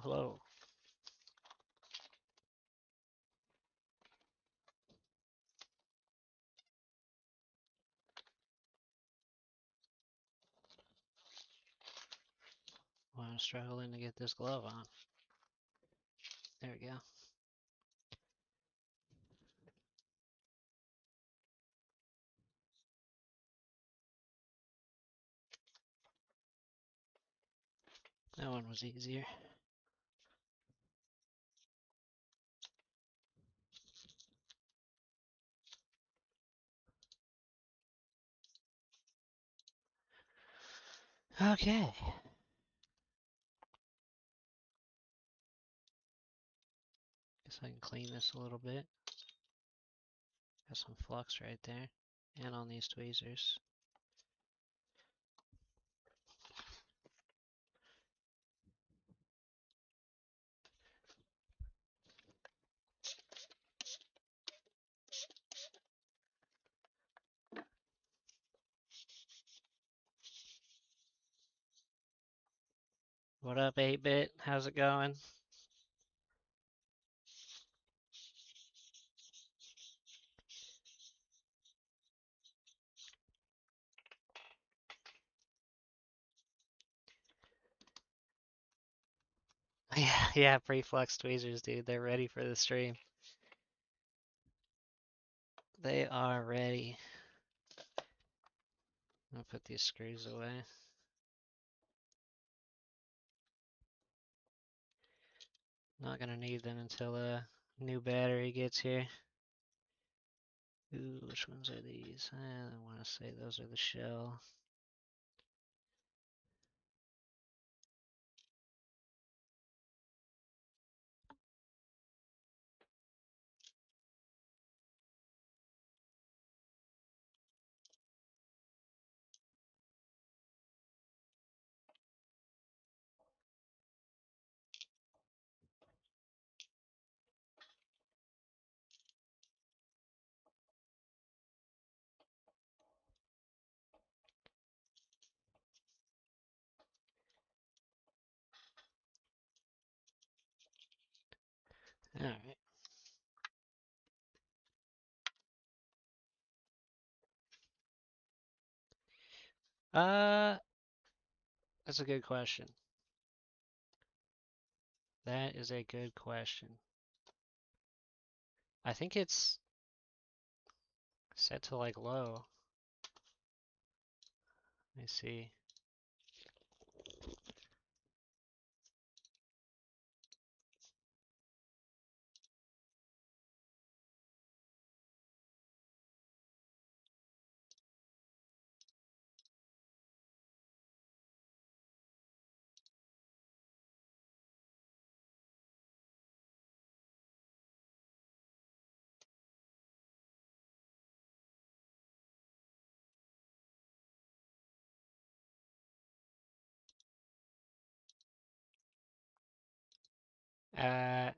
hello. Well, I'm struggling to get this glove on. There we go. That one was easier. Okay. Guess I can clean this a little bit. Got some flux right there. And on these tweezers. What up, 8-bit? How's it going? Yeah, pre-flux tweezers, dude. They're ready for the stream. They are ready. I'll put these screws away. Not gonna need them until a new battery gets here. Ooh, which ones are these? I want to say those are the shell. Alright. That's a good question. That is a good question. I think it's set to like low. Let me see. Uh,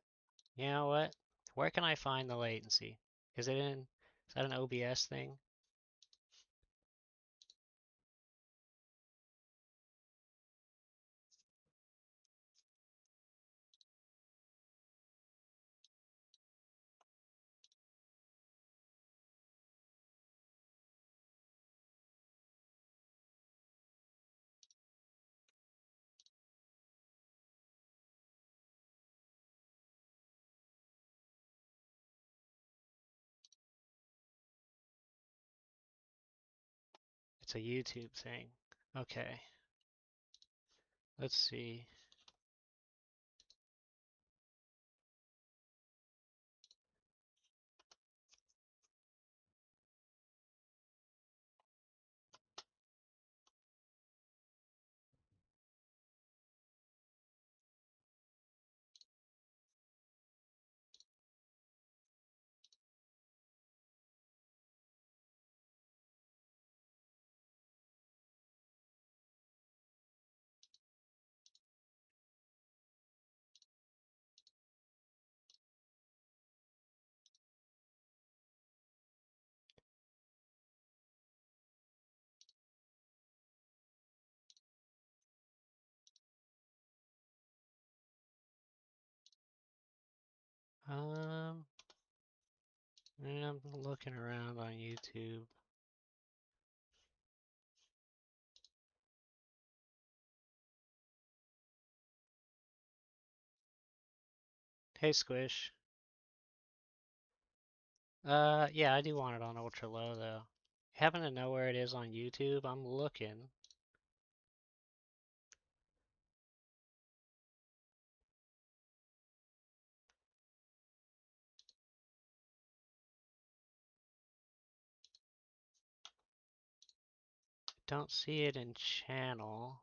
you know what? Where can I find the latency? Is that an OBS thing? It's a YouTube thing. Okay. Let's see. Um, I'm looking around on YouTube. Hey, Squish. Yeah, I do want it on ultra low though. Happen to know where it is on YouTube? I'm looking. Don't see it in channel.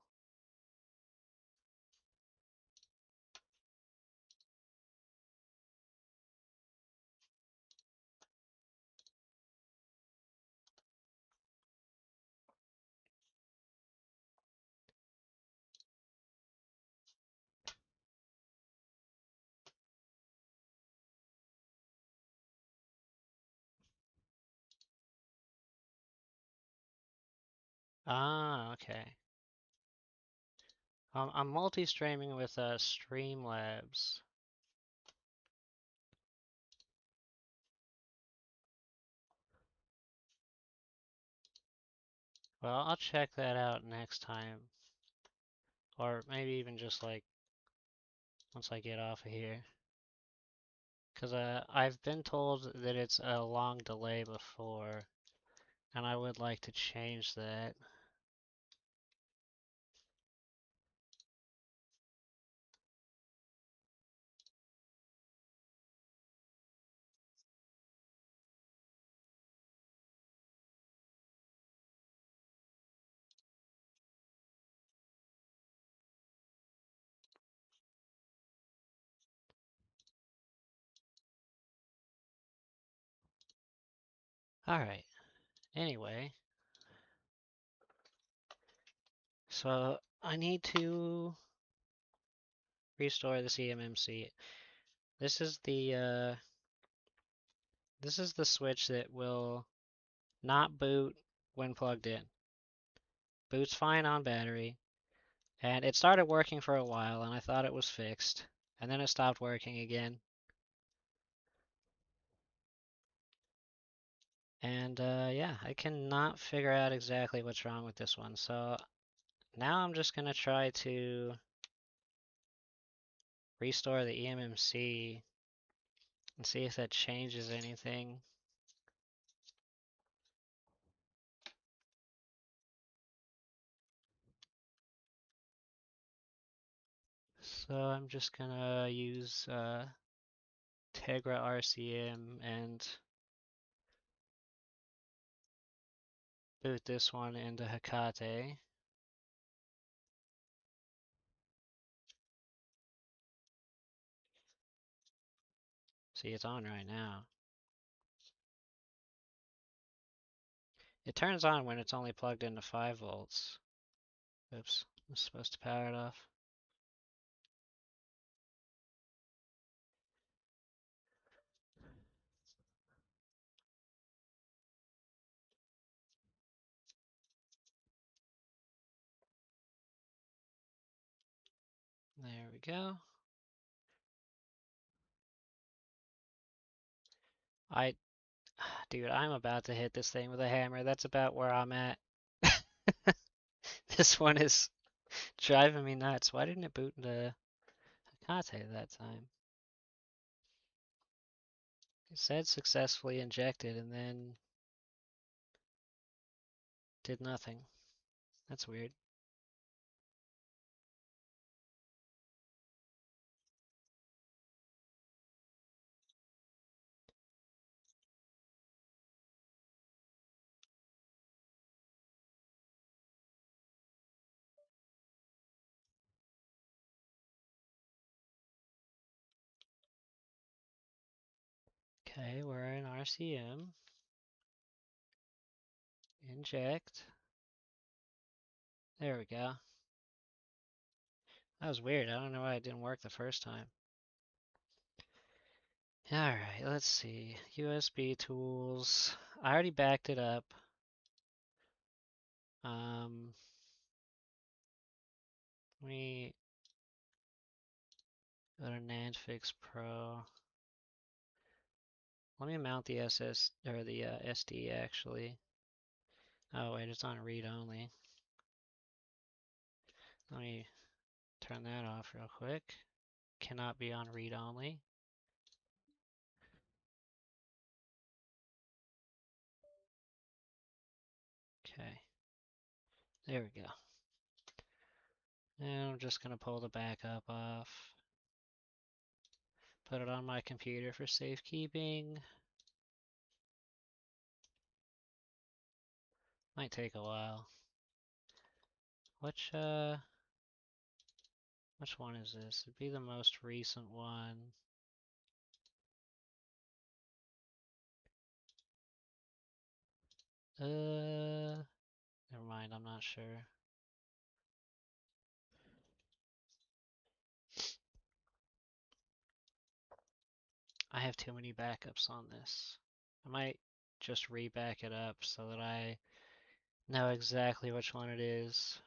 Ah, okay. I'm multi-streaming with Streamlabs. Well, I'll check that out next time. Or maybe even just like once I get off of here. Because I've been told that it's a long delay before, and I would like to change that. Alright, anyway. So I need to restore this eMMC. This is the switch that will not boot when plugged in. Boots fine on battery, and it started working for a while, and I thought it was fixed, and then it stopped working again. And yeah, I cannot figure out exactly what's wrong with this one. So now I'm just gonna try to restore the eMMC and see if that changes anything. So I'm just gonna use Tegra RCM and boot this one into Hecate. See, it's on right now. It turns on when it's only plugged into 5 volts. Oops, I'm supposed to power it off. There we go. Dude, I'm about to hit this thing with a hammer. That's about where I'm at. This one is driving me nuts. Why didn't it boot into Hecate that time? It said successfully injected and then did nothing. That's weird. Okay, we're in RCM. Inject. There we go. That was weird. I don't know why it didn't work the first time. Alright, let's see. USB tools. I already backed it up. Let me go to NAND Fix Pro. Let me mount the SS or the SD actually. Oh wait, it's on read only. Let me turn that off real quick. Cannot be on read only. Okay, there we go. And I'm just gonna pull the backup off. Put it on my computer for safekeeping. Might take a while. Which one is this? It'd be the most recent one. Never mind, I'm not sure. I have too many backups on this. I might just re-back it up so that I know exactly which one it is.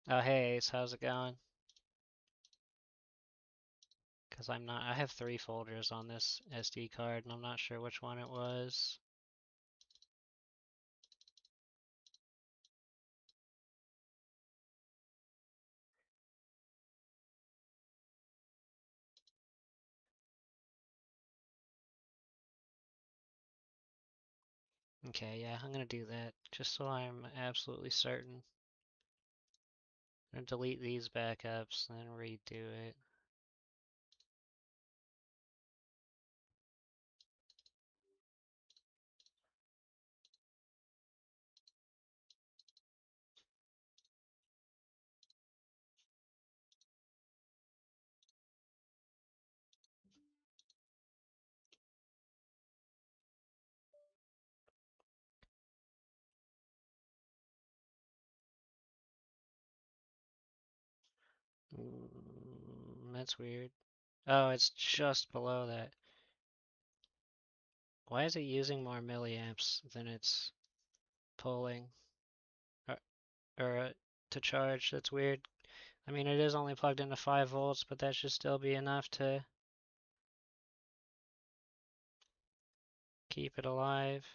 Oh hey Ace, how's it going? Because I have 3 folders on this SD card and I'm not sure which one it was. Okay, yeah, I'm gonna do that just so I'm absolutely certain. I'm gonna delete these backups and then redo it. That's weird. Oh, it's just below that. Why is it using more milliamps than it's pulling? Or, or to charge? That's weird. I mean, it is only plugged into 5 volts, but that should still be enough to keep it alive.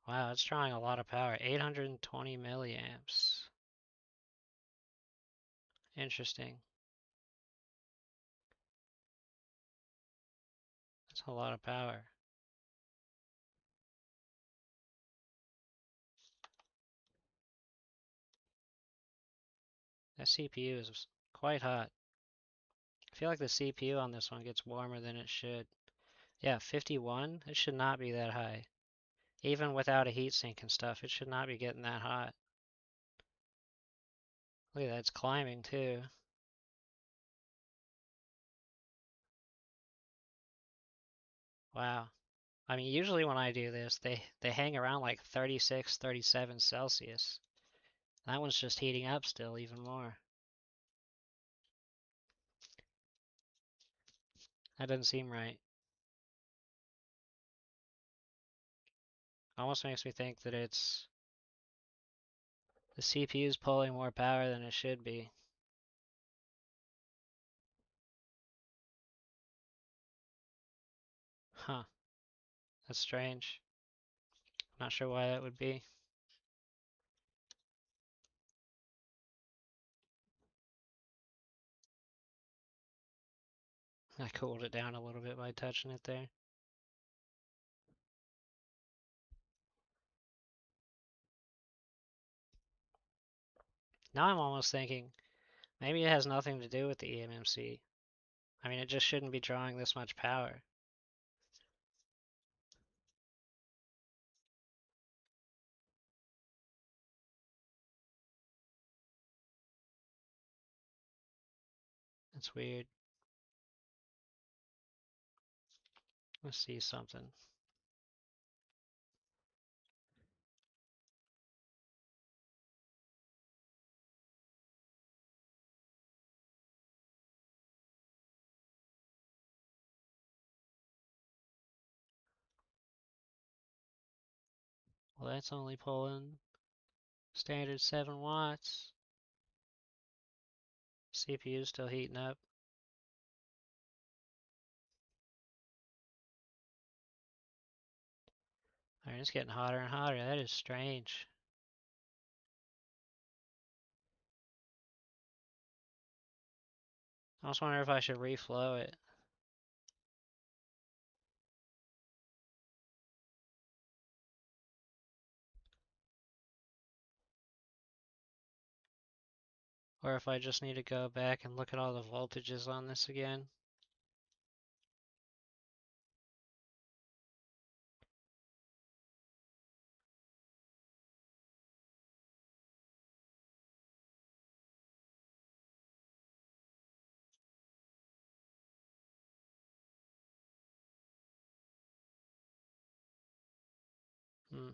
Wow, it's drawing a lot of power. 820 milliamps. Interesting. That's a lot of power. That CPU is quite hot. I feel like the CPU on this one gets warmer than it should. Yeah, 51? It should not be that high. Even without a heatsink and stuff, it should not be getting that hot. Look at that, it's climbing too. Wow. I mean, usually when I do this, they hang around like 36, 37 Celsius. That one's just heating up still even more. That doesn't seem right. Almost makes me think that the CPU is pulling more power than it should be. Huh, that's strange. Not sure why that would be. I cooled it down a little bit by touching it there. Now I'm almost thinking maybe it has nothing to do with the eMMC. I mean, it just shouldn't be drawing this much power. That's weird. Let's see something. Well, that's only pulling standard 7 watts. CPU's still heating up. Alright, it's getting hotter and hotter. That is strange. I was wondering if I should reflow it. Or if I just need to go back and look at all the voltages on this again. Hmm.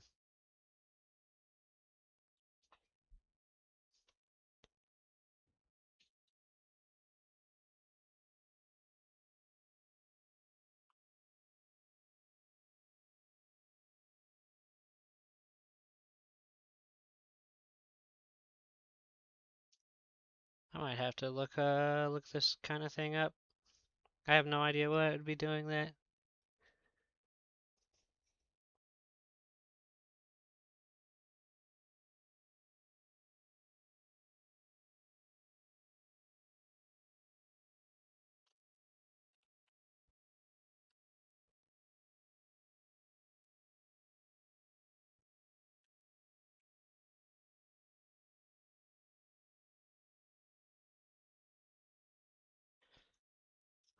I might have to look this kind of thing up. I have no idea what would be doing that.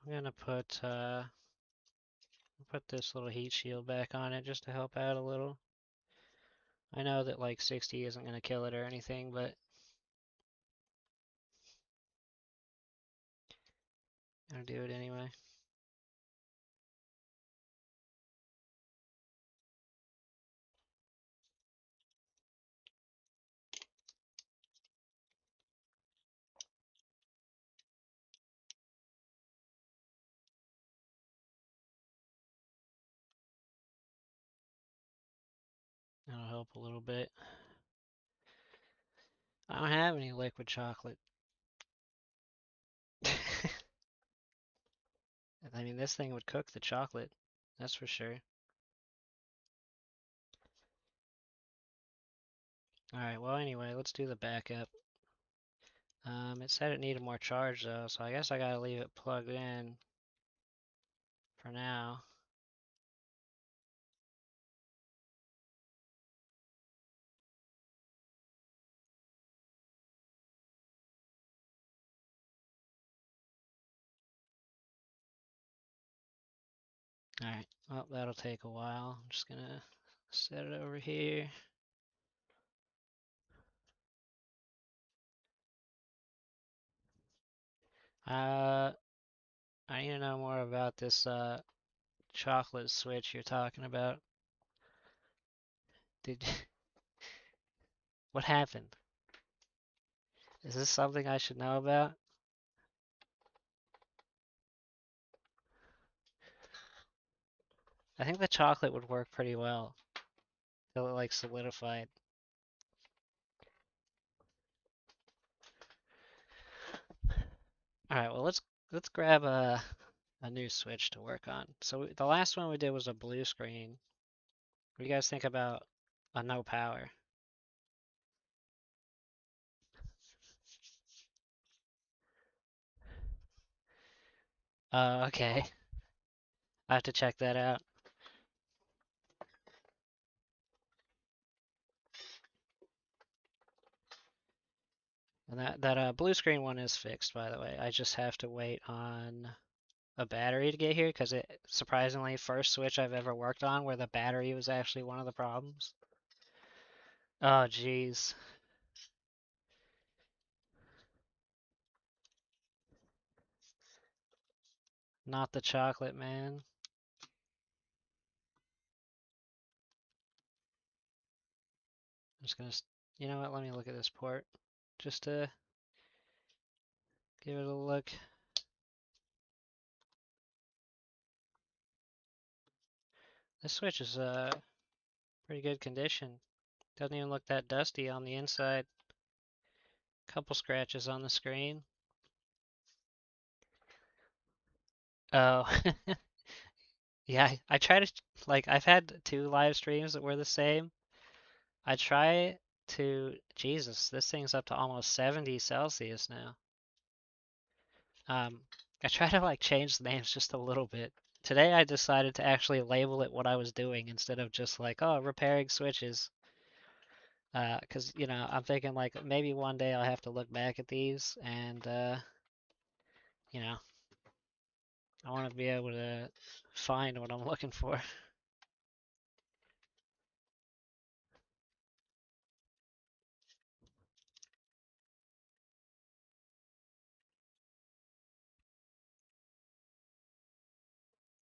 I'm gonna put this little heat shield back on it just to help out a little. I know that like 60 isn't gonna kill it or anything, but I'll do it anyway. That'll help a little bit. I don't have any liquid chocolate. I mean, this thing would cook the chocolate, that's for sure. Alright, well anyway, let's do the backup. It said it needed more charge though, so I guess I gotta leave it plugged in for now. Alright, well that'll take a while. I'm just gonna set it over here. I need to know more about this chocolate switch you're talking about. Did what happened? Is this something I should know about? I think the chocolate would work pretty well till it like solidified. All right, well let's grab a new switch to work on. So the last one we did was a blue screen. What do you guys think about a no power? Okay. I have to check that out. And that blue screen one is fixed, by the way. I just have to wait on a battery to get here because it surprisingly first switch I've ever worked on where the battery was actually one of the problems. Oh geez. Not the chocolate, man. I'm just gonna, you know what? Let me look at this port just to give it a look. This switch is pretty good condition. Doesn't even look that dusty on the inside. Couple scratches on the screen. Oh, yeah. I try to like I've had two live streams that were the same. I try to Jesus, this thing's up to almost 70 Celsius now. Um, I try to like change the names just a little bit. Today I decided to actually label it what I was doing instead of just like, oh, repairing switches. 'Cause I'm thinking like maybe one day I'll have to look back at these and you know, I want to be able to find what I'm looking for.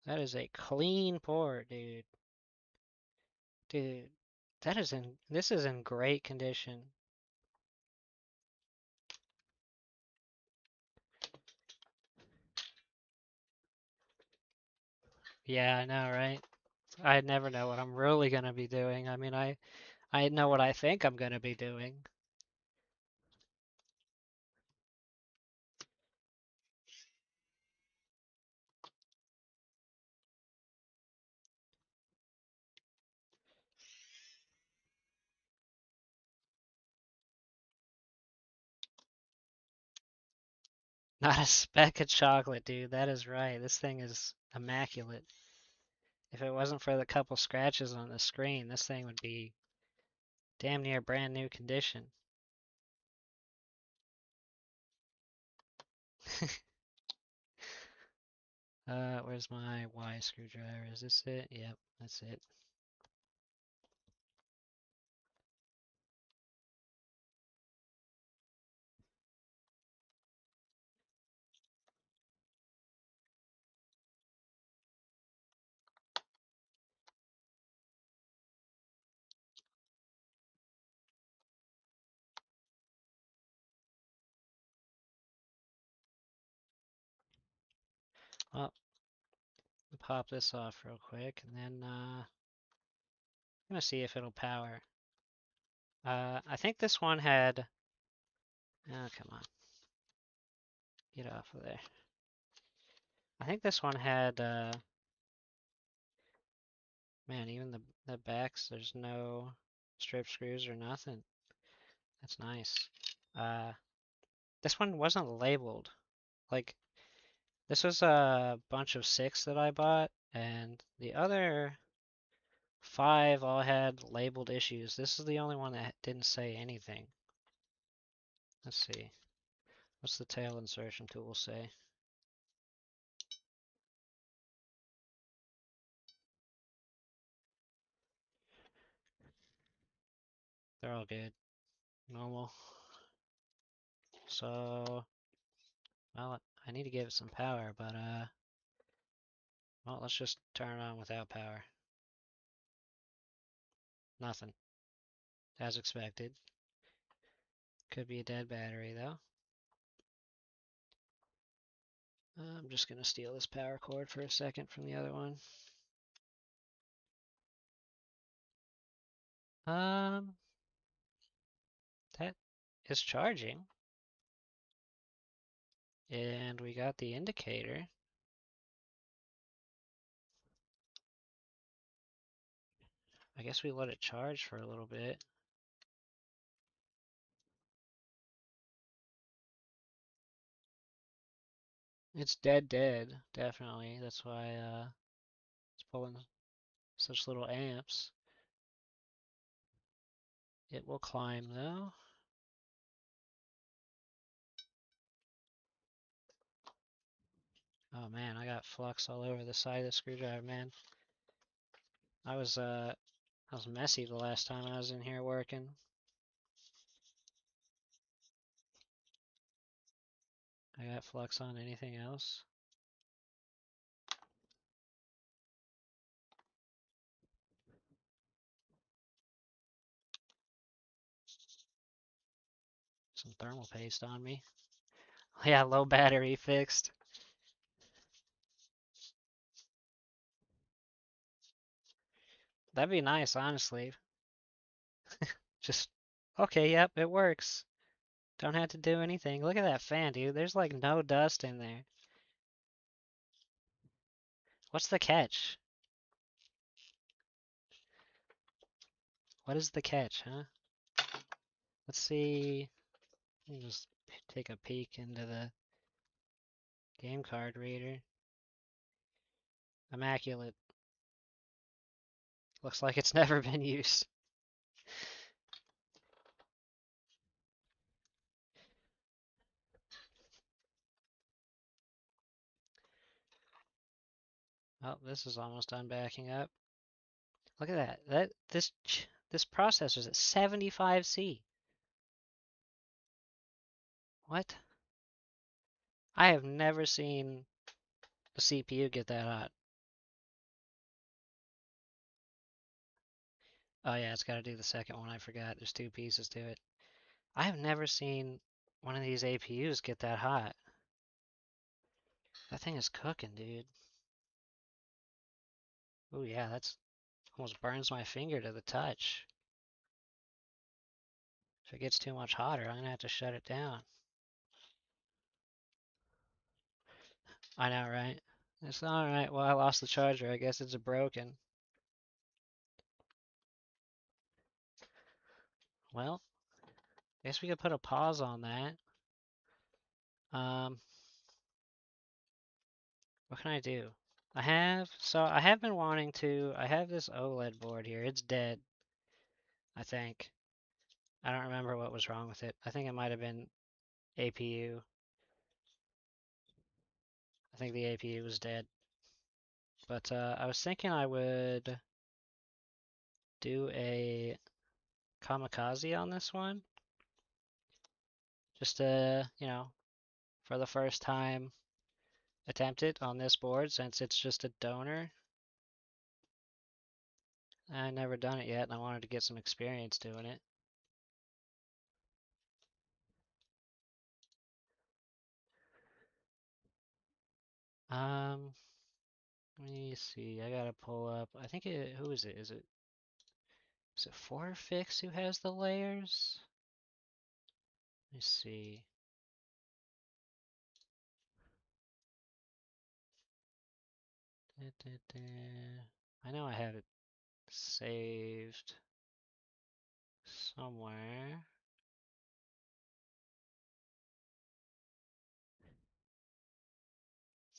That is a clean port, dude. Dude, this is in great condition. Yeah, I know, right? I never know what I'm really gonna be doing. I mean, I know what I think I'm gonna be doing. Not a speck of chocolate, dude. That is right. This thing is immaculate. If it wasn't for the couple scratches on the screen, this thing would be damn near brand new condition. Where's my Y screwdriver? Is this it? Yep, that's it. Well, pop this off real quick, and then I'm gonna see if it'll power. I think this one had. Oh, come on, get off of there. I think this one had. Man, even the backs, there's no strip screws or nothing. That's nice. Uh, this one wasn't labeled. Like, this was a bunch of six that I bought, and the other five all had labeled issues. This is the only one that didn't say anything. Let's see. What's the tail insertion tool say? They're all good. Normal. So, well, I need to give it some power, but well, let's just turn it on without power. Nothing, as expected. Could be a dead battery though. I'm just gonna steal this power cord for a second from the other one. Um, that is charging, and we got the indicator. I guess we let it charge for a little bit. It's dead, definitely. That's why it's pulling such little amps. It will climb though. Oh man, I got flux all over the side of the screwdriver, man. I was uh I was messy the last time I was in here working. I got flux on anything else? Some thermal paste on me. Yeah, low battery fixed. That'd be nice, honestly. Just, okay, yep, it works. Don't have to do anything. Look at that fan, dude. There's like no dust in there. What's the catch? What is the catch, huh? Let's see. Let me just take a peek into the game card reader. Immaculate. Looks like it's never been used. Oh, this is almost done backing up. Look at that. This processor's at 75C. What? I have never seen a CPU get that hot. Oh yeah, it's got to do the second one. I forgot. There's two pieces to it. I have never seen one of these APUs get that hot. That thing is cooking, dude. Oh yeah, that's almost burns my finger to the touch. If it gets too much hotter, I'm gonna have to shut it down. I know, right? It's alright. Well, I lost the charger. I guess it's broken. Well, I guess we could put a pause on that. Um, what can I do? I have been wanting to, I have this OLED board here. It's dead, I think. I don't remember what was wrong with it. I think it might have been APU. I think the APU was dead. But I was thinking I would do a kamikaze on this one. Just for the first time, attempt it on this board since it's just a donor. I never done it yet and I wanted to get some experience doing it. Um, Let me see. I gotta pull up. I think who is it? Is it Forfix who has the layers? Let me see. Da, da, da. I know I have it saved somewhere.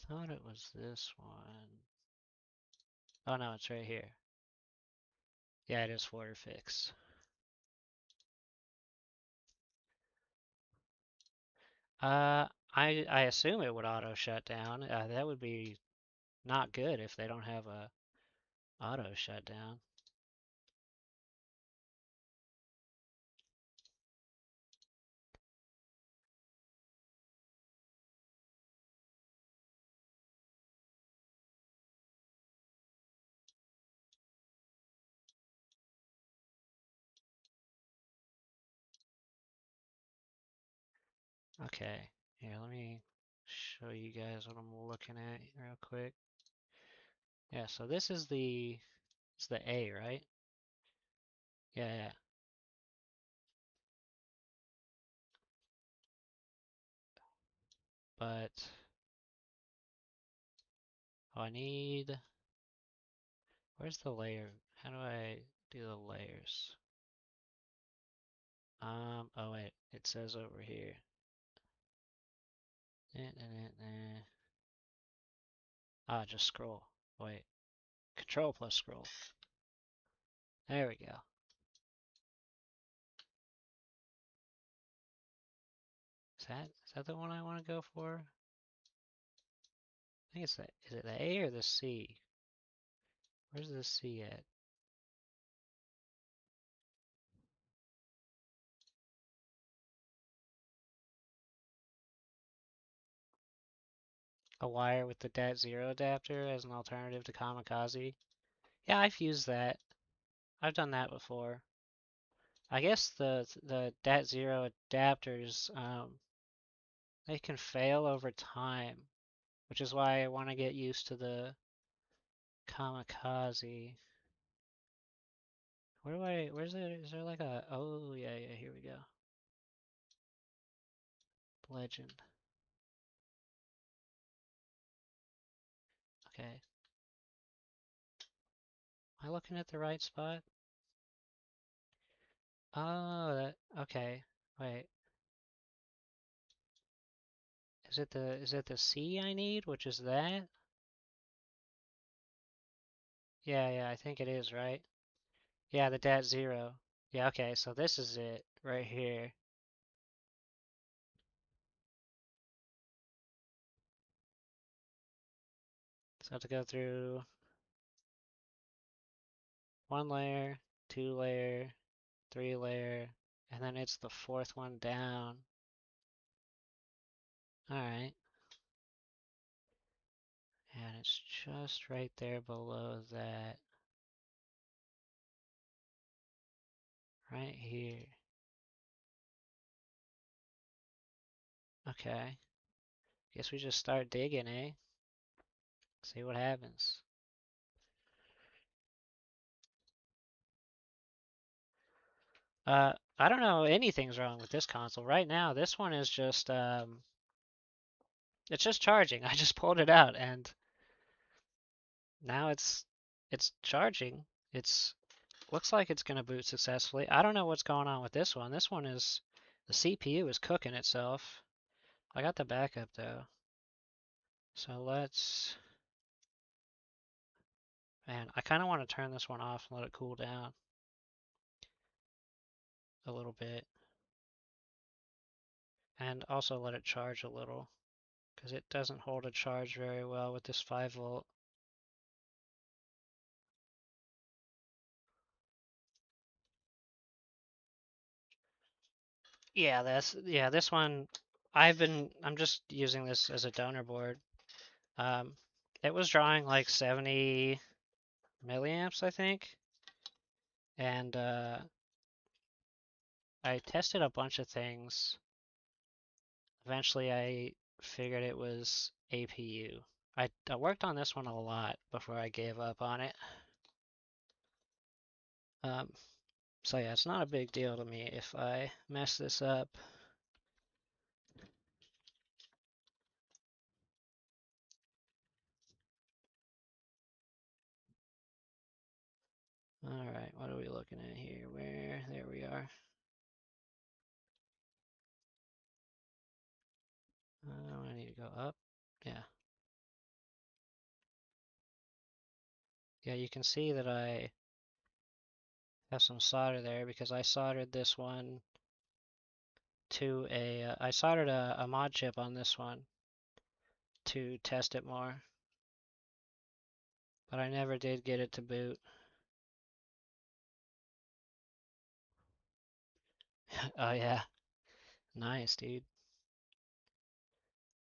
Thought it was this one. Oh no, it's right here. Yeah, it is Forfix. I assume it would auto shut down. That would be not good if they don't have a auto shutdown. Okay, here, let me show you guys what I'm looking at real quick. Yeah, so this is it's the A, right? Yeah, yeah. But oh, where's the layer? How do I do the layers? Oh wait, it says over here. Ah, just scroll. Wait, Control plus scroll. There we go. Is that the one I want to go for? I think it's is it the A or the C? Where's the C at? A wire with the DAT0 adapter as an alternative to Kamikaze. Yeah, I've used that. I've done that before. I guess the DAT0 adapters, they can fail over time, which is why I want to get used to the Kamikaze. Where's it? Is there like oh yeah, yeah, here we go. Legend. Okay. Am I looking at the right spot? Oh, okay. Wait. Is it the C I need, which is that? Yeah, I think it is, right? Yeah, the dat 0. Yeah, okay, so this is it right here. So I have to go through 1 layer, 2 layer, 3 layer, and then it's the fourth one down. Alright. And it's just right there below that. Right here. Okay. Guess we just start digging, eh? See what happens. I don't know anything's wrong with this console. Right now, this one is just, it's just charging. I just pulled it out and now it's charging. It's looks like it's gonna boot successfully. I don't know what's going on with this one. This one is, the CPU is cooking itself. I got the backup though. So man, I kind of want to turn this one off and let it cool down a little bit. And also let it charge a little, because it doesn't hold a charge very well with this 5 volt. Yeah, this one I'm just using this as a donor board. Um, it was drawing like 70 milliamps, I think, and I tested a bunch of things. Eventually, I figured it was APU. I worked on this one a lot before I gave up on it. Um, so yeah, it's not a big deal to me if I mess this up. Alright, what are we looking at here? There we are. I need to go up. Yeah. Yeah, you can see that I have some solder there because I soldered this one to I soldered a mod chip on this one to test it more, but I never did get it to boot. Oh yeah, nice, dude.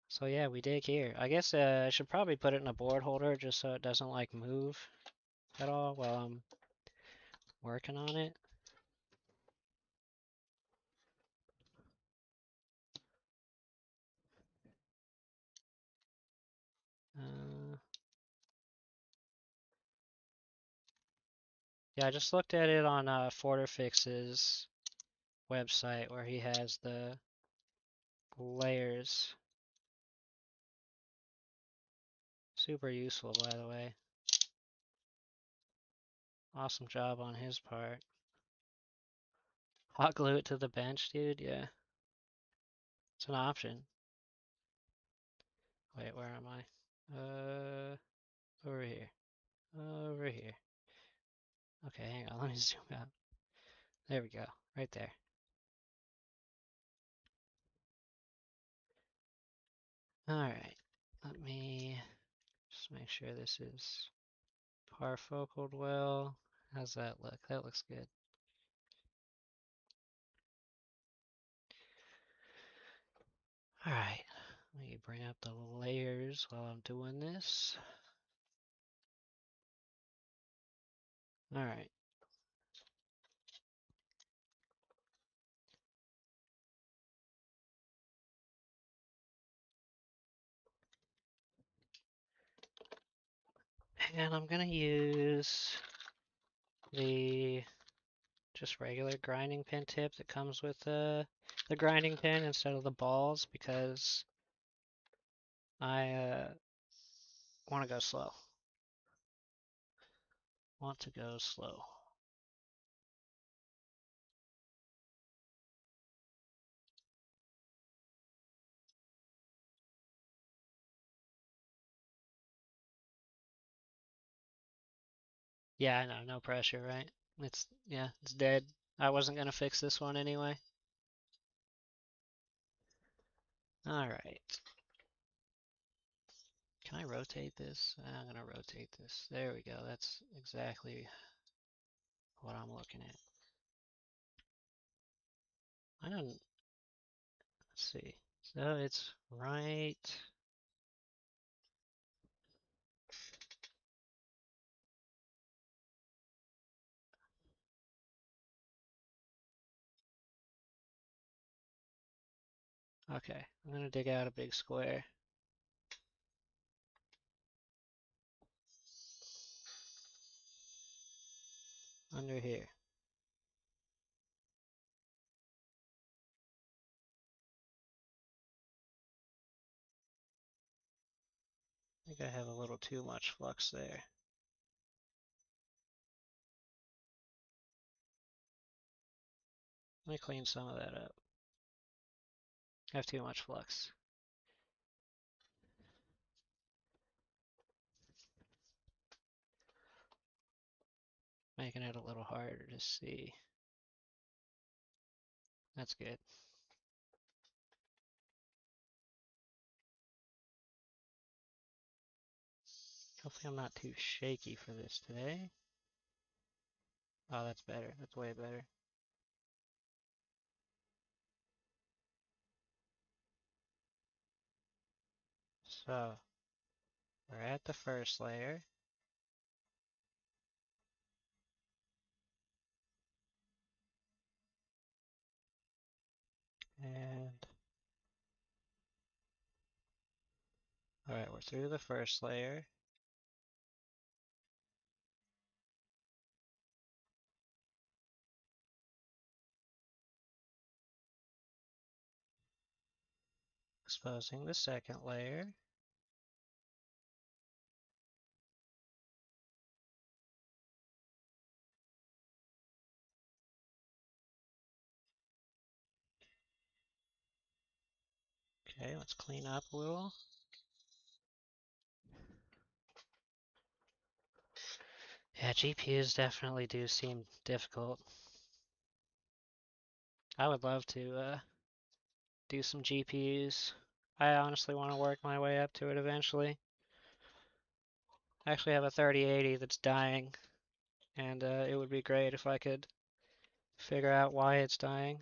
So yeah, we dig here. I guess I should probably put it in a board holder just so it doesn't like move at all while I'm working on it. Uh, yeah, I just looked at it on Forterfix's website where he has the layers. Super useful, by the way. Awesome job on his part. Hot glue it to the bench, dude. Yeah, it's an option. Wait, where am I? Over here. Over here. Okay, hang on. Let me zoom out. There we go. Right there. Alright. Let me just make sure this is parfocaled well. How's that look? That looks good. Alright. Let me bring up the layers while I'm doing this. Alright. And I'm gonna use the just regular grinding pin tip that comes with the grinding pin instead of the balls because I want to go slow. want to go slow. Yeah, I know, no pressure, right? It's dead. I wasn't gonna fix this one anyway. Alright. Can I rotate this? I'm gonna rotate this. There we go. That's exactly what I'm looking at. I don't, let's see. So it's right. Okay, I'm gonna dig out a big square. Under here. I think I have a little too much flux there. Let me clean some of that up. I have too much flux. Making it a little harder to see. That's good. Hopefully I'm not too shaky for this today. Oh, that's better. That's way better. So, we're at the first layer. And, alright, we're through the first layer. Exposing the second layer. Okay, let's clean up a little. Yeah, GPUs definitely do seem difficult. I would love to do some GPUs. I honestly want to work my way up to it eventually. I actually have a 3080 that's dying, and it would be great if I could figure out why it's dying.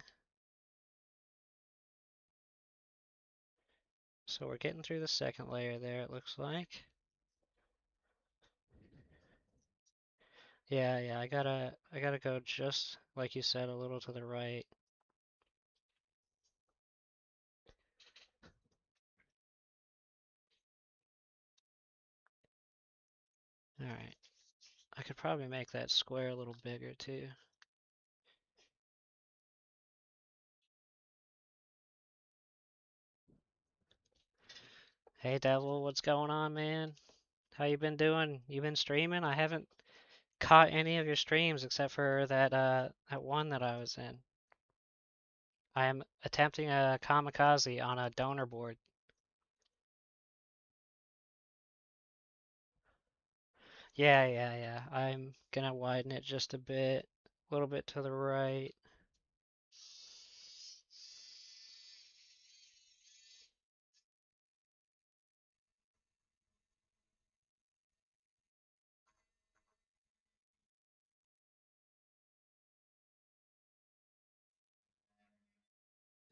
So we're getting through the second layer there, it looks like. Yeah, I gotta go just like you said, a little to the right. Alright. I could probably make that square a little bigger too. Hey Devil, what's going on, man? How you been doing? You been streaming? I haven't caught any of your streams except for that one that I was in. I am attempting a kamikaze on a donor board. Yeah. I'm gonna widen it just a bit, a little bit to the right.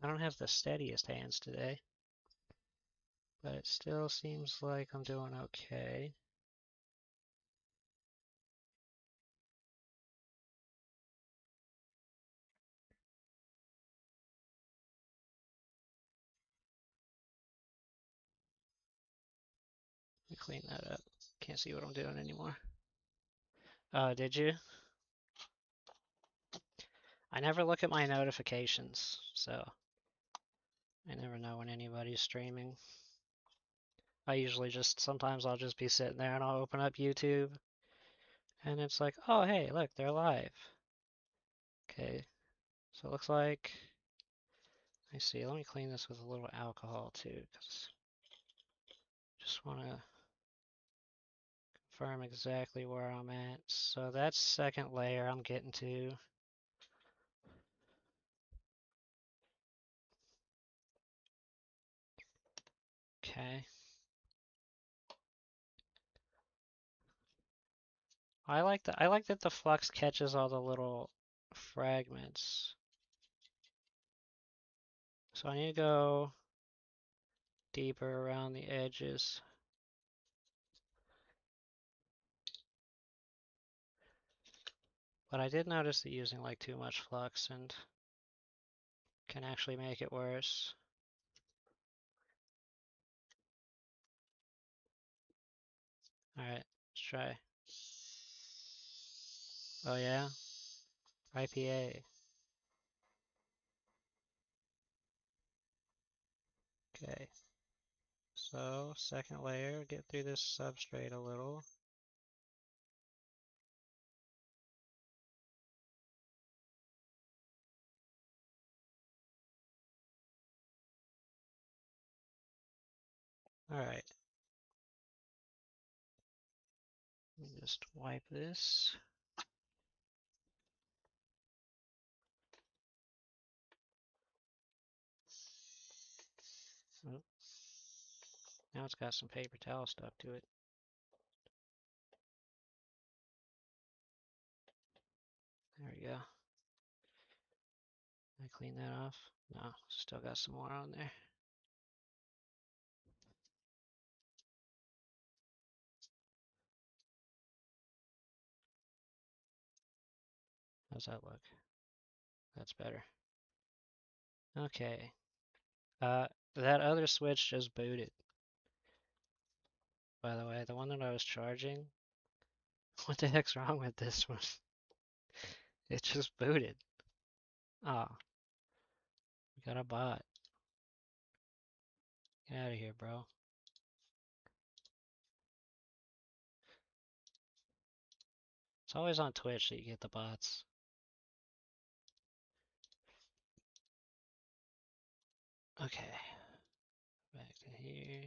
I don't have the steadiest hands today, but it still seems like I'm doing okay. Let me clean that up. Can't see what I'm doing anymore. Did you? I never look at my notifications, so I never know when anybody's streaming. I usually sometimes I'll just be sitting there and I'll open up YouTube And it's like, oh, hey, look, they're alive. Okay, so it looks like, I see, let me clean this with a little alcohol too, because just want to confirm exactly where I'm at. So that's second layer I'm getting to. Okay. I like that the flux catches all the little fragments. So I need to go deeper around the edges. But I did notice that using like too much flux and can actually make it worse. Alright, let's try. Oh yeah? IPA. Okay. So, second layer, get through this substrate a little. Alright. Let me just wipe this. Oh. Now it's got some paper towel stuck to it. There we go. Can I clean that off? No, still got some more on there. How's that look? That's better. Okay. That other switch just booted. By the way, the one that I was charging, what the heck's wrong with this one? It just booted. Ah, oh, we got a bot. Get out of here, bro. It's always on Twitch that you get the bots. Okay, back to here.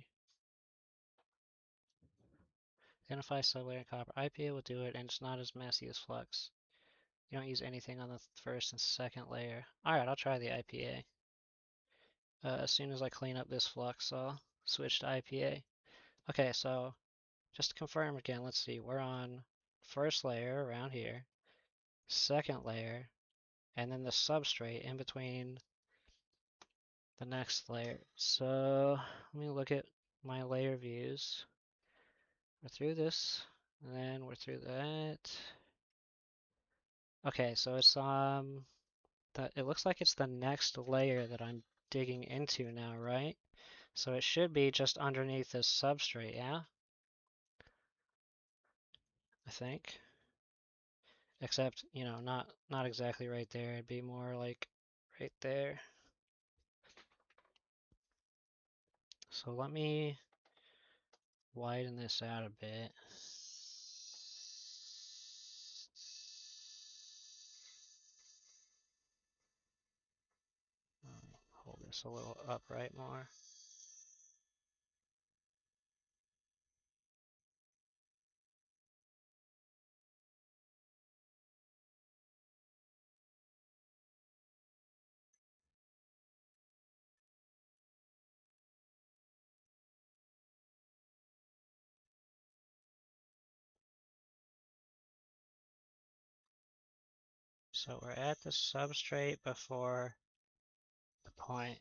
Identify sublayer copper. IPA will do it, and it's not as messy as Flux. You don't use anything on the first and second layer. Alright, I'll try the IPA. As soon as I clean up this Flux, I'll switch to IPA. Okay, so just to confirm again, let's see. We're on first layer around here, second layer, and then the substrate in between the next layer. So let me look at my layer views. We're through this, and then we're through that. Okay, so it's it looks like it's the next layer that I'm digging into now, right? So it should be just underneath this substrate, yeah? I think. Except, you know, not exactly right there. It'd be more like right there. So let me widen this out a bit. Hold this a little upright more. So we're at the substrate before the point.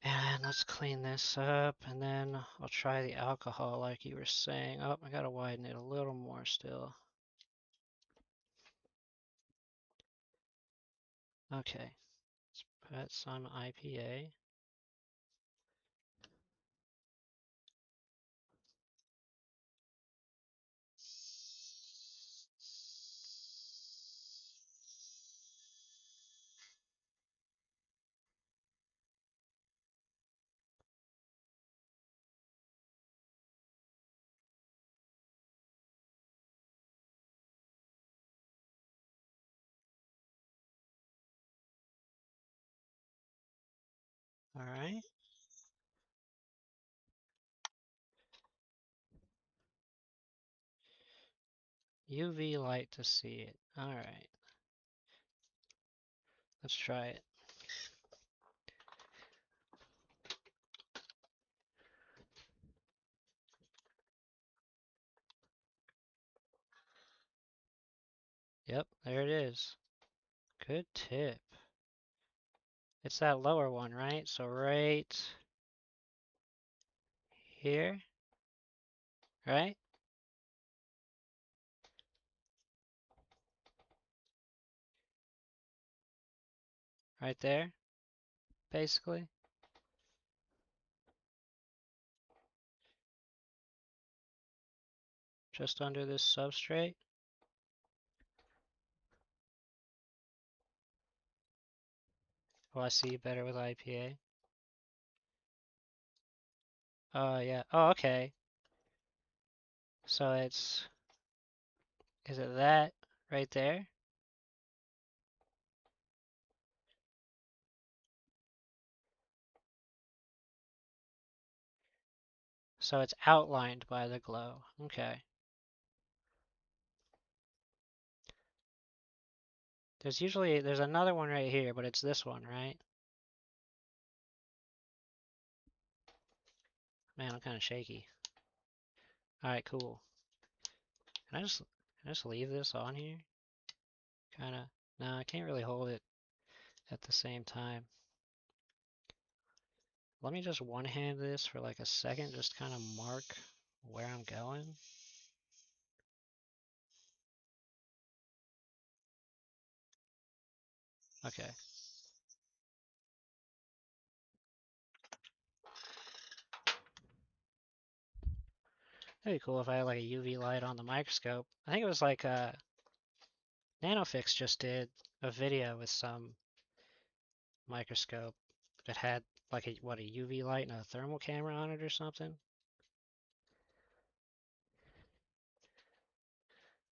And let's clean this up, and then I'll try the alcohol like you were saying. Oh, I gotta widen it a little more still. Okay, let's put some IPA. All right. UV light to see it. All right. Let's try it. Yep, there it is. Good tip. It's that lower one, right? So right here, right? Right there, basically. Just under this substrate. Oh, I see better with IPA. Oh, yeah. Oh, okay. So is it that right there? So it's outlined by the glow. Okay. There's another one right here, but it's this one, right? Man, I'm kind of shaky. All right, cool. Can I just leave this on here? Kind of. No, I can't really hold it at the same time. Let me just one hand this for like a second, just kind of mark where I'm going. Okay. That'd be cool if I had like a UV light on the microscope. I think it was like NanoFix just did a video with some microscope that had like a UV light and a thermal camera on it or something.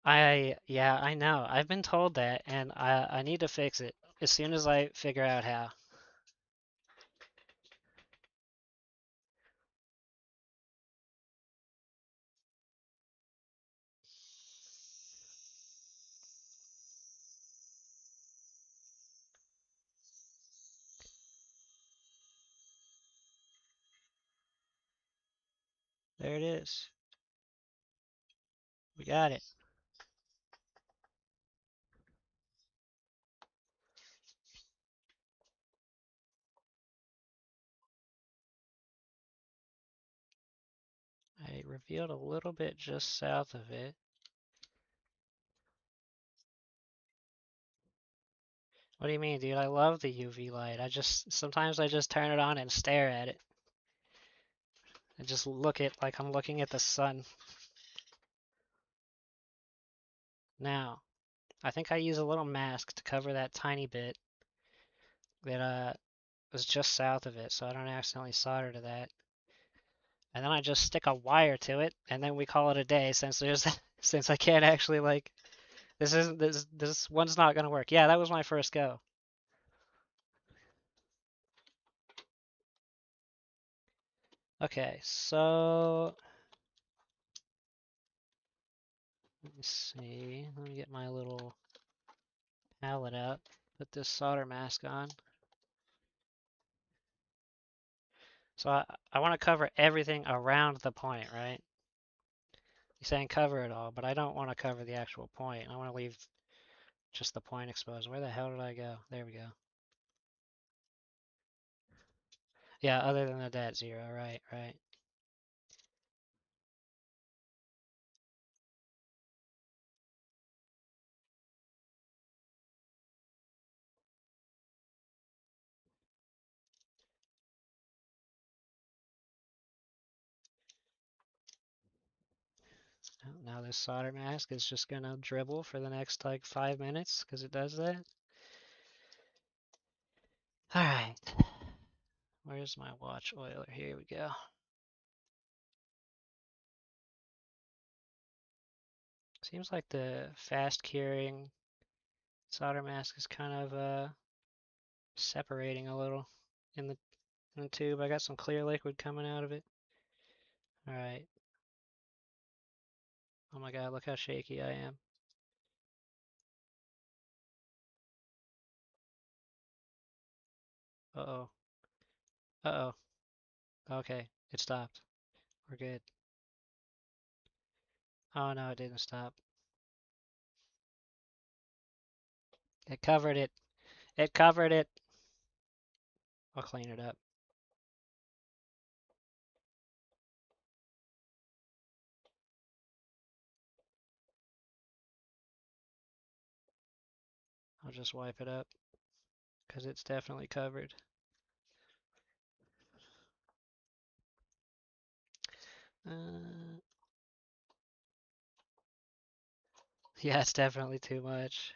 Yeah, I know. I've been told that, and I need to fix it as soon as I figure out how. There it is. We got it. I revealed a little bit just south of it. What do you mean, dude? I love the UV light. Sometimes I just turn it on and stare at it. And just look at like I'm looking at the sun. Now, I think I use a little mask to cover that tiny bit that was just south of it, so I don't accidentally solder to that. And then I just stick a wire to it, and then we call it a day since there's since I can't actually like this one's not gonna work. Yeah, that was my first go. Okay, so let me see. Let me get my little palette out. Put this solder mask on. So I want to cover everything around the point, right? You're saying cover it all, but I don't want to cover the actual point. I want to leave just the point exposed. Where the hell did I go? There we go. Yeah, other than the dat zero, right, right. Now this solder mask is just gonna dribble for the next like 5 minutes because it does that. All right. Where's my watch oiler? Here we go. Seems like the fast curing solder mask is kind of separating a little in in the tube. I got some clear liquid coming out of it. All right. Oh my God, look how shaky I am. Uh-oh. Uh-oh. Okay, it stopped. We're good. Oh no, it didn't stop. It covered it. It covered it. I'll clean it up. I'll just wipe it up because it's definitely covered. Yeah, it's definitely too much.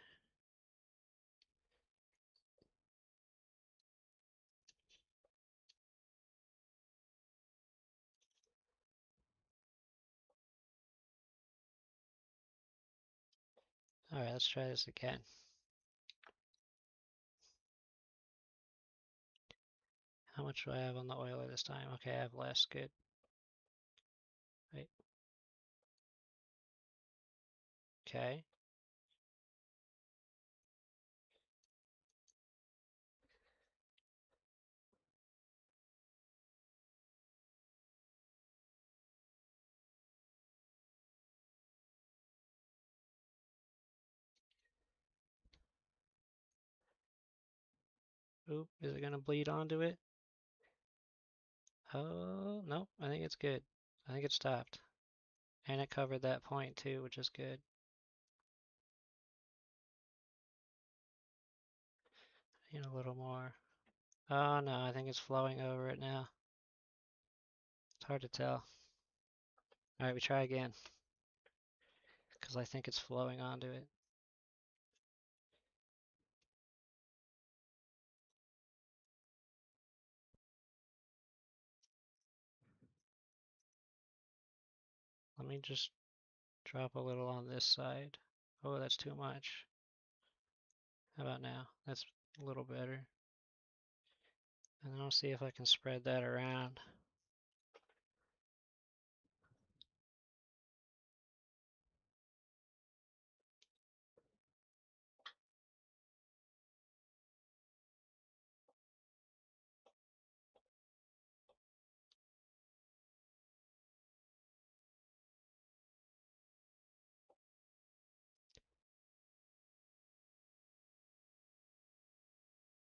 All right, let's try this again. How much do I have on the oiler this time? Okay, I have less. Good. Right. Okay. Oop, is it gonna bleed onto it? Oh, no, I think it's good. I think it stopped. And it covered that point too, which is good. Need a little more. Oh no, I think it's flowing over it now. It's hard to tell. All right, we try again. Because I think it's flowing onto it. Let me just drop a little on this side. Oh, that's too much. How about now? That's a little better. And then I'll see if I can spread that around.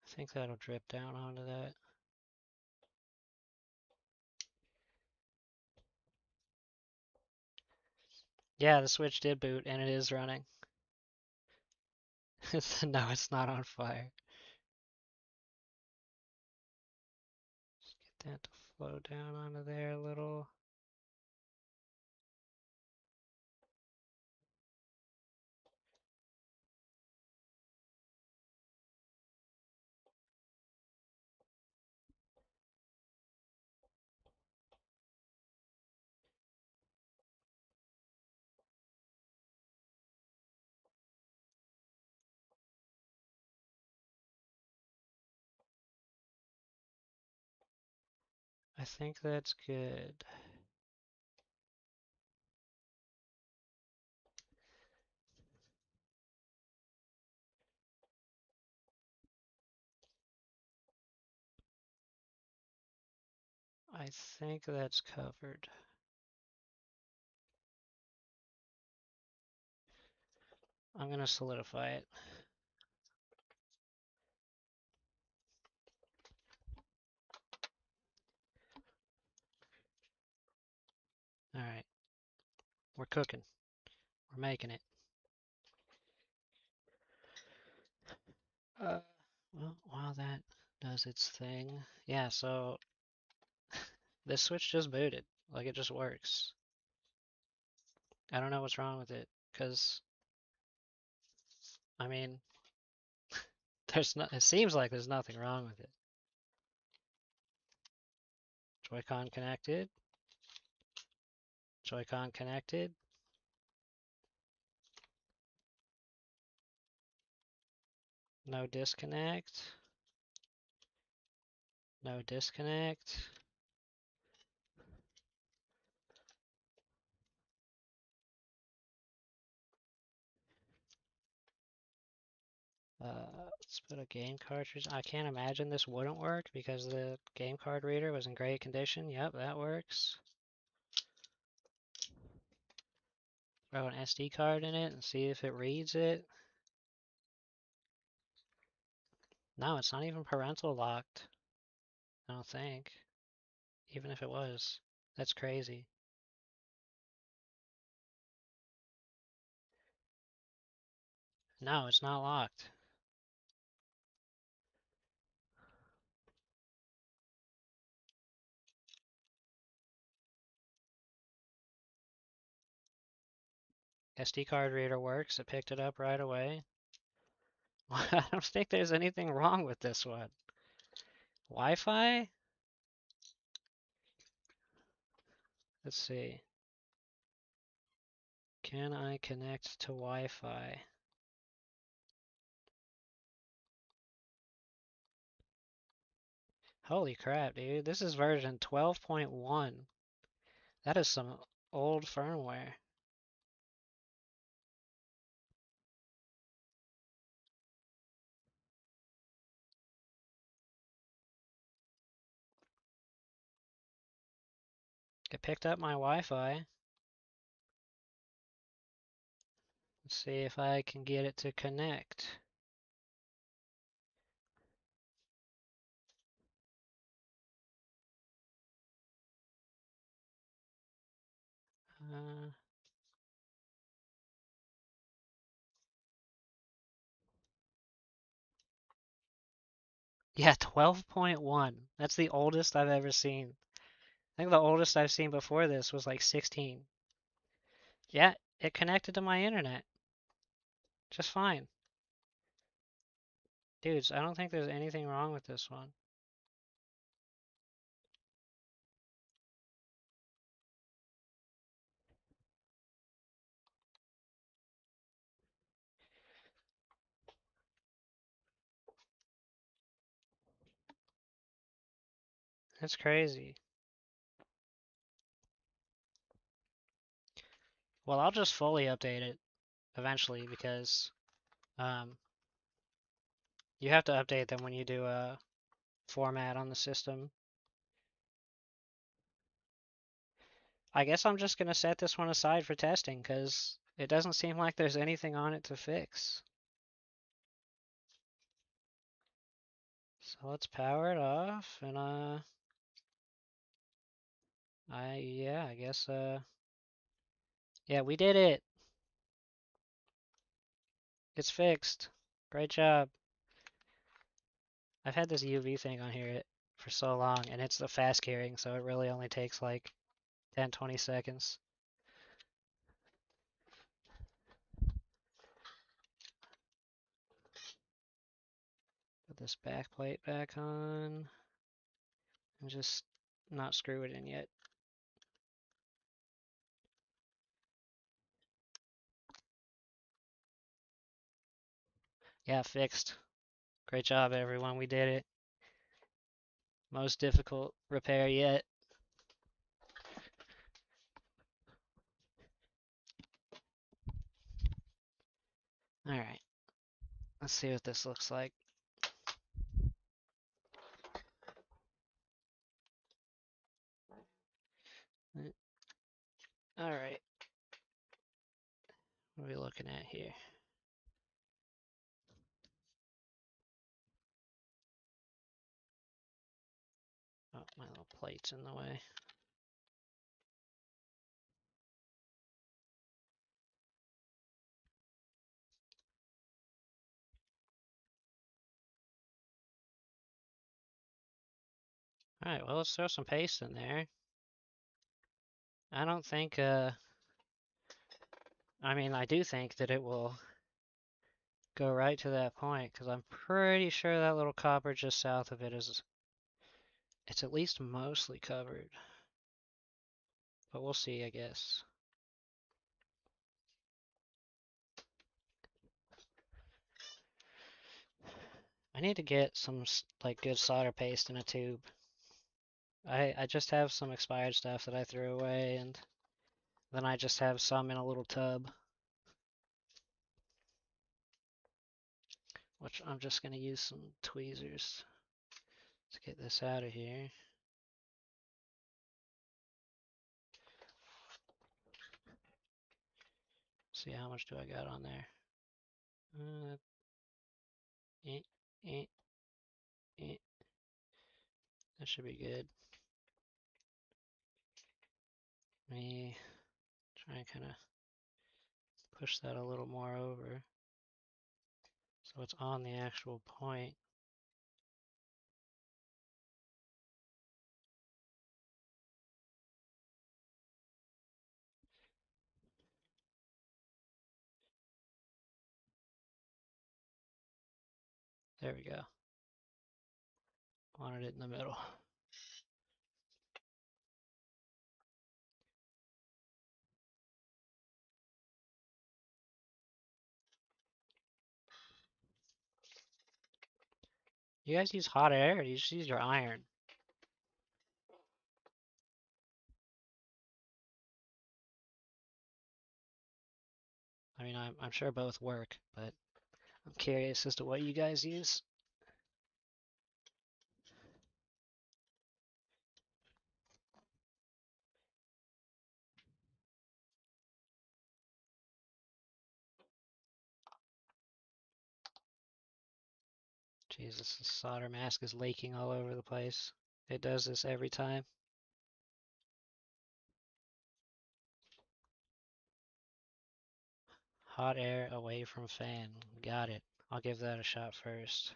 I think that'll drip down onto that. Yeah, the switch did boot and it is running. No, it's not on fire. Just get that to flow down onto there a little. I think that's good. I think that's covered. I'm gonna solidify it. All right, we're cooking. We're making it. Well, while that does its thing, yeah, so this switch just booted. Like it just works. I don't know what's wrong with it, because I mean, it seems like there's nothing wrong with it. Joy-Con connected. Joy-Con connected. No disconnect. No disconnect. Let's put a game cartridge. I can't imagine this wouldn't work because the game card reader was in great condition. Yep, that works. Throw an SD card in it and see if it reads it. No, it's not even parental locked. I don't think. Even if it was. That's crazy. No, it's not locked. SD card reader works. It picked it up right away. I don't think there's anything wrong with this one. Wi-Fi? Let's see. Can I connect to Wi-Fi? Holy crap, dude. This is version 12.1. That is some old firmware. It picked up my Wi-Fi. Let's see if I can get it to connect. Uh, yeah, 12.1. That's the oldest I've ever seen. I think the oldest I've seen before this was like 16. Yeah, it connected to my internet. Just fine. Dudes, I don't think there's anything wrong with this one. That's crazy. Well, I'll just fully update it eventually because um, you have to update them when you do a format on the system. I guess I'm just going to set this one aside for testing because it doesn't seem like there's anything on it to fix. So let's power it off and I guess yeah, we did it. It's fixed. Great job. I've had this UV thing on here for so long and it's a fast carrying, so it really only takes like 10, 20 seconds. Put this back plate back on and just not screw it in yet. Yeah, fixed. Great job, everyone. We did it. Most difficult repair yet. Alright, let's see what this looks like. Alright, what are we looking at here? Oh, my little plate's in the way. Alright, well, let's throw some paste in there. I don't think, I mean, I do think that it will go right to that point, because I'm pretty sure that little copper just south of it is, it's at least mostly covered. But we'll see, I guess. I need to get some like good solder paste in a tube. I just have some expired stuff that I threw away, and then I just have some in a little tub, which I'm just gonna use some tweezers to get this out of here. See how much do I got on there? Eh, eh, eh. That should be good. Let me try and kind of push that a little more over so it's on the actual point. There we go. Wanted it in the middle. You guys use hot air or do you just use your iron? I mean, I'm sure both work, but I'm curious as to what you guys use. Jesus, the solder mask is leaking all over the place. It does this every time. Hot air away from fan. Got it. I'll give that a shot first.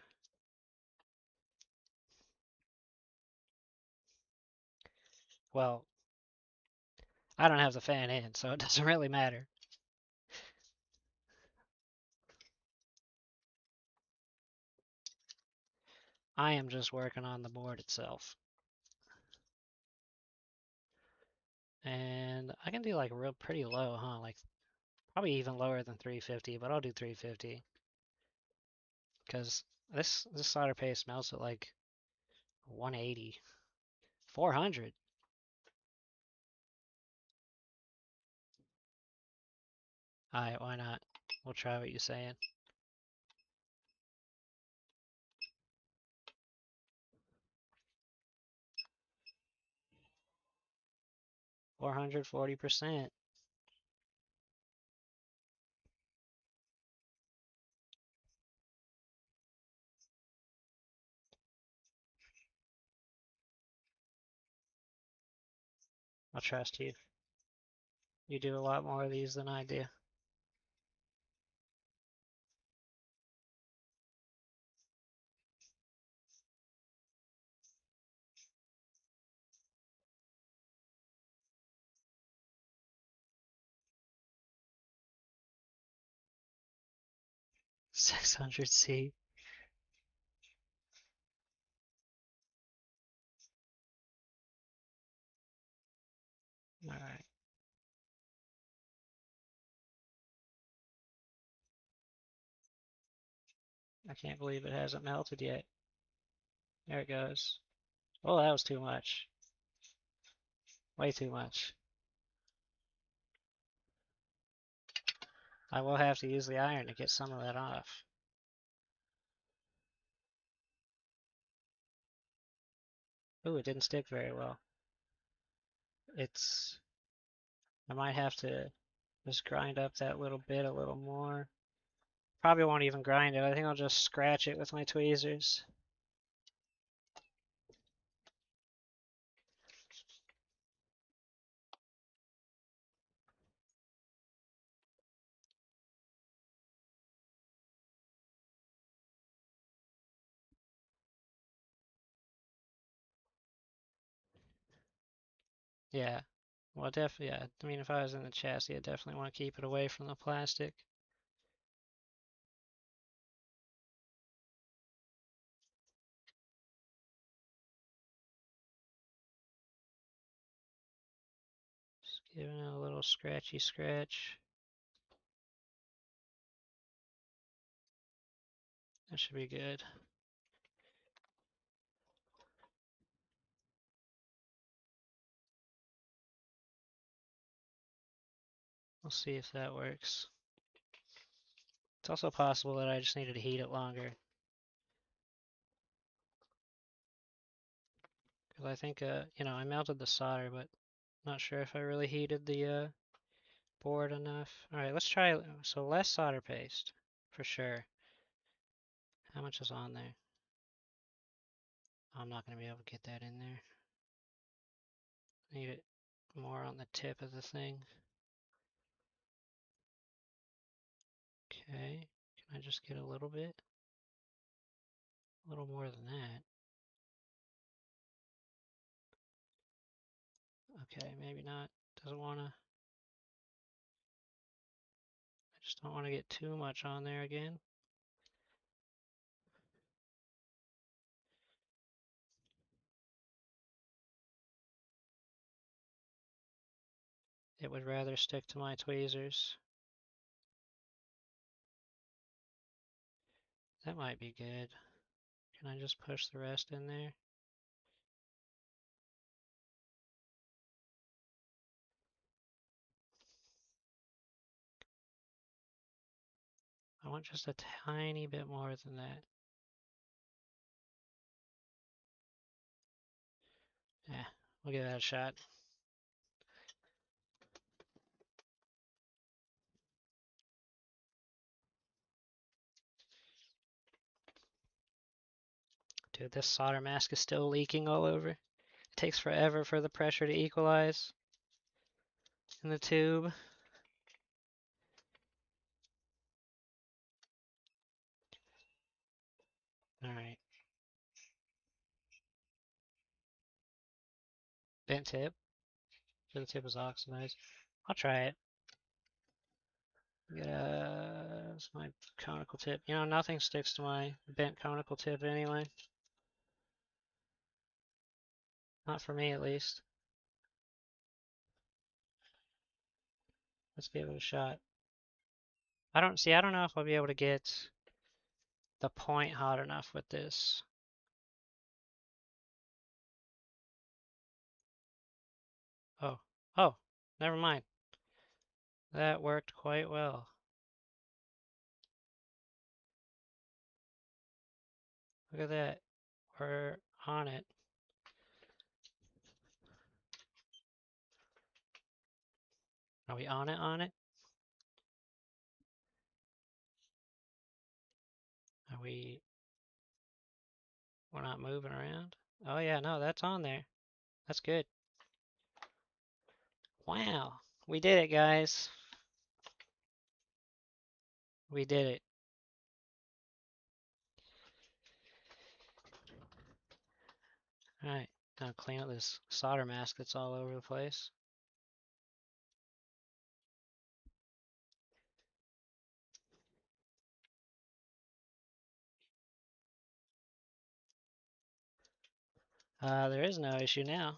Well, I don't have the fan in, so it doesn't really matter. I am just working on the board itself. And I can do like real pretty low, huh? Like probably even lower than 350, but I'll do 350. Because this solder paste melts at like 180. 400. Alright, why not? We'll try what you're saying. 440%. I'll trust you. You do a lot more of these than I do. — 600C. Alright. I can't believe it hasn't melted yet. There it goes. Oh, that was too much. Way too much. I will have to use the iron to get some of that off. Ooh, it didn't stick very well. I might have to just grind up that little bit a little more. Probably won't even grind it. I think I'll just scratch it with my tweezers. Yeah. Well, definitely, yeah. I mean, if I was in the chassis, I definitely want to keep it away from the plastic. Just giving it a little scratchy scratch. That should be good. We'll see if that works. It's also possible that I just needed to heat it longer. Because I think, I melted the solder, but not sure if I really heated the board enough. Alright, let's try, so less solder paste, for sure. How much is on there? I'm not going to be able to get that in there. Need it more on the tip of the thing. Okay, can I just get a little bit? A little more than that. Okay, maybe not. Doesn't want to. I just don't want to get too much on there again. It would rather stick to my tweezers. That might be good. Can I just push the rest in there? I want just a tiny bit more than that. Yeah, we'll give that a shot. Dude, this solder mask is still leaking all over. It takes forever for the pressure to equalize in the tube. Alright. Bent tip. Bent tip is oxidized. I'll try it. It's my conical tip. You know, nothing sticks to my bent conical tip anyway. Not for me, at least. Let's give it a shot. I don't know if I'll be able to get the point hot enough with this. Oh, never mind. That worked quite well. Look at that. We're on it. Are we on it? Are we... We're not moving around? Oh yeah, no, that's on there. That's good. Wow. We did it, guys. We did it. Alright, now clean up this solder mask that's all over the place. There is no issue now.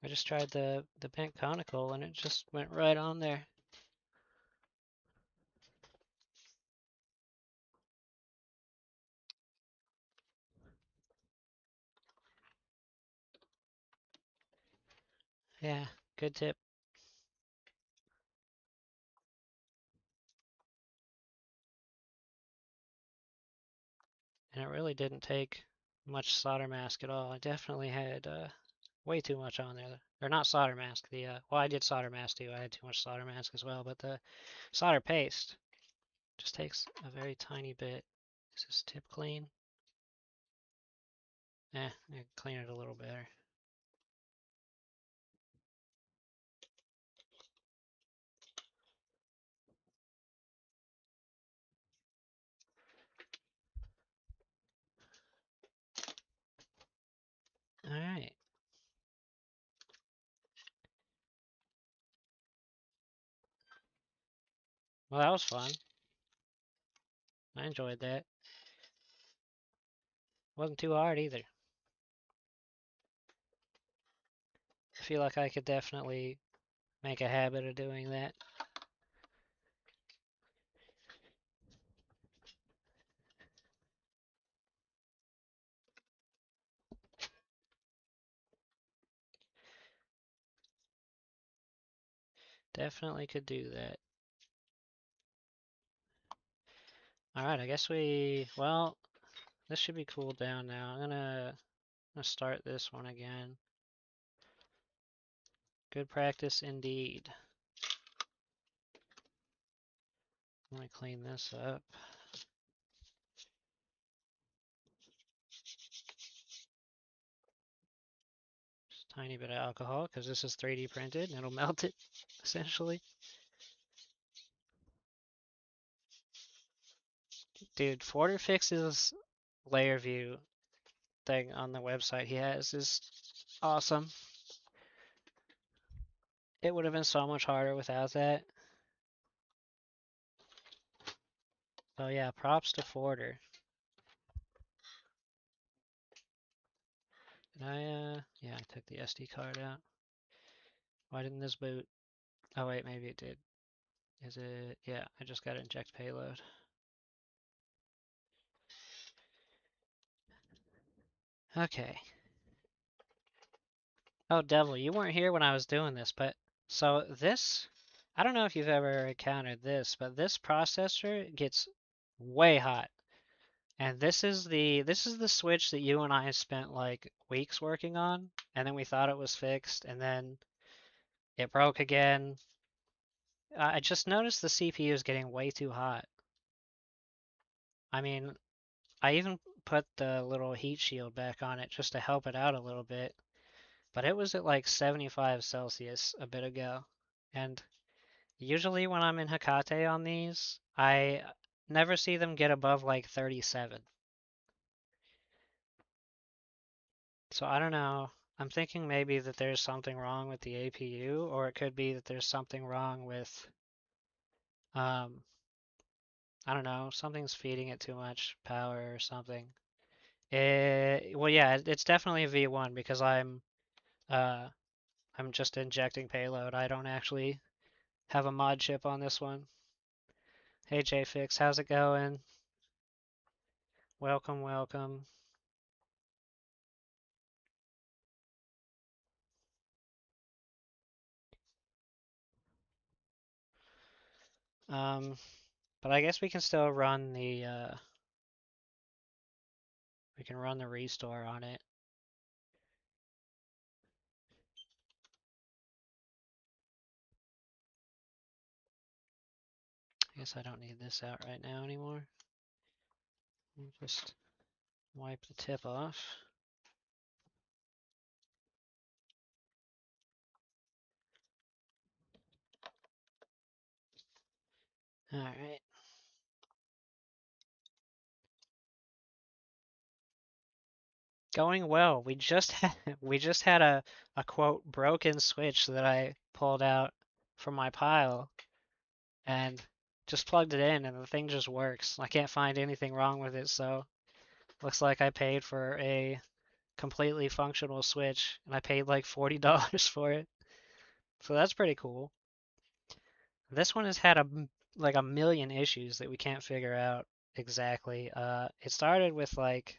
I just tried the bent conical and it just went right on there. Yeah, good tip. And it really didn't take much solder mask at all. I definitely had way too much on there. Or not solder mask, well, I did solder mask too. I had too much solder mask as well, but the solder paste just takes a very tiny bit. Is this tip clean? I clean it a little better. All right. Well, that was fun. I enjoyed that. Wasn't too hard either. I feel like I could definitely make a habit of doing that. Definitely could do that. Alright, I guess well, this should be cooled down now. I'm gonna start this one again. Good practice indeed. Let me clean this up. Just a tiny bit of alcohol because this is 3D printed and it'll melt it, essentially. Dude, ForderFix's layer view thing on the website he has is awesome. It would have been so much harder without that. So yeah, props to Forder. Did yeah, I took the SD card out. Why didn't this boot? Oh wait, maybe it did. Is it? Yeah, I just got to inject payload. Okay. Oh, Devil, you weren't here when I was doing this, but so this, I don't know if you've ever encountered this, but this processor gets way hot. And this is the switch that you and I spent like weeks working on, and then we thought it was fixed, and then it broke again. I just noticed the CPU is getting way too hot. I mean, I even put the little heat shield back on it just to help it out a little bit, but it was at like 75 Celsius a bit ago. And usually when I'm in Hecate on these, I never see them get above like 37. So I don't know. I'm thinking maybe that there's something wrong with the APU, or it could be that there's something wrong with, um, I don't know, something's feeding it too much power or something. Well, yeah, it's definitely a V1 because uh, I'm just injecting payload. I don't actually have a mod chip on this one. Hey JFix, how's it going? Welcome, welcome. But I guess we can still run we can run the restore on it. I guess I don't need this out right now anymore. Just wipe the tip off. All right. Going well. We just had a quote broken switch that I pulled out from my pile and just plugged it in and the thing just works. I can't find anything wrong with it, so looks like I paid for a completely functional switch and I paid like $40 for it. So that's pretty cool. This one has had like a million issues that we can't figure out exactly. It started with like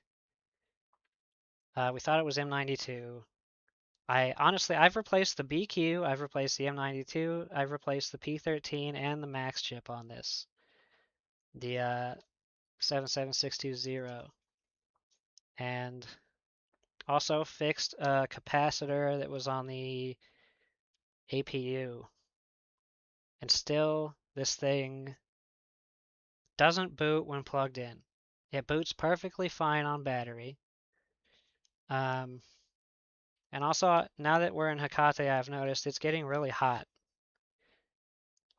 we thought it was M92. I've replaced the BQ, I've replaced the M92, I've replaced the P13 and the Max chip on this, the 77620, and also fixed a capacitor that was on the APU. And still, this thing doesn't boot when plugged in. It boots perfectly fine on battery. Um, and also, now that we're in Hecate, I've noticed it's getting really hot,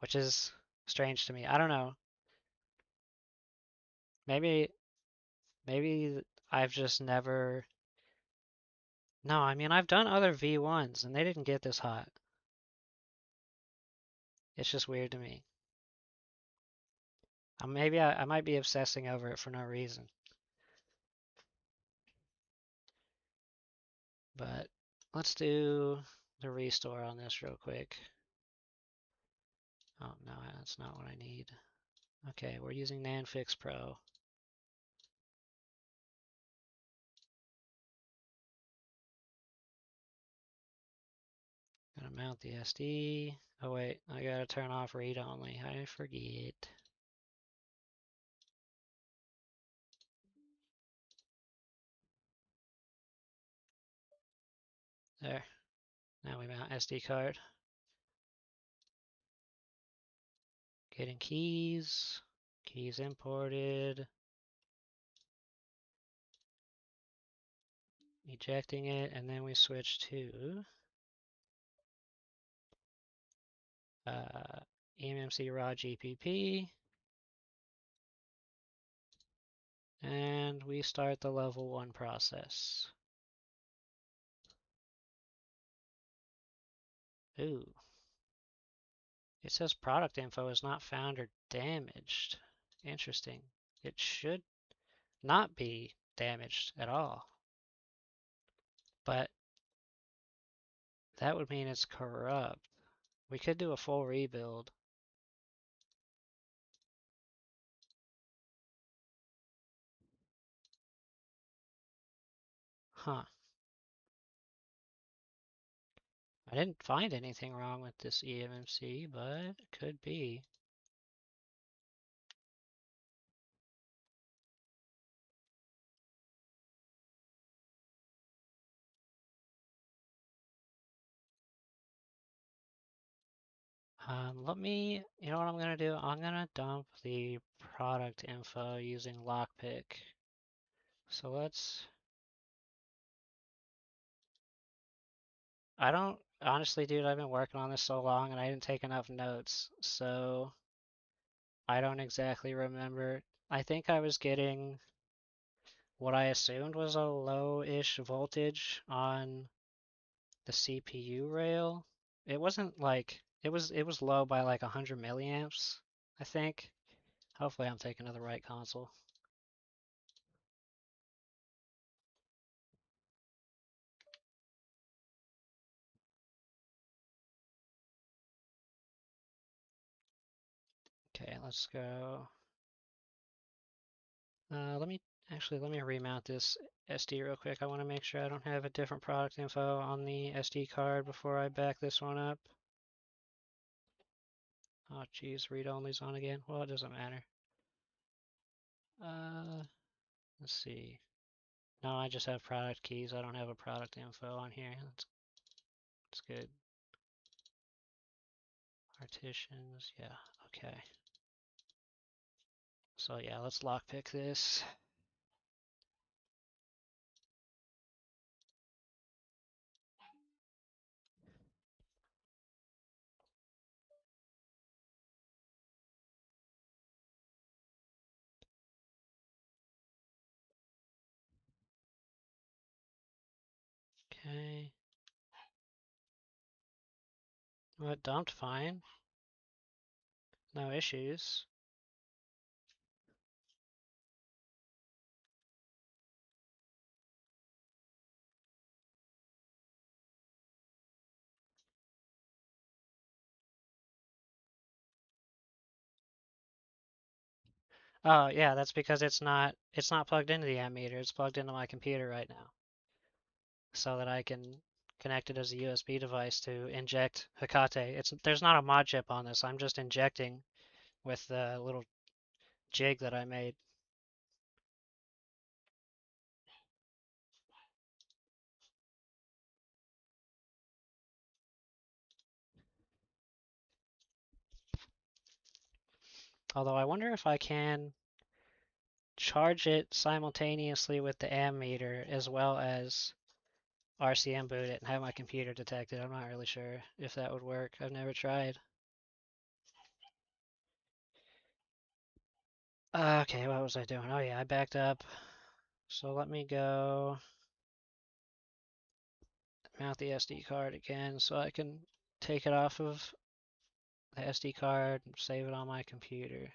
which is strange to me. I don't know. Maybe, maybe I've just never. No, I mean, I've done other V1s and they didn't get this hot. It's just weird to me. Maybe I might be obsessing over it for no reason. But let's do the restore on this real quick. Oh, no, that's not what I need. Okay, we're using NanFix Pro. Gonna mount the SD. Oh wait, I gotta turn off read only. I forget. There. Now we mount SD card. Getting keys. Keys imported. Ejecting it, and then we switch to eMMC raw GPP. And we start the level 1 process. Ooh. It says product info is not found or damaged. Interesting. It should not be damaged at all. But that would mean it's corrupt. We could do a full rebuild. Huh. I didn't find anything wrong with this eMMC, but it could be. You know what I'm gonna do? I'm gonna dump the product info using lockpick. So I don't, honestly, dude, I've been working on this so long and I didn't take enough notes, so I don't exactly remember. I think I was getting what I assumed was a low-ish voltage on the CPU rail. It wasn't like, it was low by like 100 milliamps, I think. Hopefully I'm thinking of the right console. Okay, let's go. Let me remount this SD real quick. I want to make sure I don't have a different product info on the SD card before I back this one up. Oh geez, read only's on again. Well, it doesn't matter. Let's see. No, I just have product keys. I don't have a product info on here. That's good. Partitions, yeah, okay. So yeah, let's lockpick this. Okay. Well, it dumped fine. No issues. Oh yeah, that's because it's not plugged into the ammeter. It's plugged into my computer right now, so that I can connect it as a USB device to inject Hecate. There's not a mod chip on this. I'm just injecting with the little jig that I made. Although I wonder if I can charge it simultaneously with the ammeter as well as RCM boot it and have my computer detect it. I'm not really sure if that would work. I've never tried. Okay, what was I doing? Oh yeah, I backed up. So let me go mount the SD card again so I can take it off of the SD card and save it on my computer.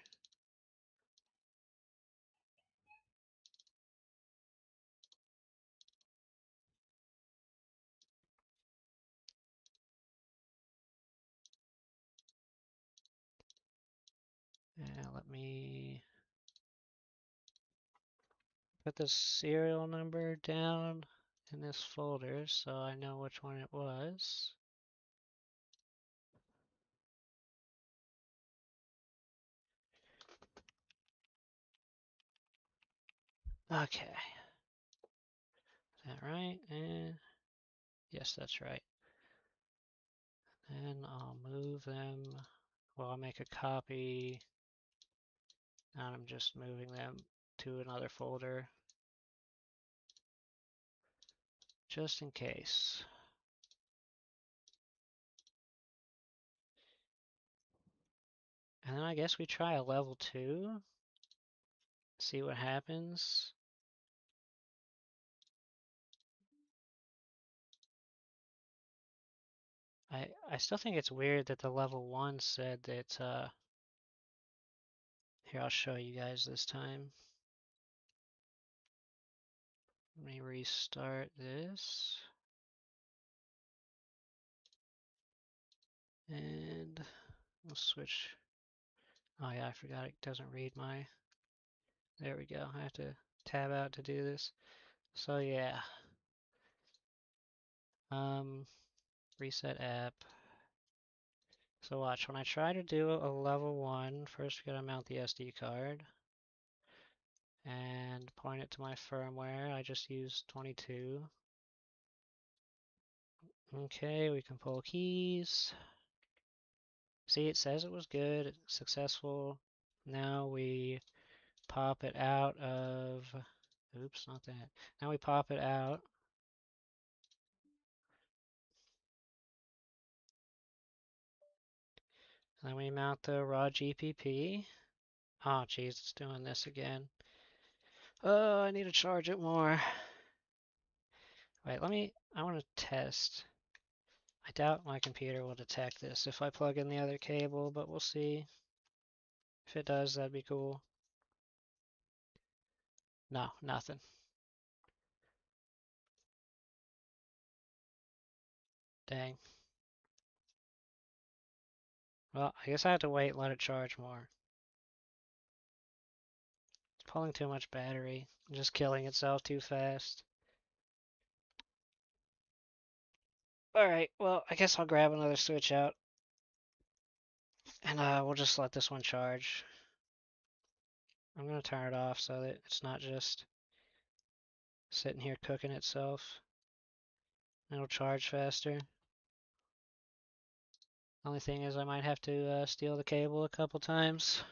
And let me put the serial number down in this folder so I know which one it was. Okay. Is that right? Yes, that's right. Then I'll move them. Well, I'll make a copy. And I'm just moving them to another folder just in case. And then I guess we try a level 2, see what happens. I still think it's weird that the level 1 said that, here, I'll show you guys this time. Let me restart this. And we'll switch. Oh yeah, I forgot it doesn't read my, there we go. I have to tab out to do this. So yeah, reset app. So watch, when I try to do a level 1, first we gotta mount the SD card and point it to my firmware. I just used 22. Okay, we can pull keys. See, it says it was good, successful. Now we pop it out of, oops, not that. Now we pop it out. Then we mount the raw GPP. Oh, geez, it's doing this again. Oh, I need to charge it more. Wait, I want to test. I doubt my computer will detect this if I plug in the other cable, but we'll see. If it does, that'd be cool. No, nothing. Dang. Well, I guess I have to wait and let it charge more. It's pulling too much battery. Just killing itself too fast. Alright, well, I guess I'll grab another switch out. And we'll just let this one charge. I'm going to turn it off so that it's not just sitting here cooking itself. It'll charge faster. Only thing is I might have to steal the cable a couple times.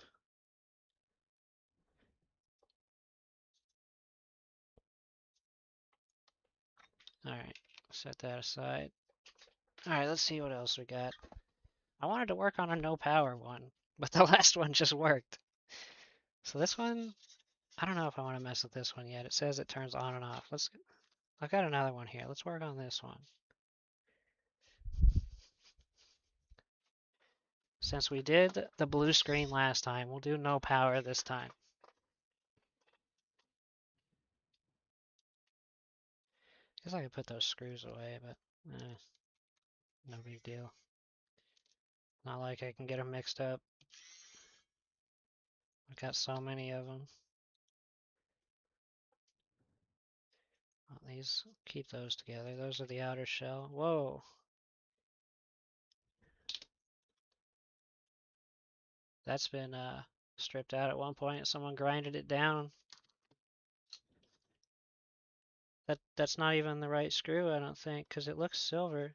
Alright, set that aside. Alright, let's see what else we got. I wanted to work on a no power one, but the last one just worked. So this one, I don't know if I want to mess with this one yet. It says it turns on and off. I've got another one here. Let's work on this one. Since we did the blue screen last time, we'll do no power this time. Guess I could put those screws away, but no big deal. Not like I can get them mixed up. I've got so many of them. Well, these, keep those together. Those are the outer shell. Whoa. That's been stripped out at one point. Someone grinded it down. That's not even the right screw, I don't think, because it looks silver.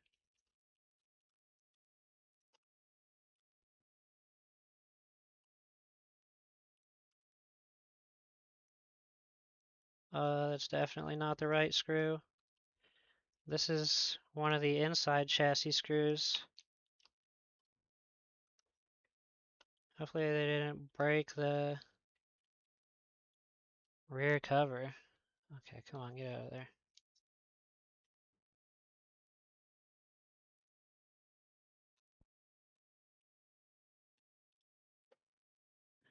That's definitely not the right screw. This is one of the inside chassis screws. Hopefully they didn't break the rear cover. Okay, come on, get out of there.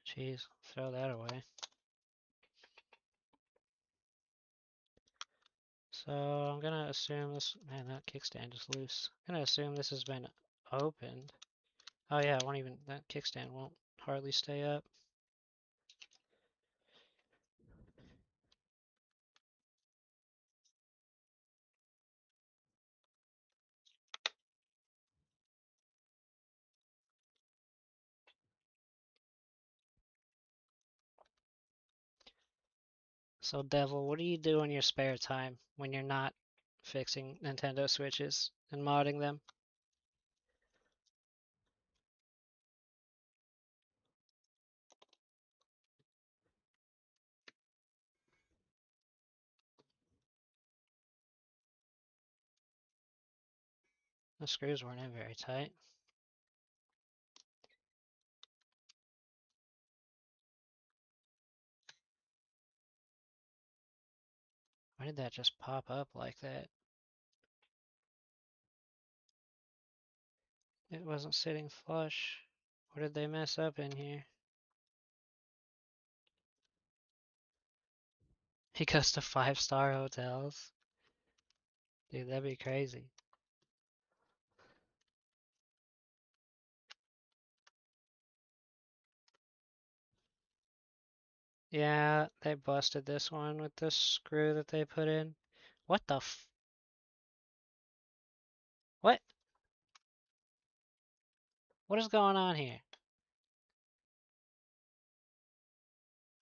Jeez, throw that away. So I'm gonna assume this, man, that kickstand is loose. I'm gonna assume this has been opened. Oh yeah, it won't even, that kickstand won't hardly stay up. So, Devil, what do you do in your spare time when you're not fixing Nintendo Switches and modding them? The screws weren't in very tight. Why did that just pop up like that? It wasn't sitting flush. What did they mess up in here? He goes to five-star hotels. Dude, that'd be crazy. Yeah, they busted this one with this screw that they put in. What the f- What? What is going on here?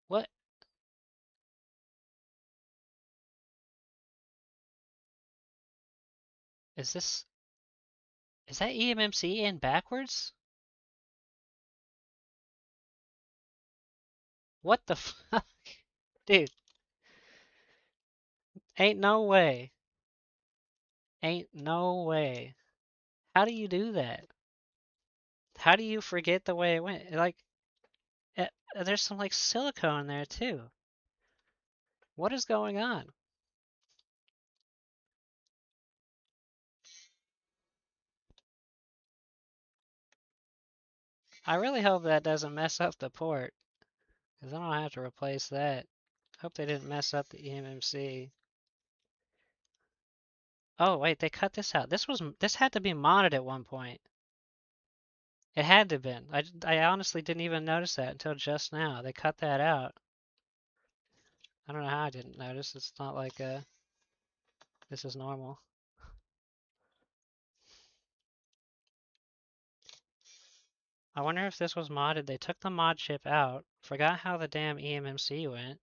What? Is this... Is that eMMC in backwards? What the fuck? Dude, ain't no way. Ain't no way. How do you do that? How do you forget the way it went? Like, there's some like silicone there too. What is going on? I really hope that doesn't mess up the port, because I don't have to replace that. Hope they didn't mess up the eMMC. Oh wait, they cut this out. This had to be modded at one point. It had to have been. I honestly didn't even notice that until just now. They cut that out. I don't know how I didn't notice. It's not like this is normal. I wonder if this was modded. They took the mod chip out. Forgot how the damn eMMC went.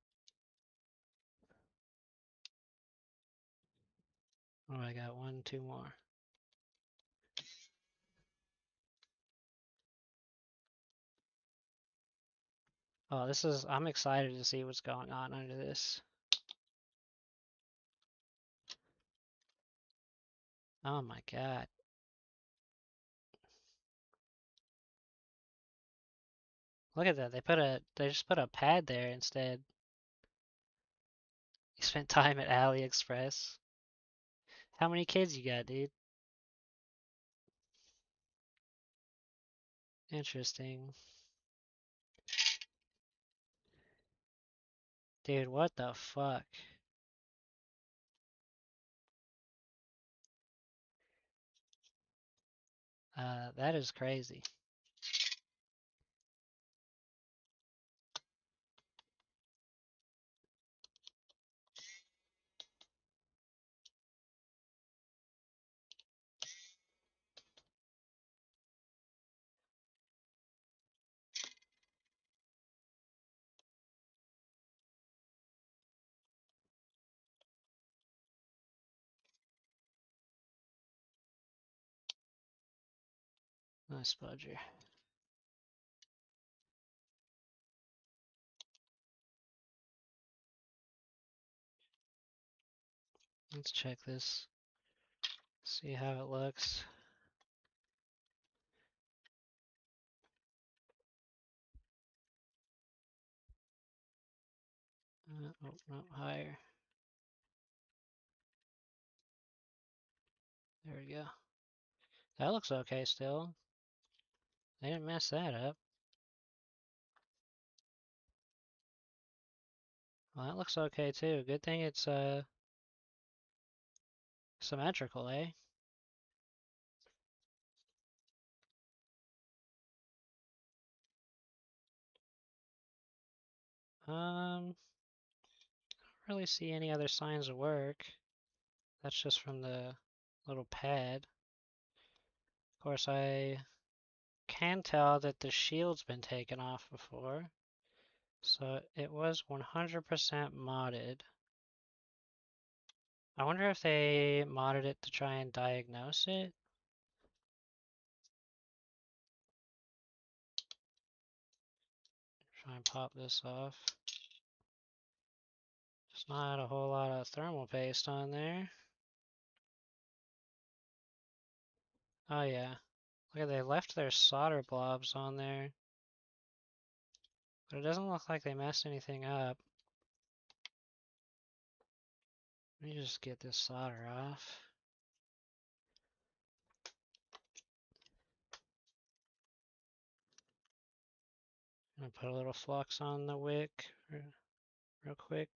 Oh, I got one, two more. Oh, I'm excited to see what's going on under this. Oh my God. Look at that. They just put a pad there instead. You spent time at AliExpress. How many kids you got, dude? Interesting. Dude, what the fuck? That is crazy. Nice budger. Let's check this. See how it looks. Oh, no, higher. There we go. That looks okay still. They didn't mess that up. Well, that looks okay too. Good thing it's symmetrical, eh? Don't really see any other signs of work. That's just from the little pad. Of course, I can tell that the shield's been taken off before. So it was 100% modded. I wonder if they modded it to try and diagnose it. Try and pop this off. There's not a whole lot of thermal paste on there. Oh yeah. Look at they left their solder blobs on there. But it doesn't look like they messed anything up. Let me just get this solder off. I'm gonna put a little flux on the wick real quick.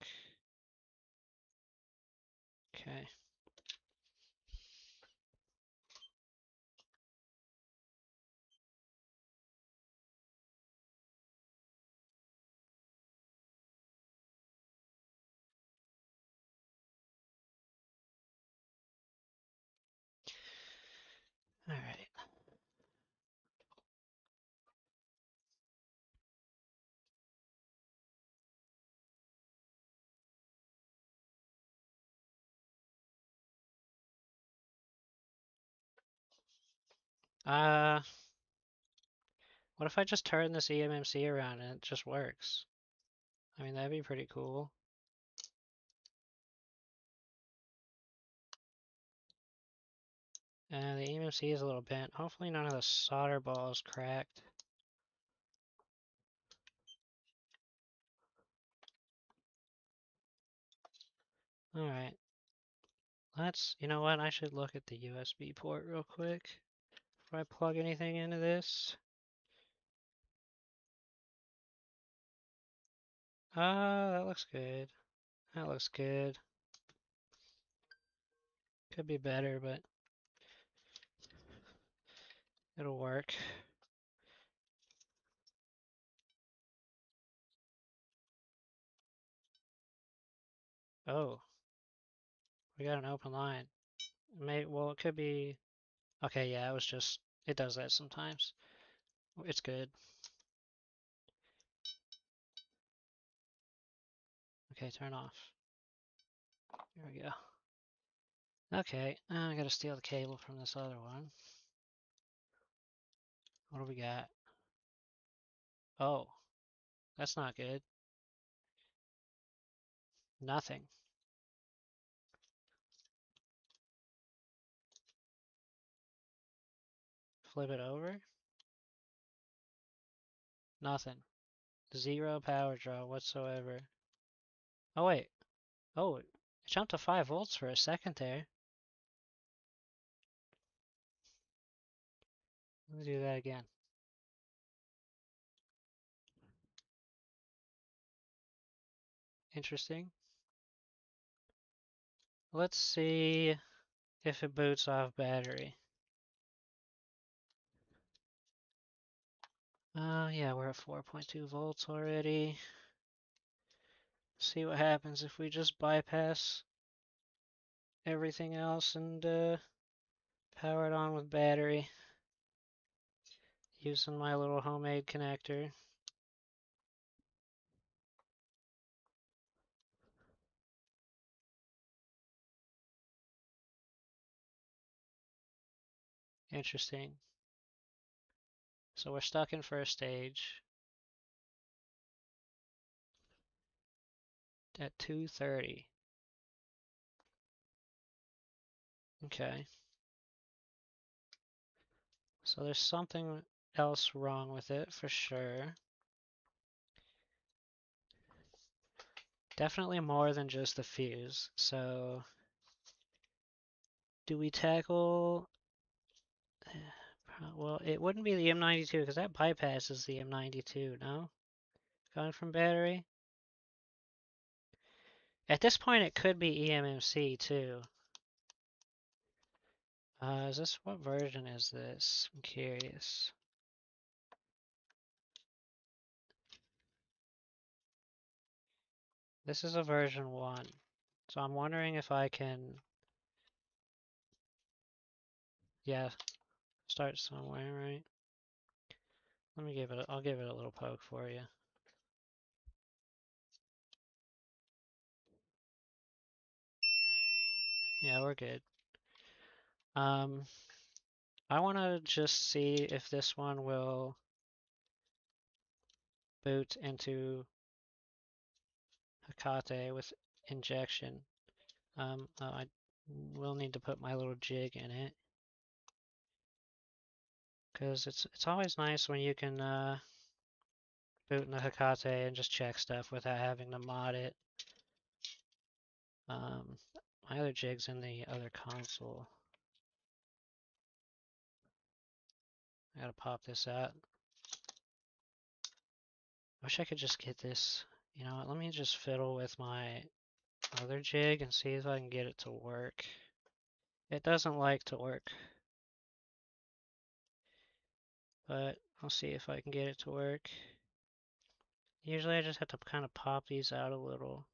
Okay. All right. Uh, what if I just turn this eMMC around and it just works? I mean, that'd be pretty cool. The eMMC is a little bent. Hopefully none of the solder balls cracked. Alright. You know what? I should look at the USB port real quick before I plug anything into this. That looks good. That looks good. Could be better, but it'll work. Oh, we got an open line. Well, it could be. Okay, yeah, it does that sometimes. It's good. Okay, turn off. There we go. Okay, I gotta steal the cable from this other one. What do we got? Oh, that's not good. Nothing. Flip it over. Nothing. Zero power draw whatsoever. Oh wait. Oh, it jumped to 5 volts for a second there. Let me do that again. Interesting. Let's see if it boots off battery. Yeah, we're at 4.2 volts already. See what happens if we just bypass everything else and power it on with battery using my little homemade connector. Interesting. So we're stuck in first stage at 230. Okay. So there's something else wrong with it for sure. Definitely more than just the fuse. So do we tackle... Well, it wouldn't be the M92 because that bypasses the M92, no? Going from battery? At this point, it could be eMMC too. What version is this? I'm curious. This is a version 1. So I'm wondering if I can, yeah, start somewhere, right? I'll give it a little poke for you. Yeah, we're good. Um, I want to just see if this one will boot into Hecate with injection. I will need to put my little jig in it because it's always nice when you can boot into Hecate and just check stuff without having to mod it. Um, my other jig's in the other console. I gotta pop this out. Wish I could just get this. You know what? Let me just fiddle with my other jig and see if I can get it to work. It doesn't like to work, but I'll see if I can get it to work. Usually I just have to kind of pop these out a little.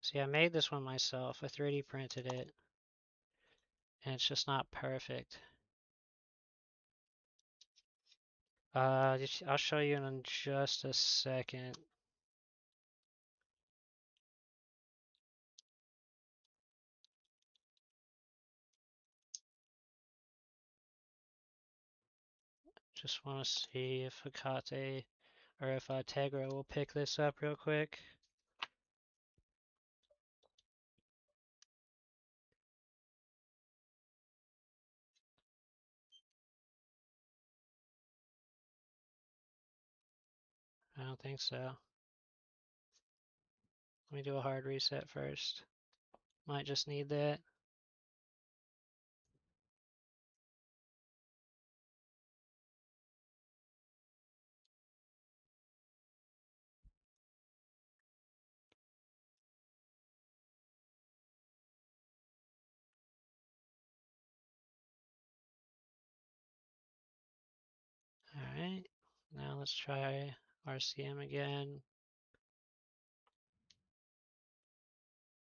See, I made this one myself. I 3D printed it, and it's just not perfect. I'll show you in just a second. Just want to see if Hecate or if Tegra will pick this up real quick. I don't think so. Let me do a hard reset first. Might just need that. Alright, now let's try RCM again.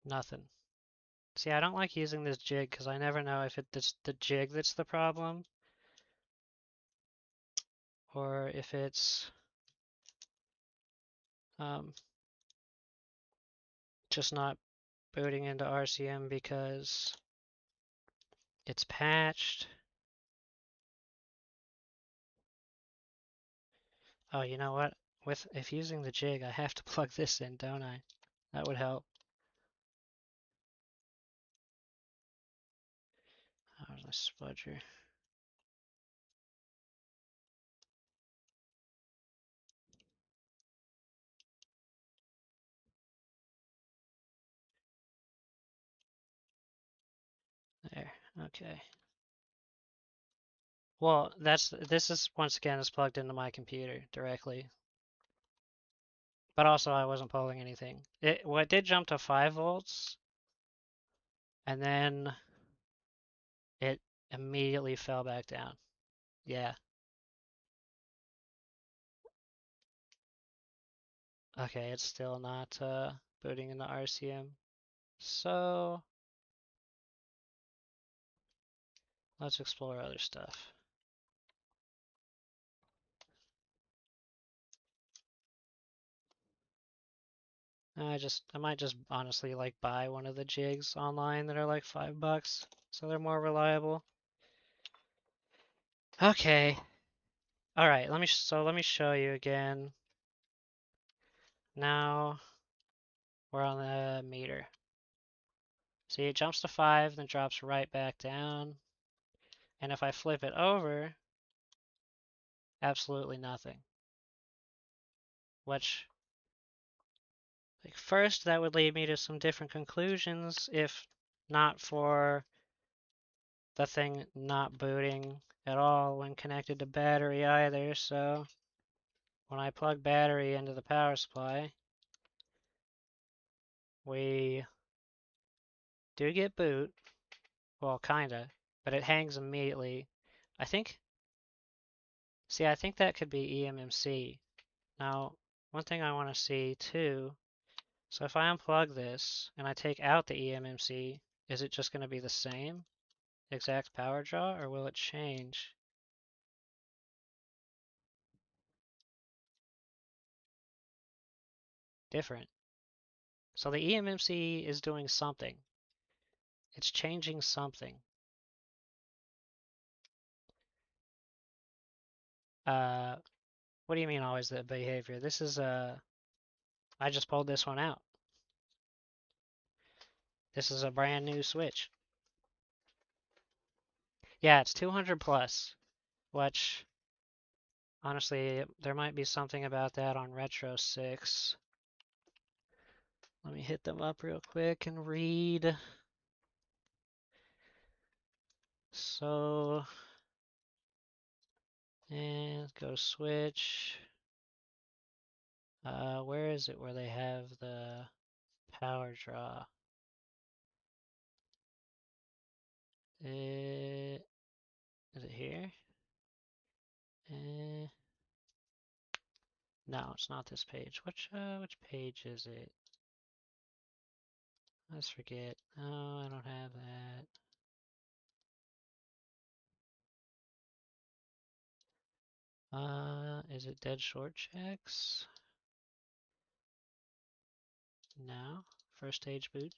Nothing. See, I don't like using this jig because I never know if it's the jig that's the problem or if it's um, just not booting into RCM because it's patched. Oh, you know what? If using the jig, I have to plug this in, don't I? That would help. How's my spudger? There. Okay. Well, this is once again is plugged into my computer directly. But also I wasn't pulling anything. It did jump to 5 volts and then it immediately fell back down. Yeah. Okay, it's still not booting into RCM. So let's explore other stuff. I might just honestly like buy one of the jigs online that are like $5, so they're more reliable. Okay. All right, let me show you again. Now we're on the meter. See, it jumps to 5, then drops right back down. And if I flip it over, absolutely nothing. Which, like, first, that would lead me to some different conclusions if not for the thing not booting at all when connected to battery either. So when I plug battery into the power supply, we do get boot. Well, kinda, but it hangs immediately. I think, see, I think that could be eMMC. Now, one thing I want to see too, so if I unplug this and I take out the eMMC, is it just going to be the same exact power draw or will it change? different. So the eMMC is doing something. It's changing something. What do you mean always the behavior? This is I just pulled this one out. This is a brand new switch. Yeah, it's 200 plus, which honestly, there might be something about that on Retro 6. Let me hit them up real quick and read. So, and go switch. Where is it where they have the power draw? Is it here? No, it's not this page. Which page is it? Let's forget. Oh, I don't have that. Is it dead short checks? No. First stage boot.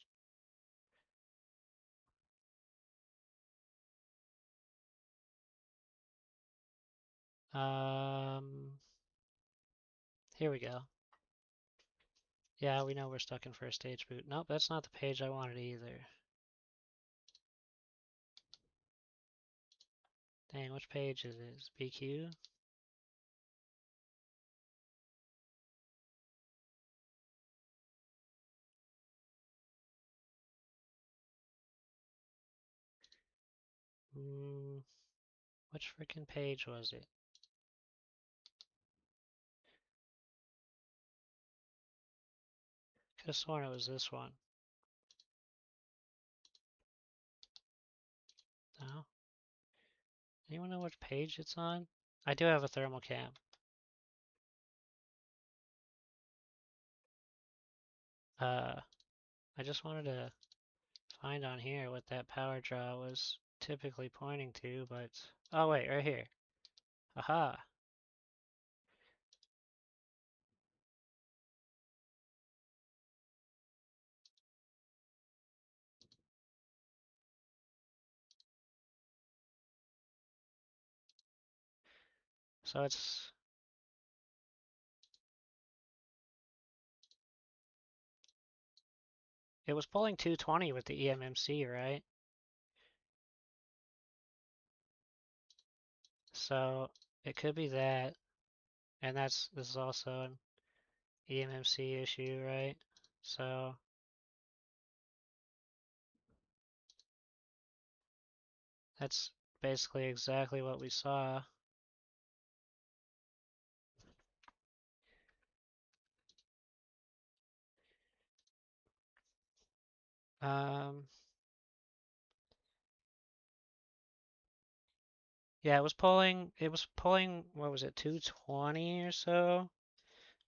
Here we go. Yeah, we know we're stuck in first stage boot. Nope, that's not the page I wanted either. Dang, which page is it? Is it BQ? Which freaking page was it? Could have sworn it was this one. No? Anyone know which page it's on? I do have a thermal cam. I just wanted to find on here what that power draw was typically pointing to, but... Oh wait, right here. Aha! So it was pulling 220 with the eMMC, right? So it could be that, and this is also an eMMC issue, right? So that's basically exactly what we saw. Yeah, it was pulling, what was it, 220 or so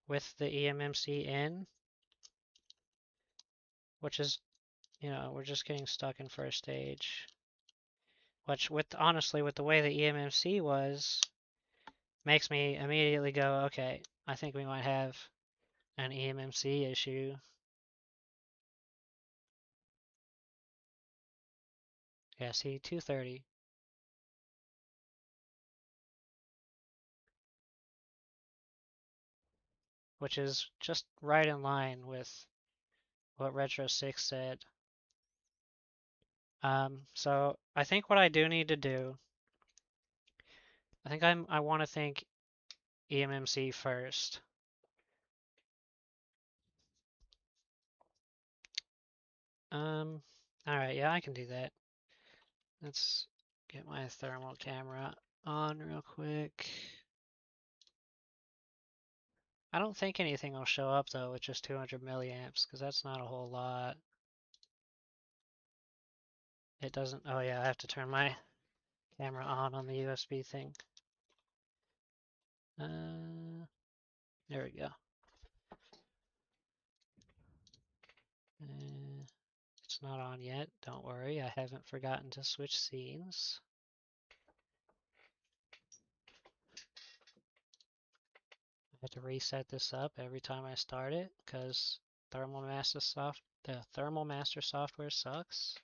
with the eMMC in, which is, we're just getting stuck in first stage. Which, honestly, with the way the eMMC was, makes me immediately go, okay, I think we might have an eMMC issue. Yeah, see, 230. Which is just right in line with what Retro 6 said. So I think what I do need to do, I want to think eMMC first. All right, yeah, I can do that. Let's get my thermal camera on real quick. I don't think anything will show up though with just 200 milliamps because that's not a whole lot. It doesn't, oh yeah, I have to turn my camera on the USB thing. There we go. It's not on yet, don't worry, I haven't forgotten to switch scenes. have to reset this up every time I start it because the Thermal Master software sucks.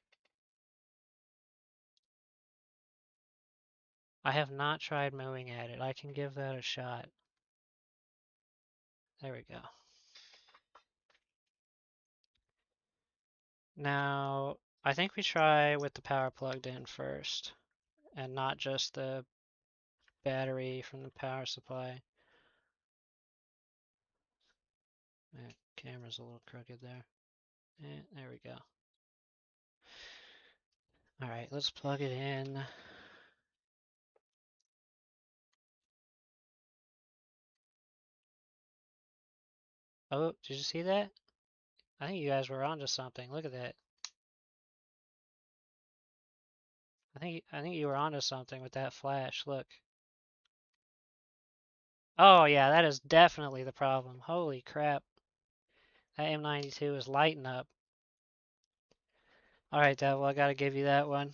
I have not tried moving at it. I can give that a shot. There we go. Now, I think we try with the power plugged in first and not just the battery from the power supply. That camera's a little crooked there. There we go. All right, let's plug it in. Oh, did you see that? I think you guys were onto something. Look at that. I think you were onto something with that flash. Look. Oh yeah, that is definitely the problem. Holy crap. That M92 is lighting up. All right, Devil, I gotta give you that one.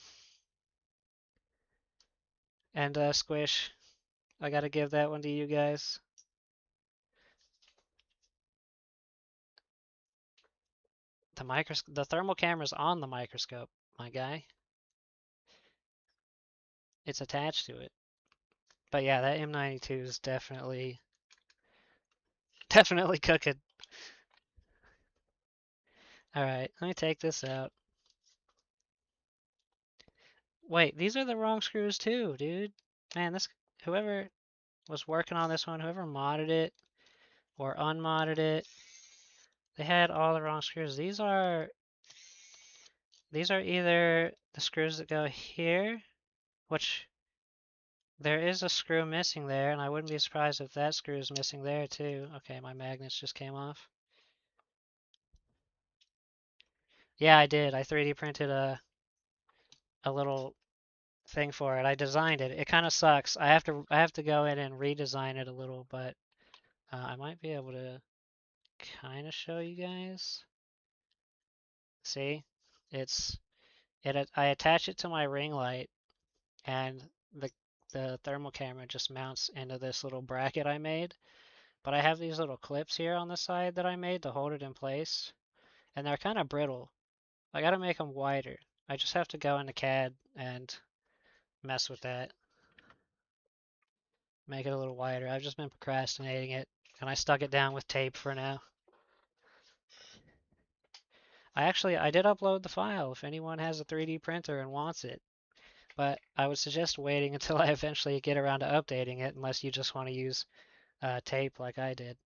And Squish, I gotta give that one to you guys. The thermal camera's on the microscope, my guy. It's attached to it. But yeah, that M92 is definitely cooking. All right, let me take this out. Wait, these are the wrong screws too, dude. Man, whoever was working on this one, whoever modded it or unmodded it, they had all the wrong screws. These are either the screws that go here, which there is a screw missing there, and I wouldn't be surprised if that screw is missing there too. Okay, my magnets just came off. Yeah, I did. I 3D printed a little thing for it. I designed it. It kind of sucks. I have to go in and redesign it a little, but I might be able to kind of show you guys. See, it's I attach it to my ring light, and the thermal camera just mounts into this little bracket I made. But I have these little clips here on the side that I made to hold it in place, and they're kind of brittle. I gotta make them wider. I just have to go into CAD and mess with that, make it a little wider. I've just been procrastinating it, and I stuck it down with tape for now. I did upload the file if anyone has a 3D printer and wants it, but I would suggest waiting until I eventually get around to updating it, unless you just want to use tape like I did.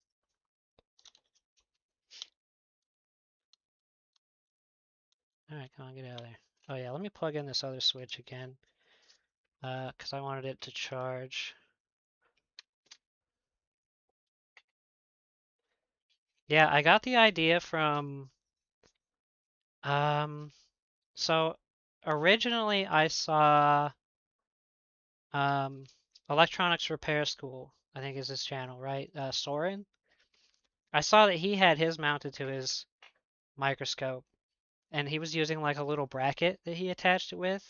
All right, come on, get out of there. Oh yeah, let me plug in this other switch again, because I wanted it to charge. Yeah, I got the idea from, so originally I saw um, Electronics Repair School, I think is his channel, right? Soren. I saw that he had his mounted to his microscope, and he was using like a little bracket that he attached it with.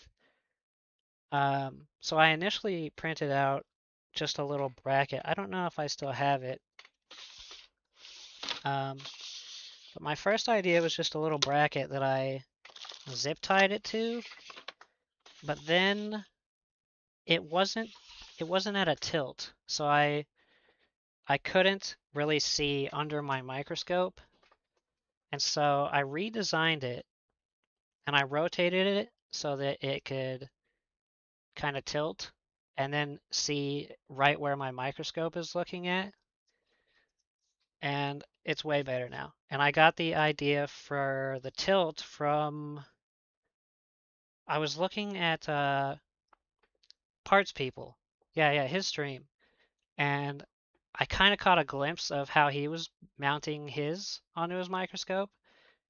So I initially printed out just a little bracket. I don't know if I still have it. But my first idea was just a little bracket that I zip tied it to, but then it wasn't at a tilt, so I couldn't really see under my microscope, and so I redesigned it and I rotated it so that it could kind of tilt and then see right where my microscope is looking at, and it's way better now. And I got the idea for the tilt from, I was looking at Parts People. Yeah, his stream. And I kind of caught a glimpse of how he was mounting his onto his microscope.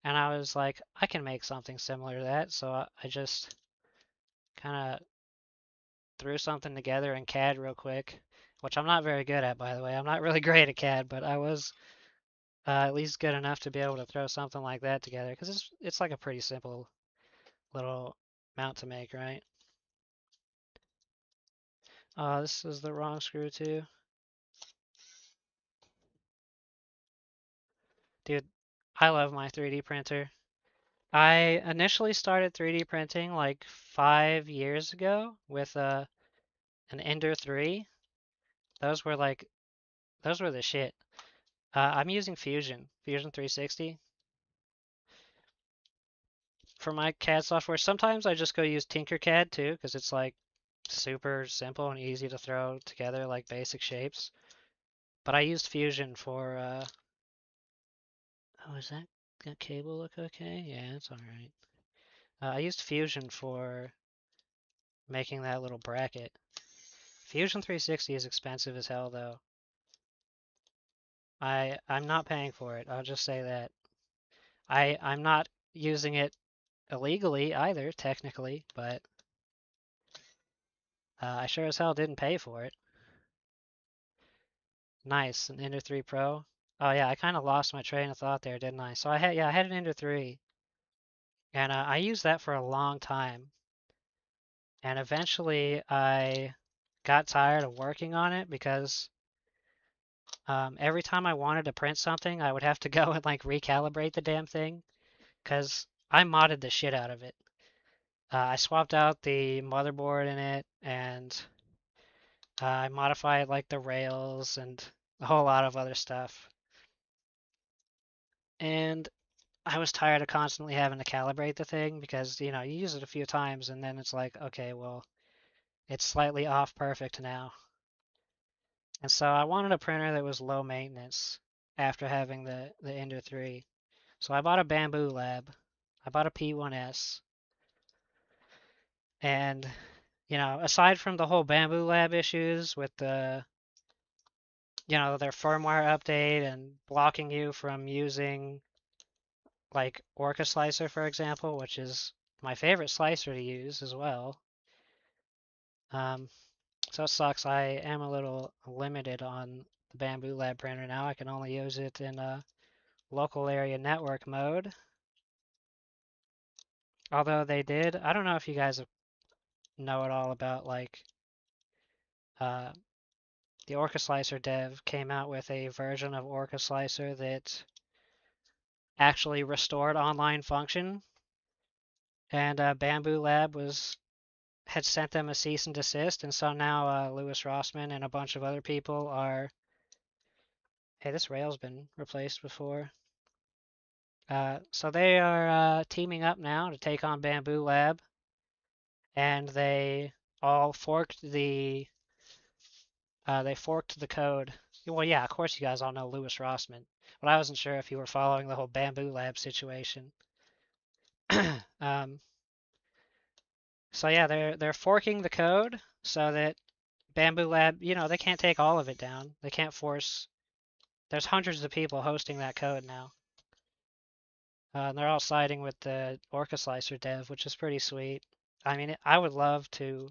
And I was like, I can make something similar to that. So I just kind of threw something together in CAD real quick, which I'm not very good at, by the way. I'm not really great at CAD, but I was at least good enough to be able to throw something like that together, because it's like a pretty simple little mount to make, right? This is the wrong screw too. Dude, I love my 3D printer. I initially started 3D printing like 5 years ago with an Ender 3. Those were like those were the shit. I'm using Fusion 360 for my CAD software. Sometimes I just go use Tinkercad too, because it's like super simple and easy to throw together like basic shapes. But I used Fusion for oh, is that cable look okay? Yeah, it's all right. I used Fusion for making that little bracket. Fusion 360 is expensive as hell though. I'm not paying for it. I'll just say that. I'm not using it illegally either, technically, but I sure as hell didn't pay for it. Nice, an Ender 3 Pro. Oh yeah, I kind of lost my train of thought there, didn't I? So I had an Ender 3, and I used that for a long time, and eventually I got tired of working on it because every time I wanted to print something, I would have to go and like recalibrate the damn thing, because I modded the shit out of it. I swapped out the motherboard in it, and I modified like the rails and a whole lot of other stuff. And I was tired of constantly having to calibrate the thing because, you know, you use it a few times and then it's like, okay, well, it's slightly off perfect now. And so I wanted a printer that was low maintenance after having the Ender 3. So I bought a Bamboo Lab. I bought a P1S. And, you know, aside from the whole Bamboo Lab issues with their firmware update and blocking you from using like Orca Slicer, for example, which is my favorite slicer to use as well. Um, so it sucks. I am a little limited on the Bamboo Lab printer now. I can only use it in a local area network mode. Although they did, I don't know if you guys know at all about like uh, the Orca Slicer dev came out with a version of Orca Slicer that actually restored online function, and Bamboo Lab had sent them a cease and desist, and so now Louis Rossman and a bunch of other people are. Hey, this rail's been replaced before. So they are teaming up now to take on Bamboo Lab, and they all forked the code. Well, yeah, of course you guys all know Louis Rossman, but I wasn't sure if you were following the whole Bamboo Lab situation. um, so yeah, they're forking the code so that Bamboo Lab, they can't take all of it down. They can't force. There's hundreds of people hosting that code now. And they're all siding with the Orca Slicer dev, which is pretty sweet. I mean, I would love to,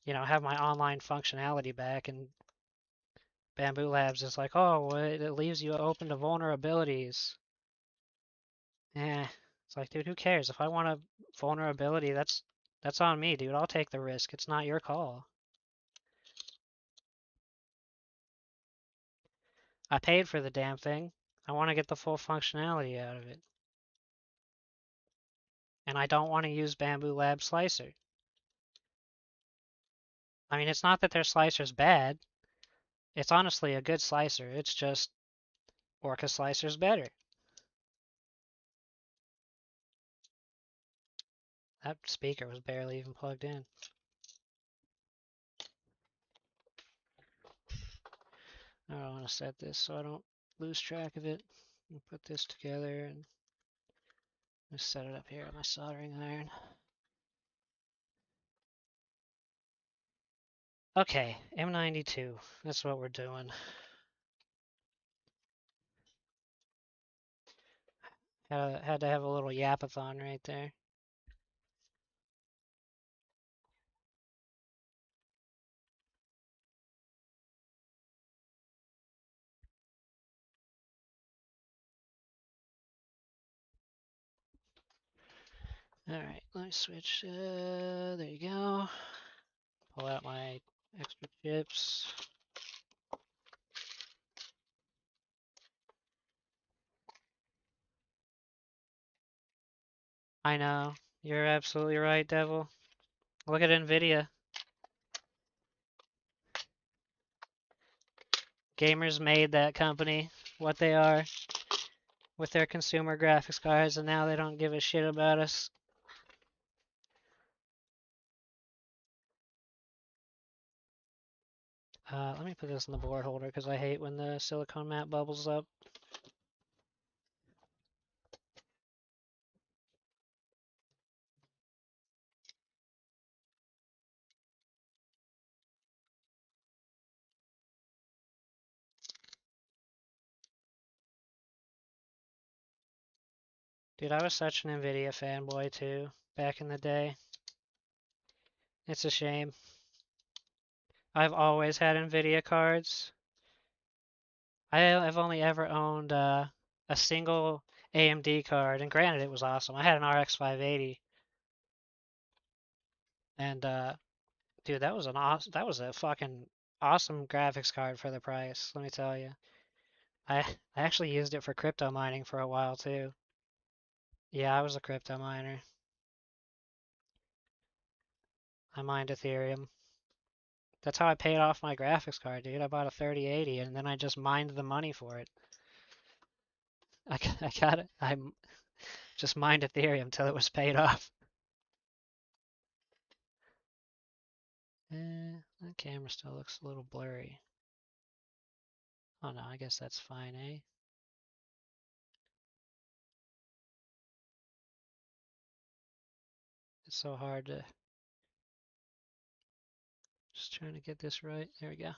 have my online functionality back, and Bamboo Labs is like, oh, well, it leaves you open to vulnerabilities. Eh, it's like, dude, who cares? If I want a vulnerability, that's on me, dude. I'll take the risk. It's not your call. I paid for the damn thing. I want to get the full functionality out of it. And I don't want to use Bamboo Lab Slicer. I mean, it's not that their slicer's bad. It's honestly a good slicer. It's just Orca Slicer's better. That speaker was barely even plugged in. I don't want to set this so I don't lose track of it. I'll put this together and just set it up here on my soldering iron. Okay, M92. That's what we're doing. Had to have a little yapathon right there. Alright, let me switch. There you go. Pull out my extra chips. I know. You're absolutely right, Devil. Look at Nvidia. Gamers made that company what they are with their consumer graphics cards, and now they don't give a shit about us. Let me put this in the board holder because I hate when the silicone mat bubbles up. Dude, I was such an Nvidia fanboy too, back in the day. It's a shame. I've always had Nvidia cards. I've only ever owned a single AMD card, and granted, it was awesome. I had an RX 580, and dude, that was a fucking awesome graphics card for the price. Let me tell you, I actually used it for crypto mining for a while too. Yeah, I was a crypto miner. I mined Ethereum. That's how I paid off my graphics card, dude. I bought a 3080, and then I just mined the money for it. I got it. Just mined Ethereum till it was paid off. That camera still looks a little blurry. Oh no, I guess that's fine, eh? It's so hard to just trying to get this right. There we go.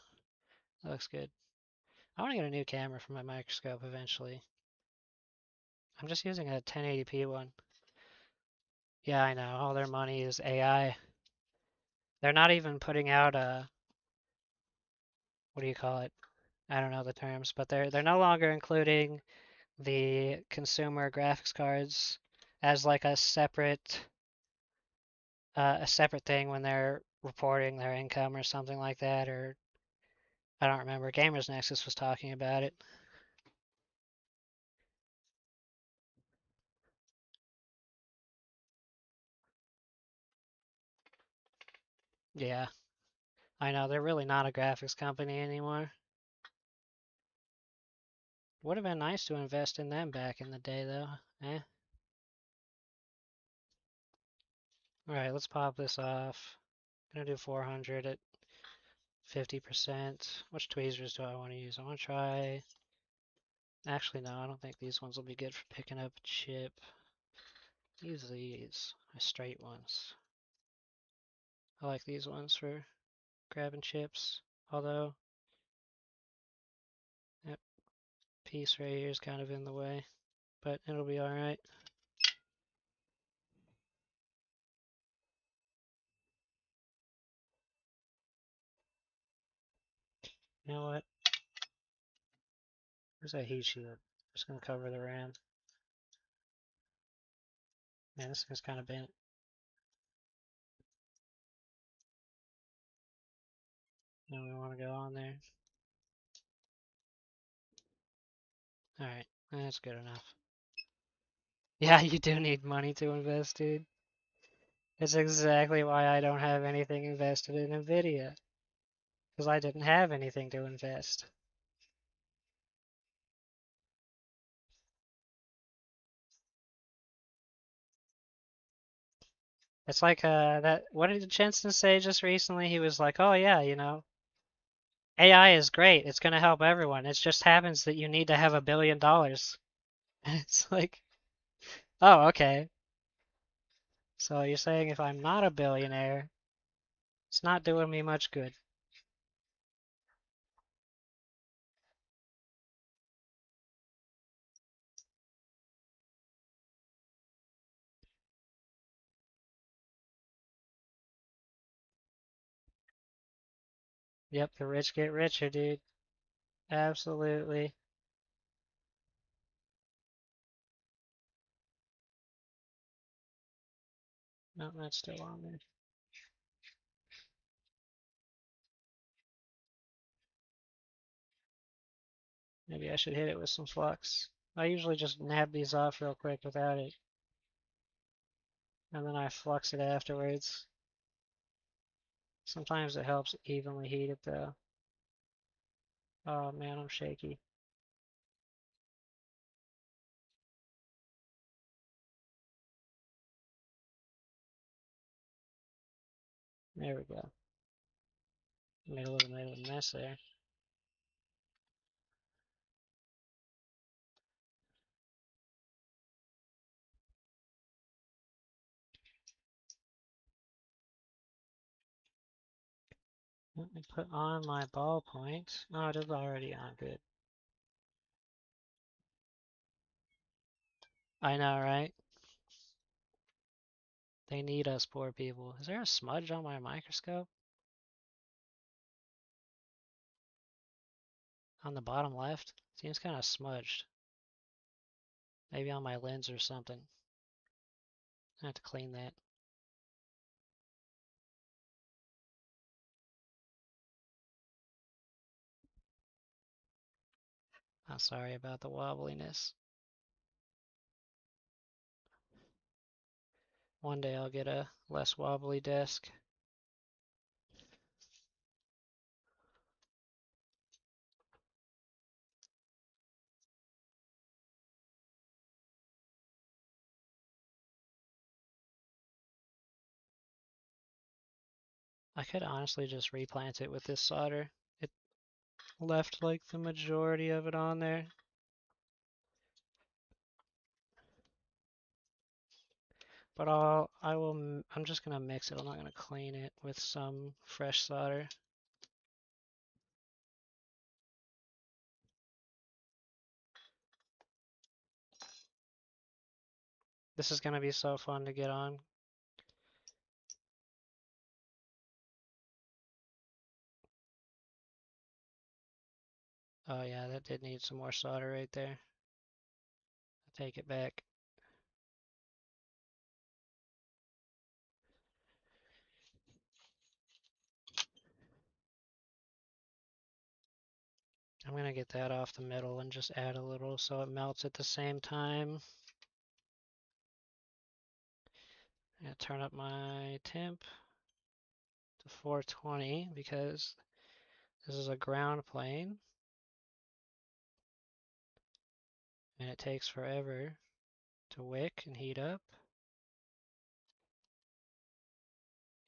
That looks good. I want to get a new camera for my microscope eventually. I'm just using a 1080p one. Yeah, I know. All their money is AI. They're not even putting out a, what do you call it? I don't know the terms, but they're no longer including the consumer graphics cards as like a separate thing when they're reporting their income or something like that, or I don't remember. Gamers Nexus was talking about it. Yeah, I know they're really not a graphics company anymore. Would have been nice to invest in them back in the day, though. Eh. All right, let's pop this off. Gonna do 400 at 50%. Which tweezers do I want to use? I want to try. Actually, no, I don't think these ones will be good for picking up chip. Use these, my straight ones. I like these ones for grabbing chips. Although that piece right here is kind of in the way, but it'll be all right. You know what? Where's that heat shield? Just gonna cover the RAM. Man, this thing's kind of bent. Now we want to go on there. All right, that's good enough. Yeah, you do need money to invest, dude. It's exactly why I don't have anything invested in Nvidia, because I didn't have anything to invest. It's like that. What did Jensen say just recently? He was like, "Oh yeah, AI is great. It's gonna help everyone. It just happens that you need to have $1 billion." And it's like, oh okay. So you're saying if I'm not a billionaire, it's not doing me much good. Yep, the rich get richer, dude. Absolutely. No, that's still on there. Maybe I should hit it with some flux. I usually just nab these off real quick without it. and then I flux it afterwards. Sometimes it helps evenly heat it though. Oh man, I'm shaky. There we go. Made a little bit of a mess there. Let me put on my ballpoint. Oh, it is already on. Good. I know, right? They need us poor people. Is there a smudge on my microscope? On the bottom left? Seems kind of smudged. Maybe on my lens or something. I have to clean that. I'm sorry about the wobbliness. One day I'll get a less wobbly desk. I could honestly just replant it with this solder. It left like the majority of it on there. But I'm just gonna mix it. I'm not gonna clean it with some fresh solder. This is gonna be so fun to get on. Oh yeah, that did need some more solder right there. I take it back. I'm gonna get that off the middle and just add a little so it melts at the same time. I'm gonna turn up my temp to 420 because this is a ground plane and it takes forever to wick and heat up.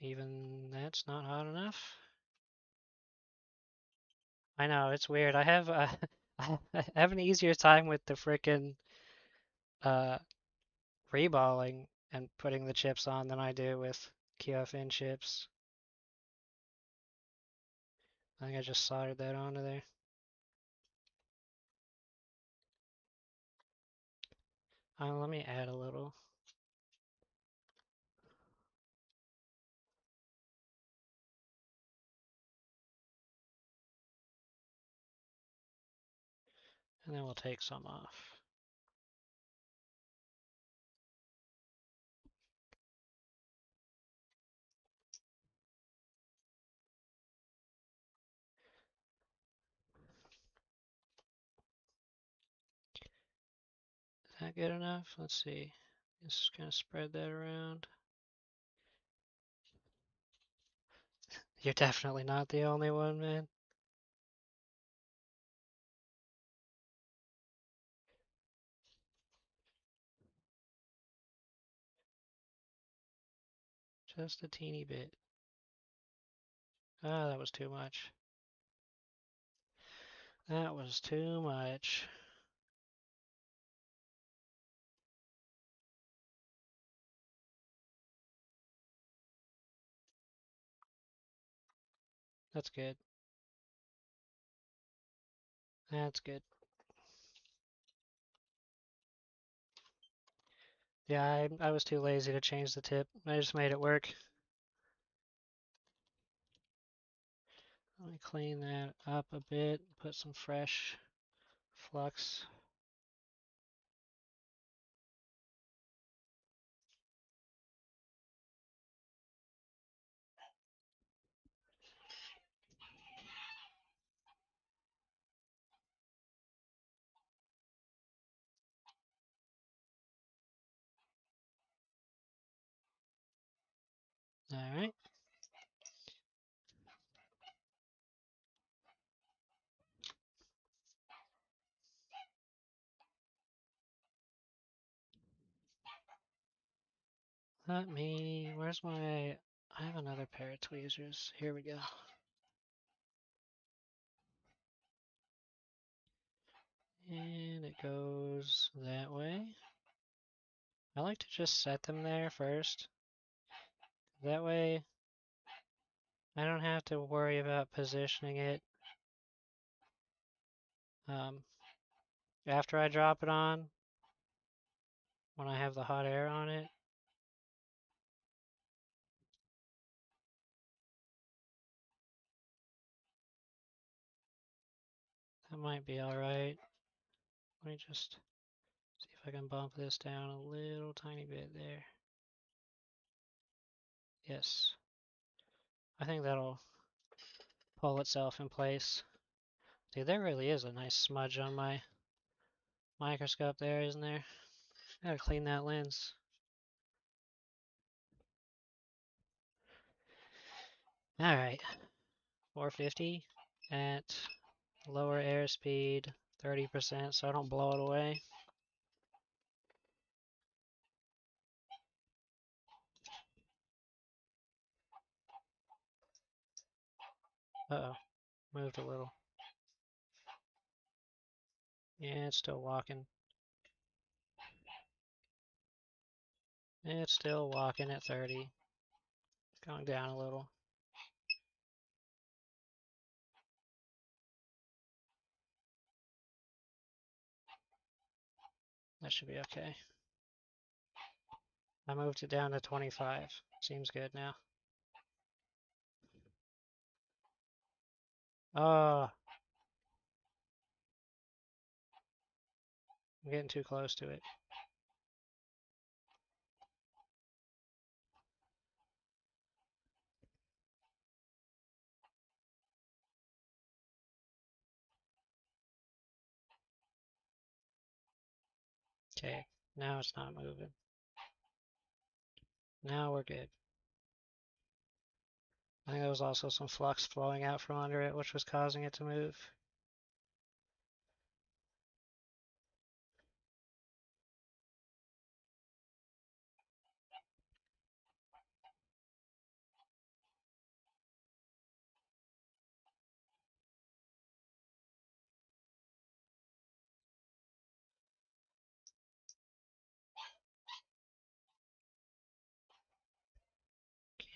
Even that's not hot enough. I know, it's weird. I have I have an easier time with the frickin' uh reballing and putting the chips on than I do with QFN chips. I think I just soldered that onto there. Let me add a little. And then we'll take some off. Is that good enough? Let's see. Just kind of spread that around. You're definitely not the only one, man. Just a teeny bit. Ah, that was too much. That was too much. That's good. That's good. Yeah, I was too lazy to change the tip. I just made it work. Let me clean that up a bit, put some fresh flux. Alright. Where's my, I have another pair of tweezers. Here we go. And it goes that way. I like to just set them there first. That way I don't have to worry about positioning it after I drop it on, when I have the hot air on it. That might be alright. Let me just see if I can bump this down a little tiny bit there. Yes. I think that'll pull itself in place. Dude, there really is a nice smudge on my microscope there, isn't there? Gotta clean that lens. Alright. 450 at lower airspeed, 30%, so I don't blow it away. Uh-oh. Moved a little. Yeah, it's still walking. It's still walking at 30. Going down a little. That should be okay. I moved it down to 25. Seems good now. Oh, I'm getting too close to it. Okay, now it's not moving. Now we're good. I think there was also some flux flowing out from under it, which was causing it to move.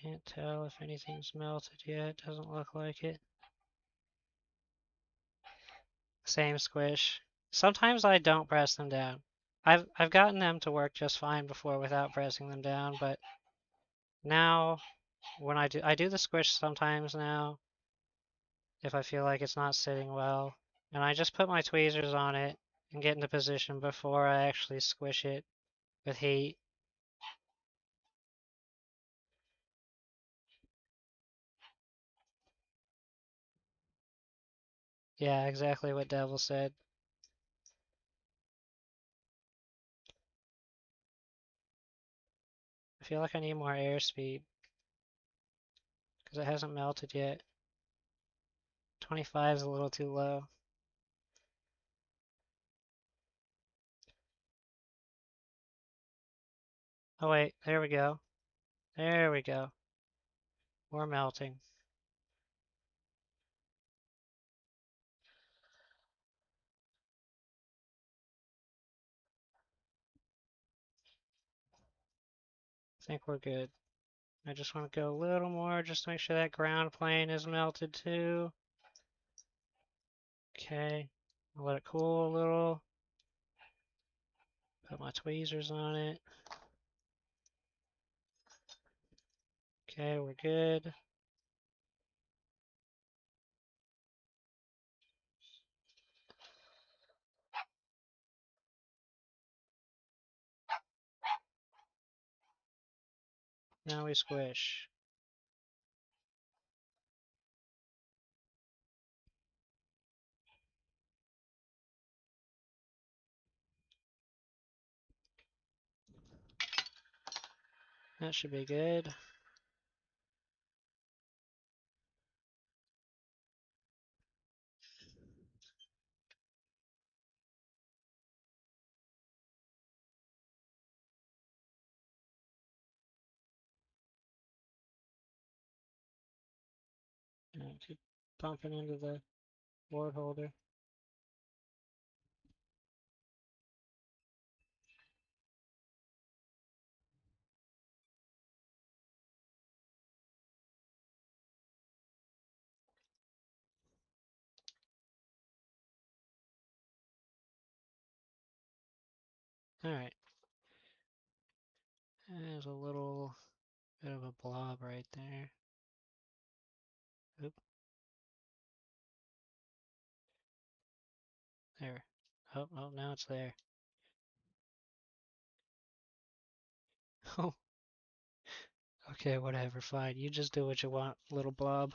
Can't tell if anything's melted yet. Doesn't look like it. Same squish. Sometimes I don't press them down. I've gotten them to work just fine before without pressing them down, but now when I do the squish sometimes now if I feel like it's not sitting well, and I just put my tweezers on it and get into position before I actually squish it with heat. Yeah, exactly what Devil said. I feel like I need more airspeed because it hasn't melted yet. 25 is a little too low. Oh wait, there we go. There we go. We're melting. I think we're good. I just want to go a little more just to make sure that ground plane is melted too. Okay, I'll let it cool a little. Put my tweezers on it. Okay, we're good. Now we squish. That should be good. Keep bumping into the ward holder. Alright. There's a little bit of a blob right there. Oop. There. Oh, oh, now it's there. Oh. Okay, whatever, fine. You just do what you want, little blob.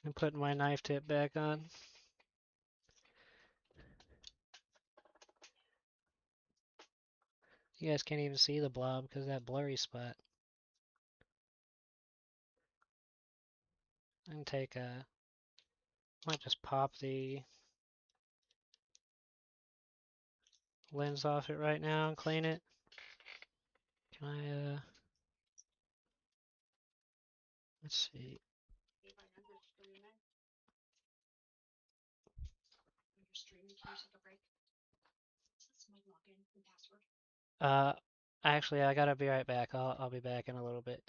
I'm putting my knife tip back on. You guys can't even see the blob because of that blurry spot. I can take a... might just pop the lens off it right now and clean it. Can I, let's see. Uh, actually, I gotta be right back. I'll be back in a little bit.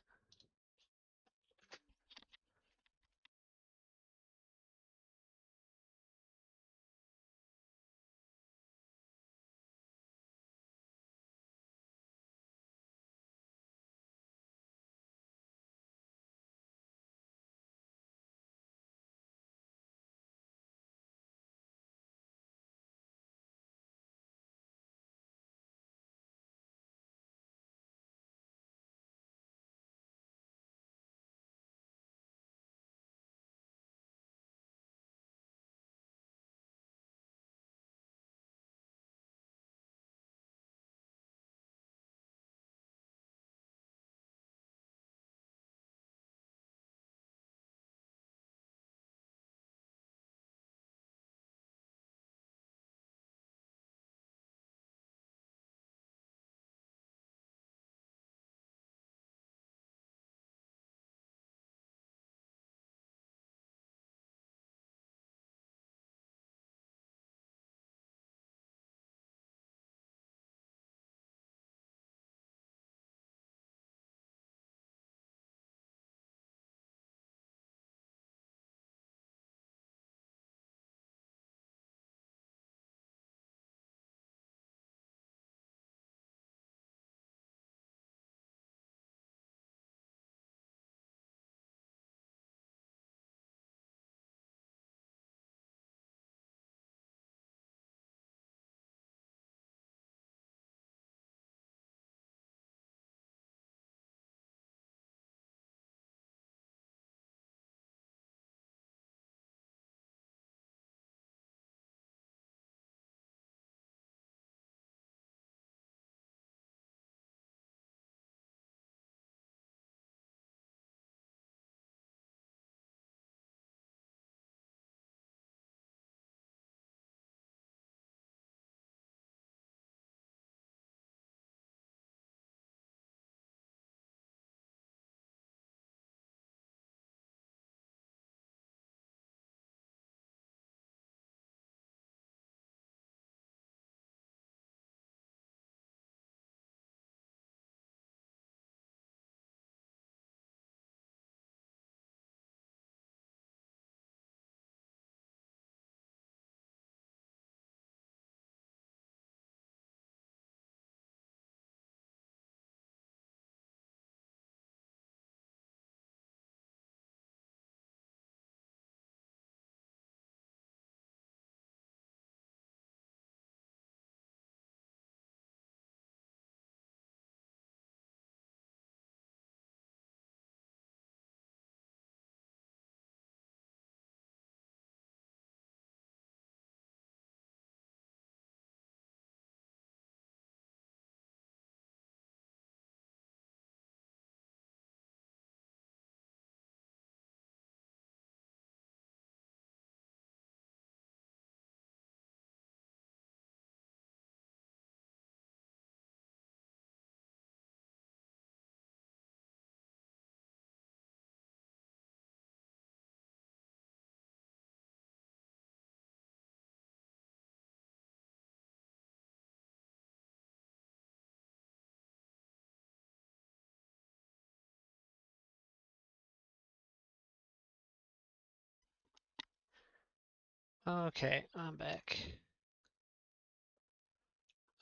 Okay, I'm back.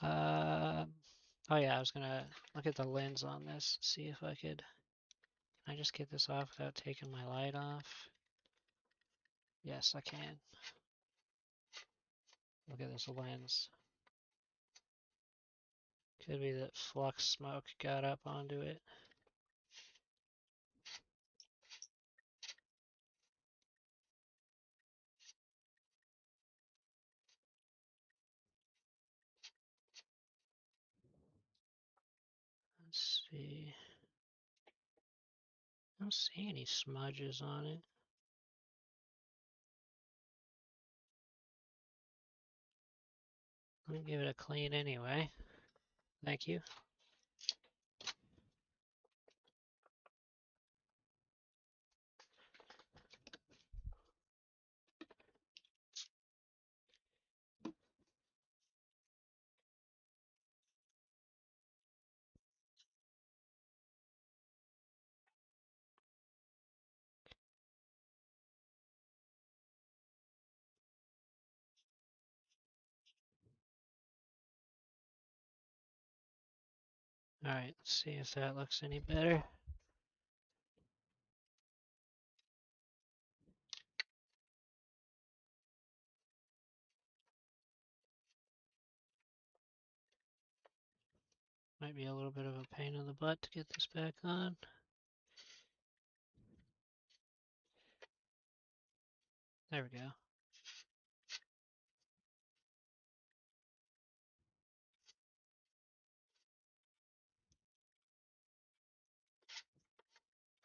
Oh yeah, I was gonna look at the lens on this, see if I could. Can I just get this off without taking my light off? Yes, I can. Look at this lens. Could be that flux smoke got up onto it. Let's see. I don't see any smudges on it. Let me give it a clean anyway. Thank you. Alright, let's see if that looks any better. Might be a little bit of a pain in the butt to get this back on. There we go.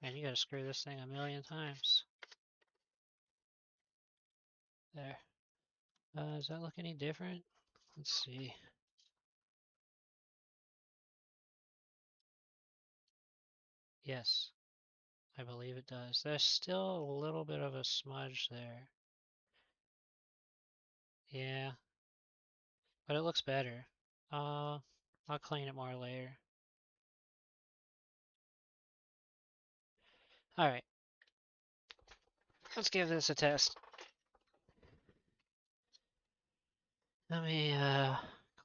Man, you gotta screw this thing a million times. There. Does that look any different? Let's see. Yes, I believe it does. There's still a little bit of a smudge there. Yeah, but it looks better. I'll clean it more later. Alright, let's give this a test. Let me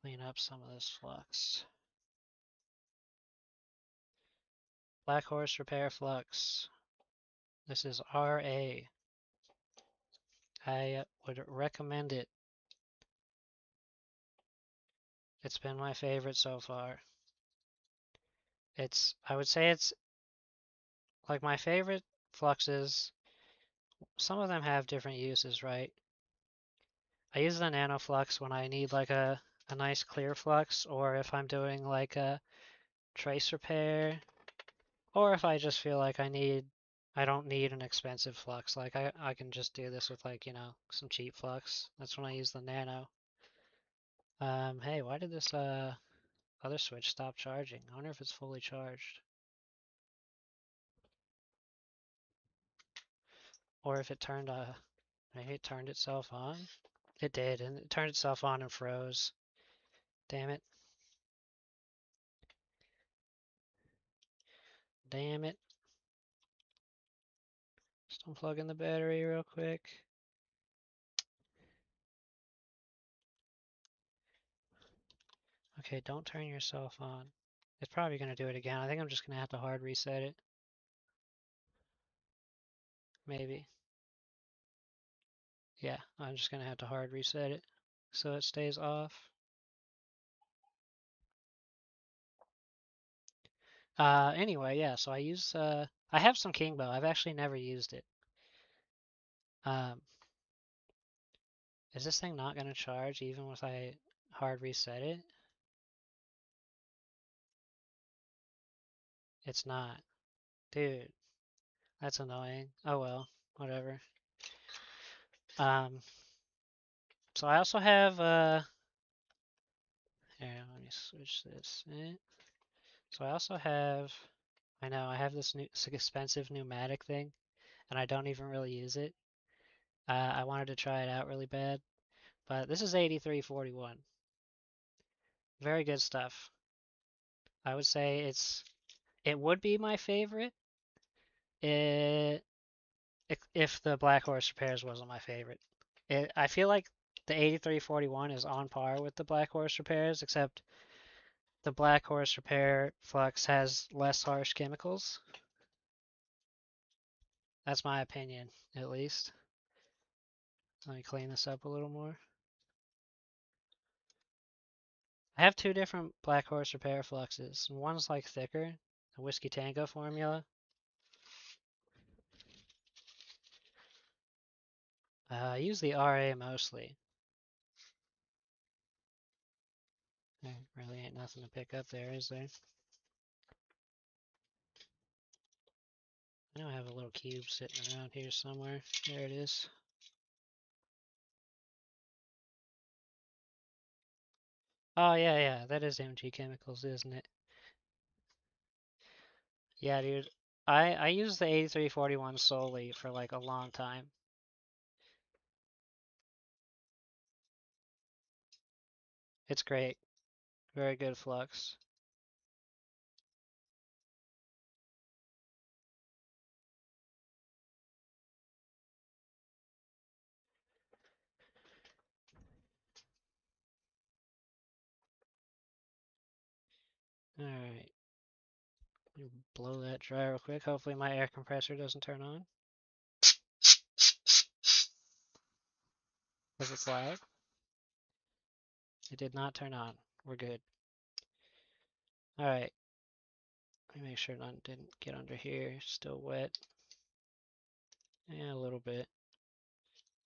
clean up some of this flux. Black Horse Repair Flux. This is RA. I would recommend it. It's been my favorite so far. I would say it's like my favorite fluxes. Some of them have different uses, right? I use the nano flux when I need like a nice clear flux, or if I'm doing like a trace repair, or if I just feel like I don't need an expensive flux. Like I can just do this with like, some cheap flux. That's when I use the nano. Hey, why did this other switch stop charging? I wonder if it's fully charged. Or if it maybe it turned itself on. It did, and it turned itself on and froze. Damn it. Damn it. Just unplug in the battery real quick. Okay, don't turn yourself on. It's probably going to do it again. I think I'm just going to have to hard reset it. Maybe. Yeah, I'm just going to have to hard reset it so it stays off. Anyway, yeah, so I have some Kingbow. I've actually never used it. Um, is this thing not going to charge even if I hard reset it? It's not. Dude, that's annoying. Oh well, whatever. Um, so I also have, here, let me switch this. So I also have, I know, I have this expensive pneumatic thing, and I don't even really use it. I wanted to try it out really bad, but this is 8341. Very good stuff. I would say it would be my favorite if the Black Horse Repairs wasn't my favorite. I feel like the 8341 is on par with the Black Horse repairs, except the Black Horse repair flux has less harsh chemicals. That's my opinion, at least. Let me clean this up a little more. I have two different Black Horse repair fluxes. One's like thicker, the Whiskey Tango formula. I use the RA mostly. There really ain't nothing to pick up there, is there? I know I have a little cube sitting around here somewhere. There it is. Oh yeah, that is MG Chemicals, isn't it? Yeah, dude. I used the 8341 solely for like a long time. It's great. Very good flux. Alright. Blow that dry real quick. Hopefully my air compressor doesn't turn on. Was it loud? It did not turn on. We're good. Alright. Let me make sure none didn't get under here. Still wet. Yeah, a little bit.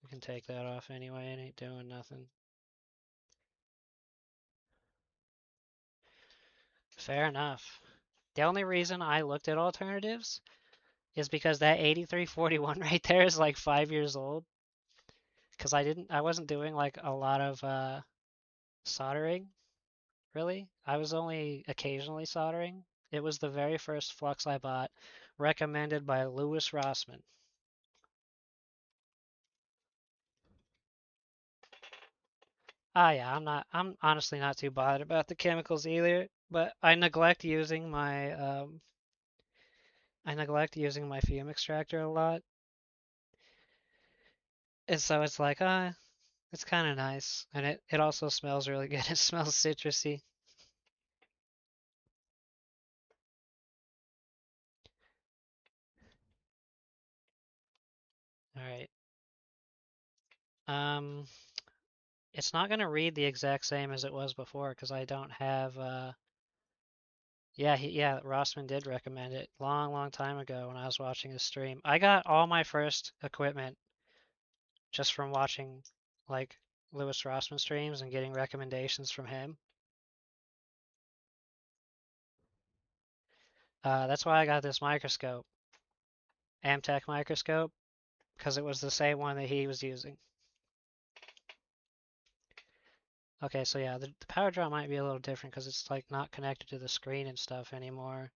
We can take that off anyway. It ain't doing nothing. Fair enough. The only reason I looked at alternatives is because that 8341 right there is like 5 years old. Because I wasn't doing like a lot of soldering, really. I was only occasionally soldering. It was the very first flux I bought, recommended by Louis Rossmann. Ah, yeah, I'm honestly not too bothered about the chemicals either, but I neglect using my fume extractor a lot. And so it's like, it's kind of nice. And it also smells really good. It smells citrusy. All right. Um, it's not going to read the exact same as it was before because I don't have, yeah, Rossman did recommend it long, long time ago when I was watching his stream. I got all my first equipment just from watching, like, Louis Rossman streams and getting recommendations from him. That's why I got this microscope, Amtech microscope, because it was the same one that he was using. Okay, so yeah, the power draw might be a little different because it's like not connected to the screen and stuff anymore.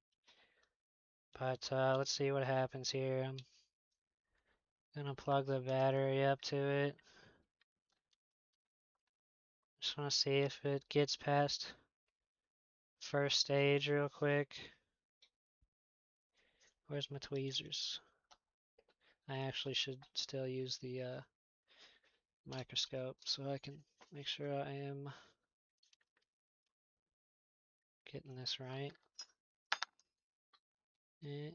But let's see what happens here. I'm gonna plug the battery up to it. Just want to see if it gets past first stage real quick. Where's my tweezers? I actually should still use the microscope so I can make sure I am getting this right. Eh,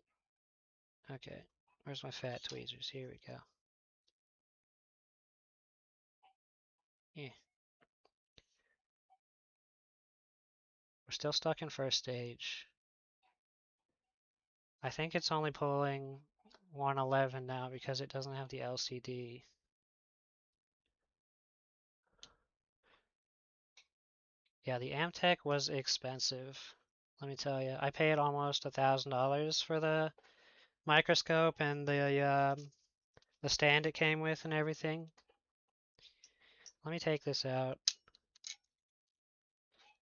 okay, where's my fat tweezers? Here we go. Yeah, we're still stuck in first stage. I think it's only pulling 111 now because it doesn't have the LCD. Yeah, the Amtech was expensive. Let me tell you, I paid almost $1,000 for the microscope and the stand it came with and everything. Let me take this out.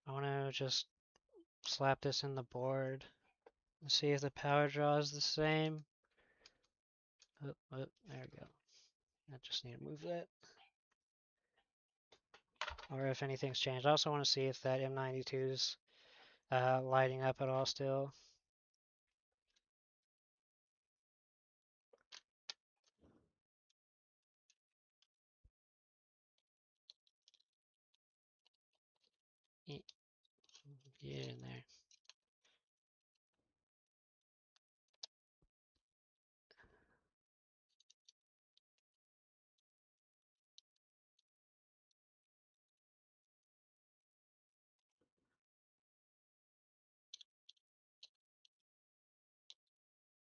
I want to just slap this in the board and see if the power draw is the same. Oh, there we go. I just need to move that. Or if anything's changed. I also want to see if that M92's lighting up at all still. Get in there.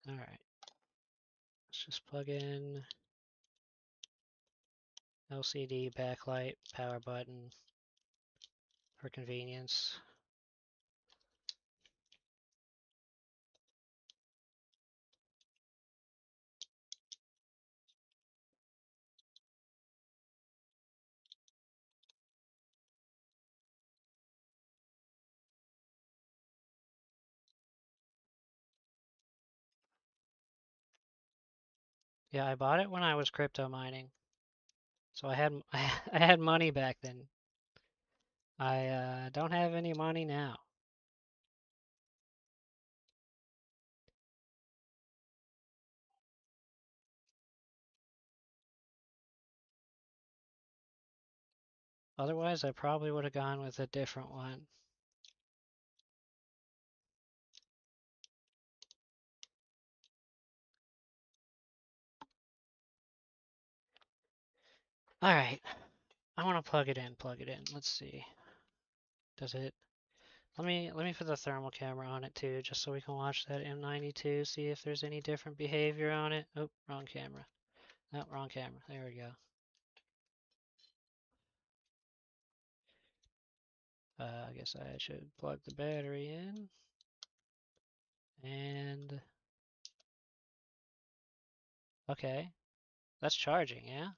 All right. Let's just plug in LCD backlight power button for convenience. Yeah, I bought it when I was crypto mining, so I had I had money back then. I don't have any money now. Otherwise, I probably would have gone with a different one. All right, I want to plug it in. Plug it in. Let's see. Does it? Let me put the thermal camera on it too, just so we can watch that M92. See if there's any different behavior on it. Oh, wrong camera. No, wrong camera. There we go. I guess I should plug the battery in. And okay, that's charging, yeah?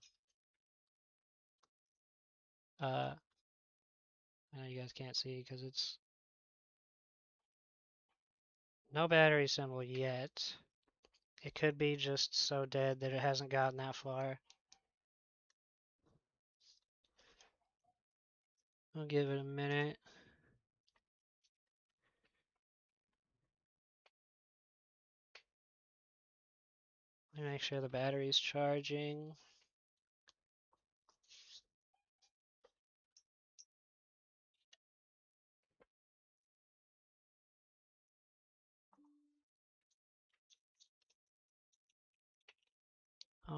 I know you guys can't see because it's no battery symbol yet. It could be just so dead that it hasn't gotten that far. I'll give it a minute. Let me make sure the battery's charging.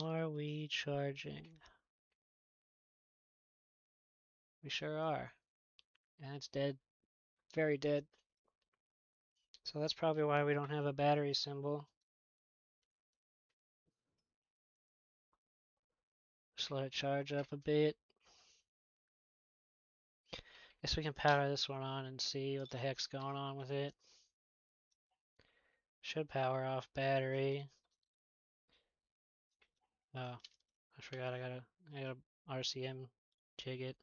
Are we charging? We sure are. And it's dead. Very dead. So that's probably why we don't have a battery symbol. Just let it charge up a bit. Guess we can power this one on and see what the heck's going on with it. Should power off battery. Oh, I forgot I gotta RCM jig it.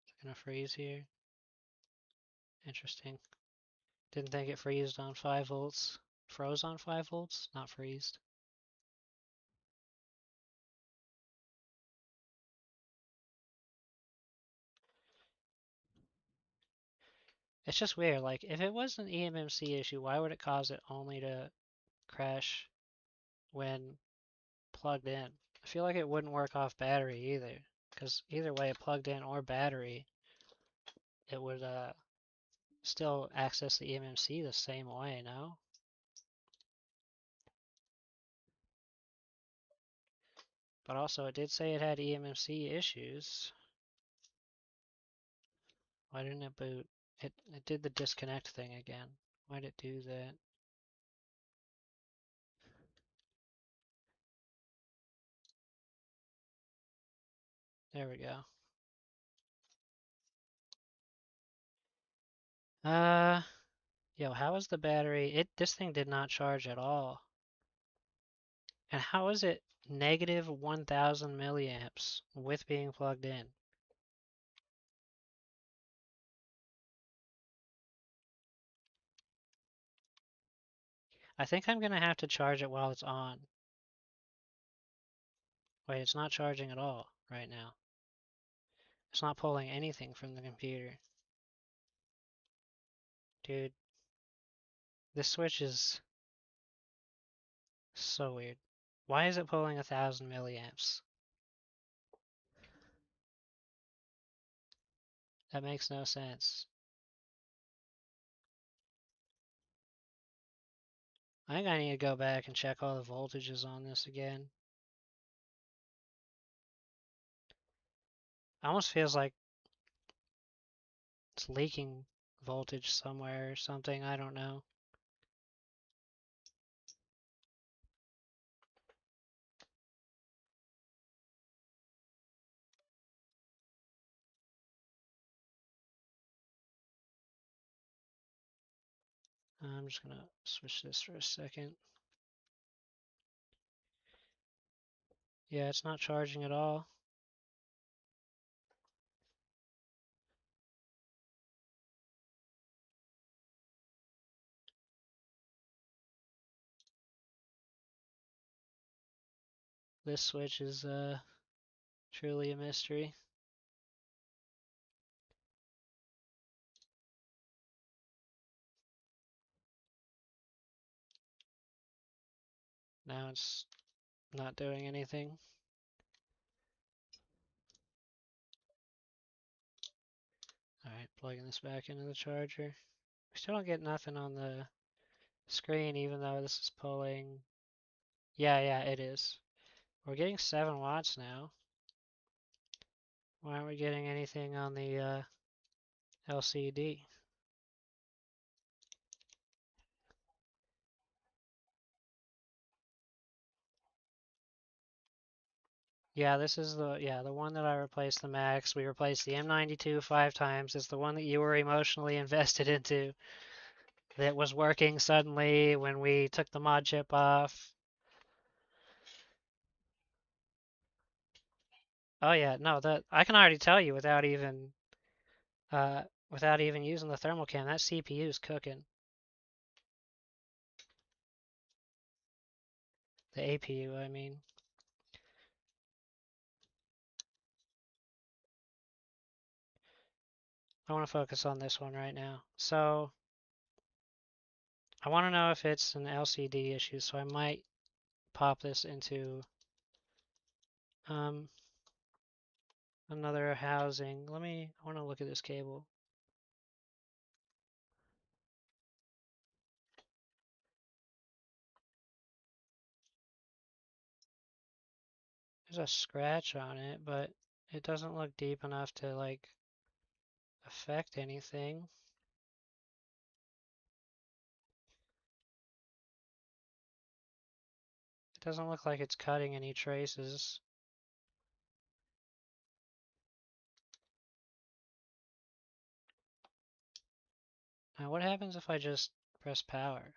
It's gonna freeze here. Interesting. Didn't think it freezed on 5 volts. Froze on 5 volts, not freezed. It's just weird. Like, if it was an eMMC issue, why would it cause it only to crash when plugged in? I feel like it wouldn't work off battery either, because either way, plugged in or battery, it would still access the eMMC the same way, no? But also, it did say it had eMMC issues. Why didn't it boot? It did the disconnect thing again. Why'd it do that? There we go. Yo, how is the battery? This thing did not charge at all. And how is it negative 1000 milliamps with being plugged in? I think I'm gonna have to charge it while it's on. Wait, it's not charging at all right now. It's not pulling anything from the computer. Dude, this switch is So weird. Why is it pulling 1,000 milliamps? That makes no sense. I think I need to go back and check all the voltages on this again. It almost feels like it's leaking voltage somewhere or something. I don't know. I'm just gonna switch this for a second. Yeah, it's not charging at all. This switch is truly a mystery. Now it's not doing anything. Alright, plugging this back into the charger. We still don't get nothing on the screen even though this is pulling. Yeah, it is. We're getting 7 watts now. Why aren't we getting anything on the LCD? Yeah, this is the one that I replaced the Max. We replaced the M92 5 times. It's the one that you were emotionally invested into that was working suddenly when we took the mod chip off. Oh yeah, no, that I can already tell you without even using the thermal cam, that CPU is cooking. The APU, I mean. I want to focus on this one right now. So I want to know if it's an LCD issue, so I might pop this into um, another housing. I want to look at this cable. There's a scratch on it, but it doesn't look deep enough to like affect anything. It doesn't look like it's cutting any traces. Now what happens if I just press power?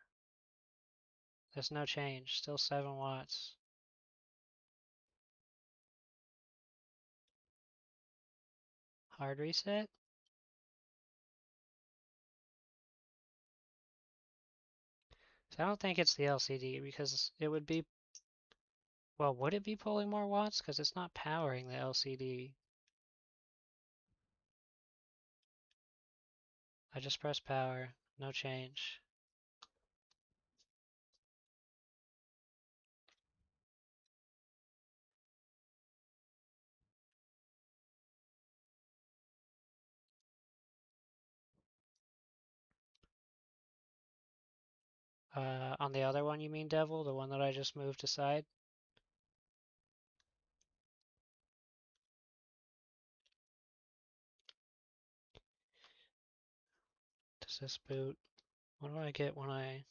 There's no change, still 7 watts. Hard reset? So I don't think it's the LCD because it would be, well, would it be pulling more watts? Because it's not powering the LCD. I just press power, no change. On the other one you mean, Devil? The one that I just moved aside? Does this boot? What do I get when I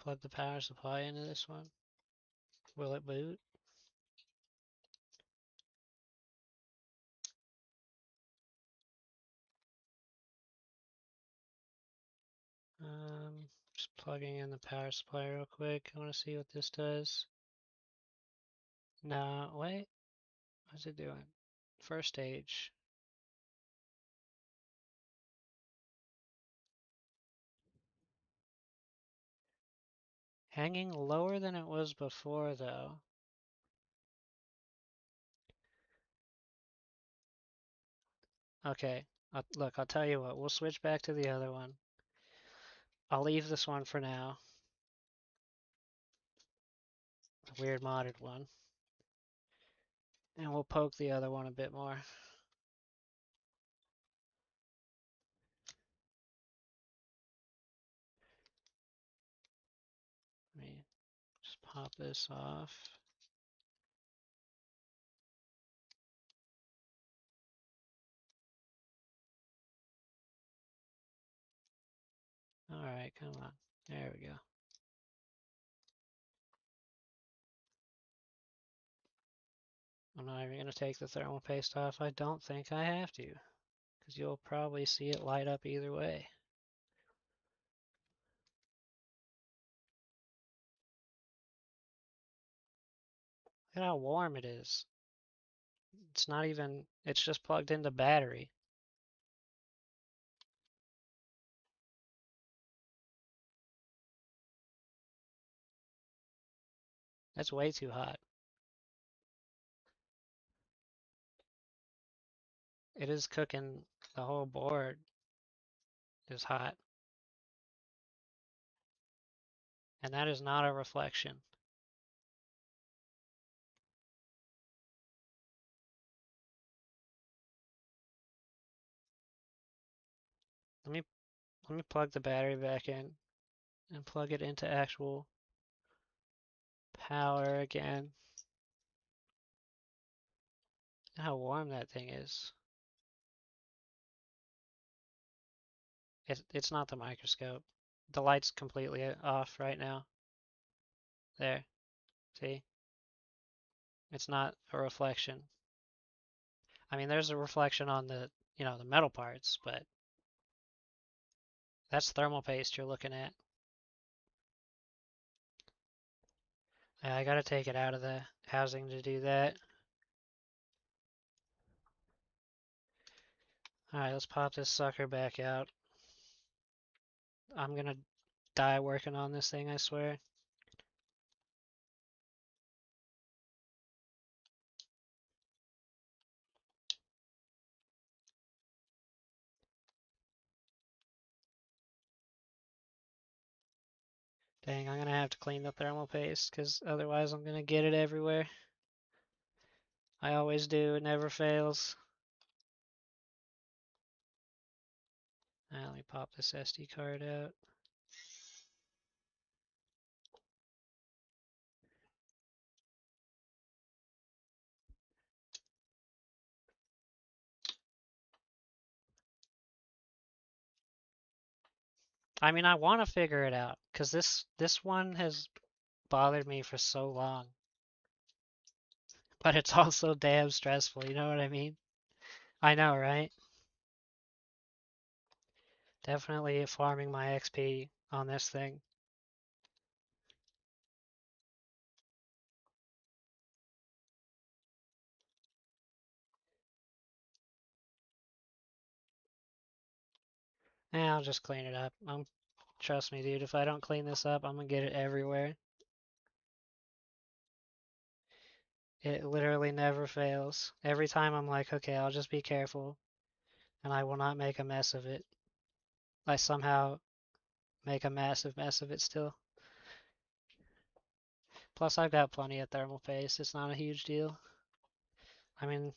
plug the power supply into this one? Will it boot? Just plugging in the power supply real quick. I want to see what this does. No, wait. What's it doing? First stage. Hanging lower than it was before, though. Okay, look, I'll tell you what. We'll switch back to the other one. I'll leave this one for now. the weird modded one. And we'll poke the other one a bit more. Let me just pop this off. Alright, come on. There we go. I'm not even going to take the thermal paste off. I don't think I have to, because you'll probably see it light up either way. Look at how warm it is. It's not even, it's just plugged into battery. That's way too hot. It is cooking, the whole board is hot. And that is not a reflection. Let me plug the battery back in and plug it into actual power again. Look how warm that thing is. It's not the microscope. The light's completely off right now. There. See? It's not a reflection. I mean, there's a reflection on the, the metal parts, but that's thermal paste you're looking at. Yeah, I gotta take it out of the housing to do that. Alright, let's pop this sucker back out. I'm gonna die working on this thing, I swear. Dang, I'm gonna have to clean the thermal paste, because otherwise I'm gonna get it everywhere. I always do, it never fails. Let me pop this SD card out. I mean, I want to figure it out, because this one has bothered me for so long. But it's also damn stressful, you know what I mean? I know, right? Definitely farming my XP on this thing. I'll just clean it up. Trust me, dude, if I don't clean this up, I'm gonna get it everywhere. It literally never fails. Every time I'm like, okay, I'll just be careful, and I will not make a mess of it. I somehow make a massive mess of it still. Plus, I've got plenty of thermal paste. It's not a huge deal. I mean,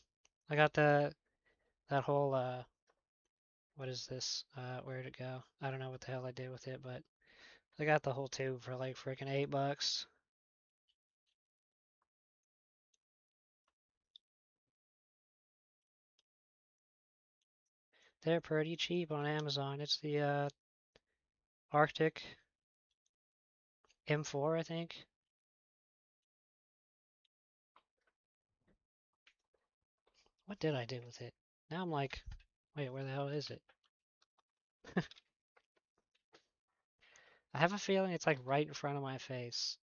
I got that whole, what is this? Where'd it go? I don't know what the hell I did with it, but I got the whole tube for like freaking $8. They're pretty cheap on Amazon. It's the Arctic M4, I think. What did I do with it? Now I'm like, wait, where the hell is it? I have a feeling it's like right in front of my face.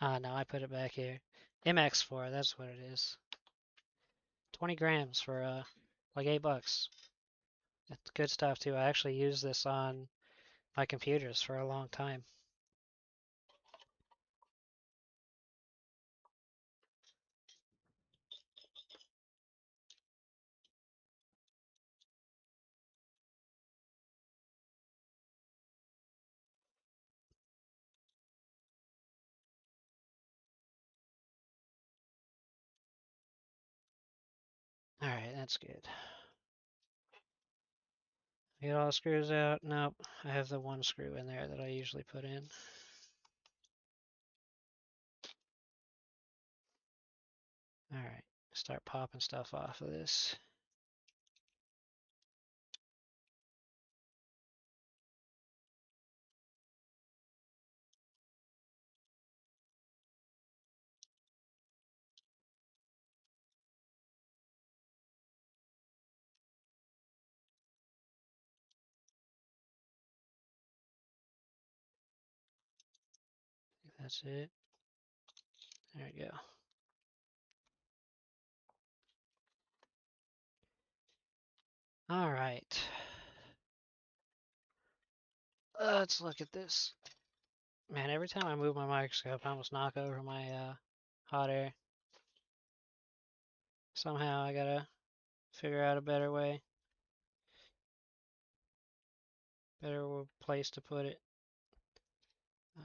Ah, no, I put it back here. MX4, that's what it is. 20 grams for like $8. It's good stuff too. I actually used this on my computers for a long time. That's good. Get all the screws out. Nope, I have the one screw in there that I usually put in. All right, start popping stuff off of this. That's it. There we go. All right. Let's look at this. Man, every time I move my microscope, I almost knock over my hot air. Somehow I gotta figure out a better way, better place to put it.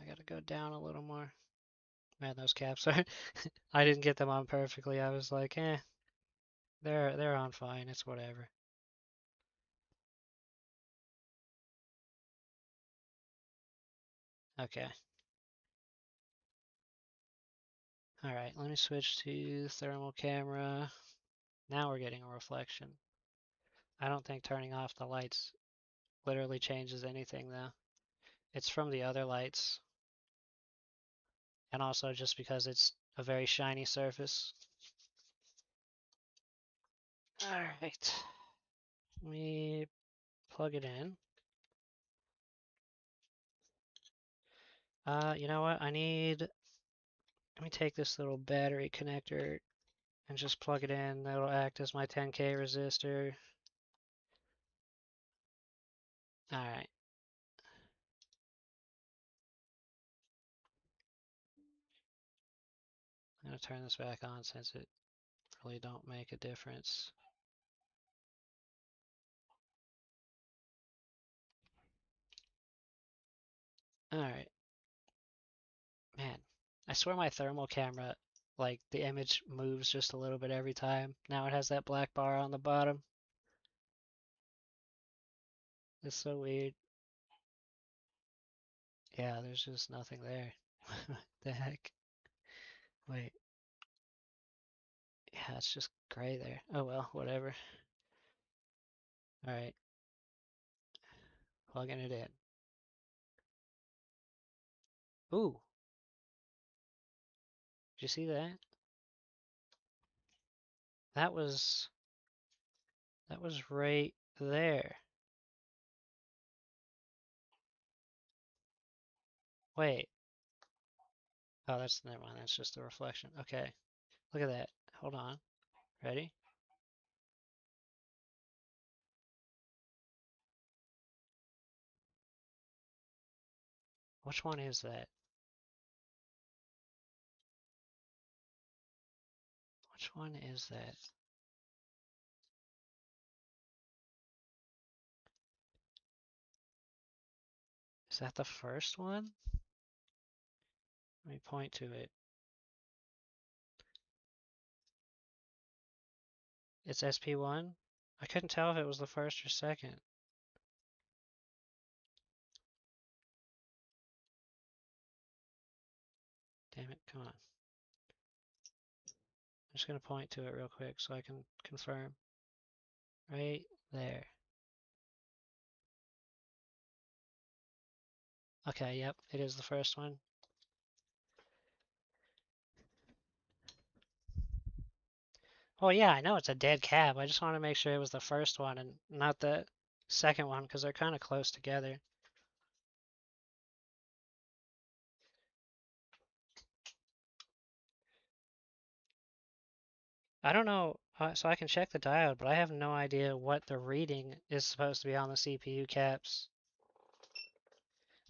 I gotta go down a little more. Man, those caps are. I didn't get them on perfectly. I was like, they're on fine. It's whatever. Okay. All right. Let me switch to thermal camera. Now we're getting a reflection. I don't think turning off the lights literally changes anything though. It's from the other lights, and also just because it's a very shiny surface. All right. Let me plug it in. You know what? Let me take this little battery connector and just plug it in. That'll act as my 10K resistor. All right. I'm gonna turn this back on since it really don't make a difference. All right. Man, I swear my thermal camera, like the image moves just a little bit every time. Now it has that black bar on the bottom. It's so weird. Yeah, there's just nothing there. What the heck? Wait. Yeah, it's just gray there. Oh well, whatever. All right, plugging it in. Ooh, did you see that? That was right there. Wait. Oh, that's never mind. That's just a reflection. Okay, look at that. Hold on. Ready? Which one is that? Which one is that? Is that the first one? Let me point to it. It's SP1? I couldn't tell if it was the first or second. Damn it, come on. I'm just gonna point to it real quick so I can confirm. Right there. Okay, yep, it is the first one. Well, yeah, I know it's a dead cab. I just want to make sure it was the first one and not the second one because they're kind of close together. I don't know, so I can check the diode, but I have no idea what the reading is supposed to be on the CPU caps.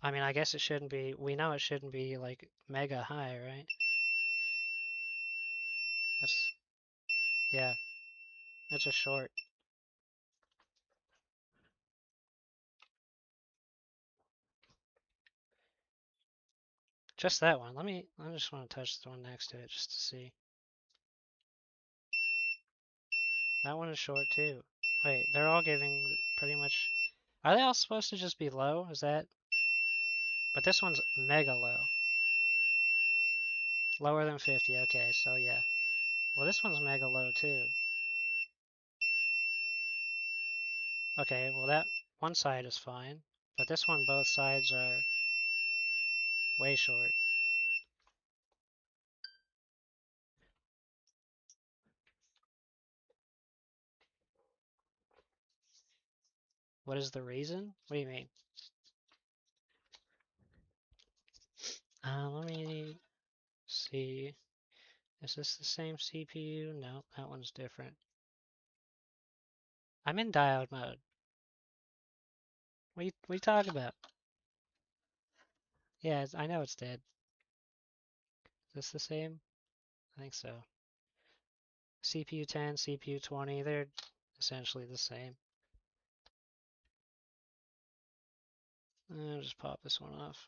I mean, I guess it shouldn't be, we know it shouldn't be like mega high, right? That's, yeah, that's a short. Just that one. I just want to touch the one next to it just to see. That one is short too. Wait, they're all giving pretty much. Are they all supposed to just be low? Is that? But this one's mega low. Lower than 50. Okay, so yeah. Well, this one's mega low too. Okay, well that one side is fine. But this one, both sides are way short. What is the reason? What do you mean? Let me see. Is this the same CPU? No, that one's different. I'm in diode mode. What you talking about? Yeah, I know it's dead. Is this the same? I think so. CPU 10, CPU 20, they're essentially the same. I'll just pop this one off.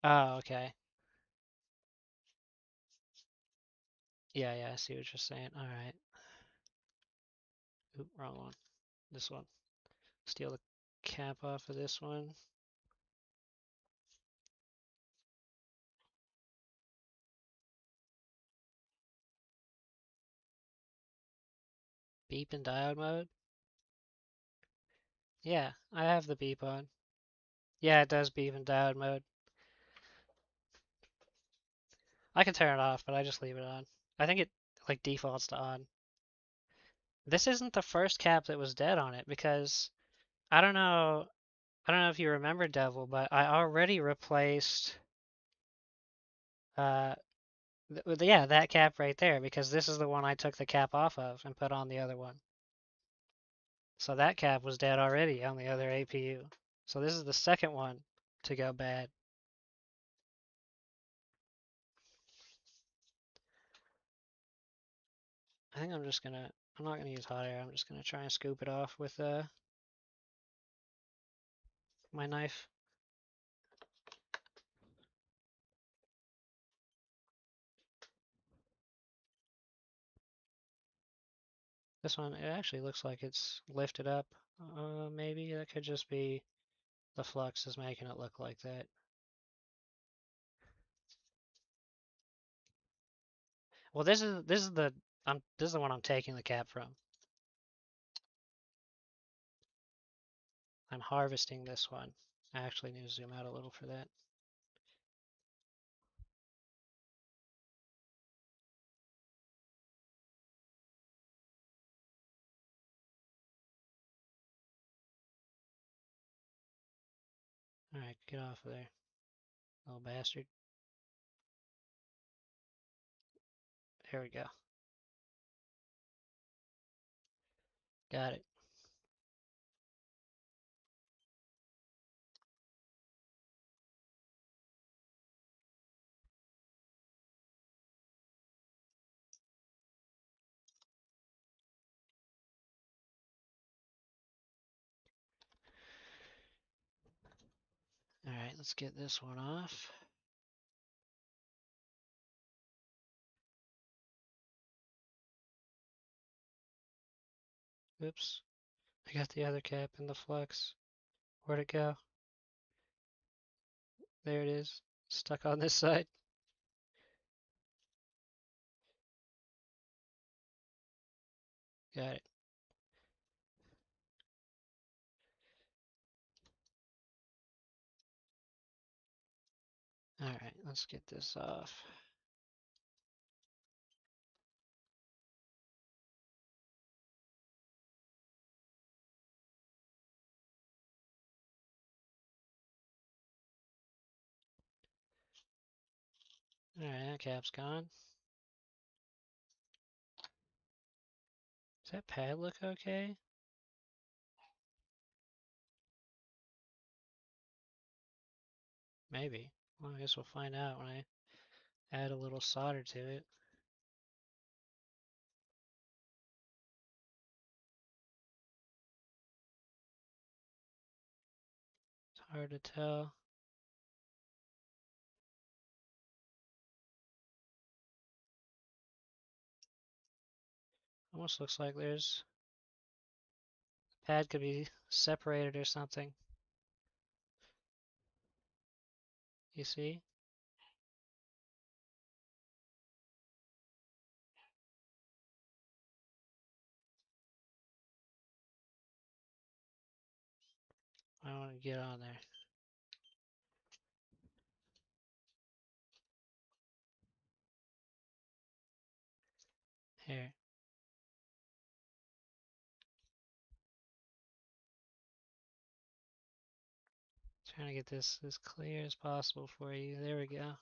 Oh, okay. Yeah, I see what you're saying. All right. Oop, wrong one. This one. Steal the cap off of this one. Beep in diode mode? Yeah, I have the beep on. Yeah, it does beep in diode mode. I can turn it off, but I just leave it on. I think it like defaults to on. This isn't the first cap that was dead on it because I don't know if you remember Devil, but I already replaced uh yeah, that cap right there because this is the one I took the cap off of and put on the other one. So that cap was dead already on the other APU. So this is the second one to go bad. I think I'm not gonna use hot air. I'm just gonna try and scoop it off with my knife. This one, it actually looks like it's lifted up. Maybe that could just be the flux is making it look like that. Well, this is the one I'm taking the cap from. I'm harvesting this one. I actually need to zoom out a little for that. Alright, get off of there, little bastard. There we go. Got it. Alright, let's get this one off. Oops. I got the other cap in the flux. Where'd it go? There it is. Stuck on this side. Got it. Alright, let's get this off. Alright, that cap's gone. Does that pad look okay? Maybe. Well, I guess we'll find out when I add a little solder to it. It's hard to tell. Almost looks like there's pad could be separated or something. You see? I want to get on there. Here. Trying to get this as clear as possible for you. There we go.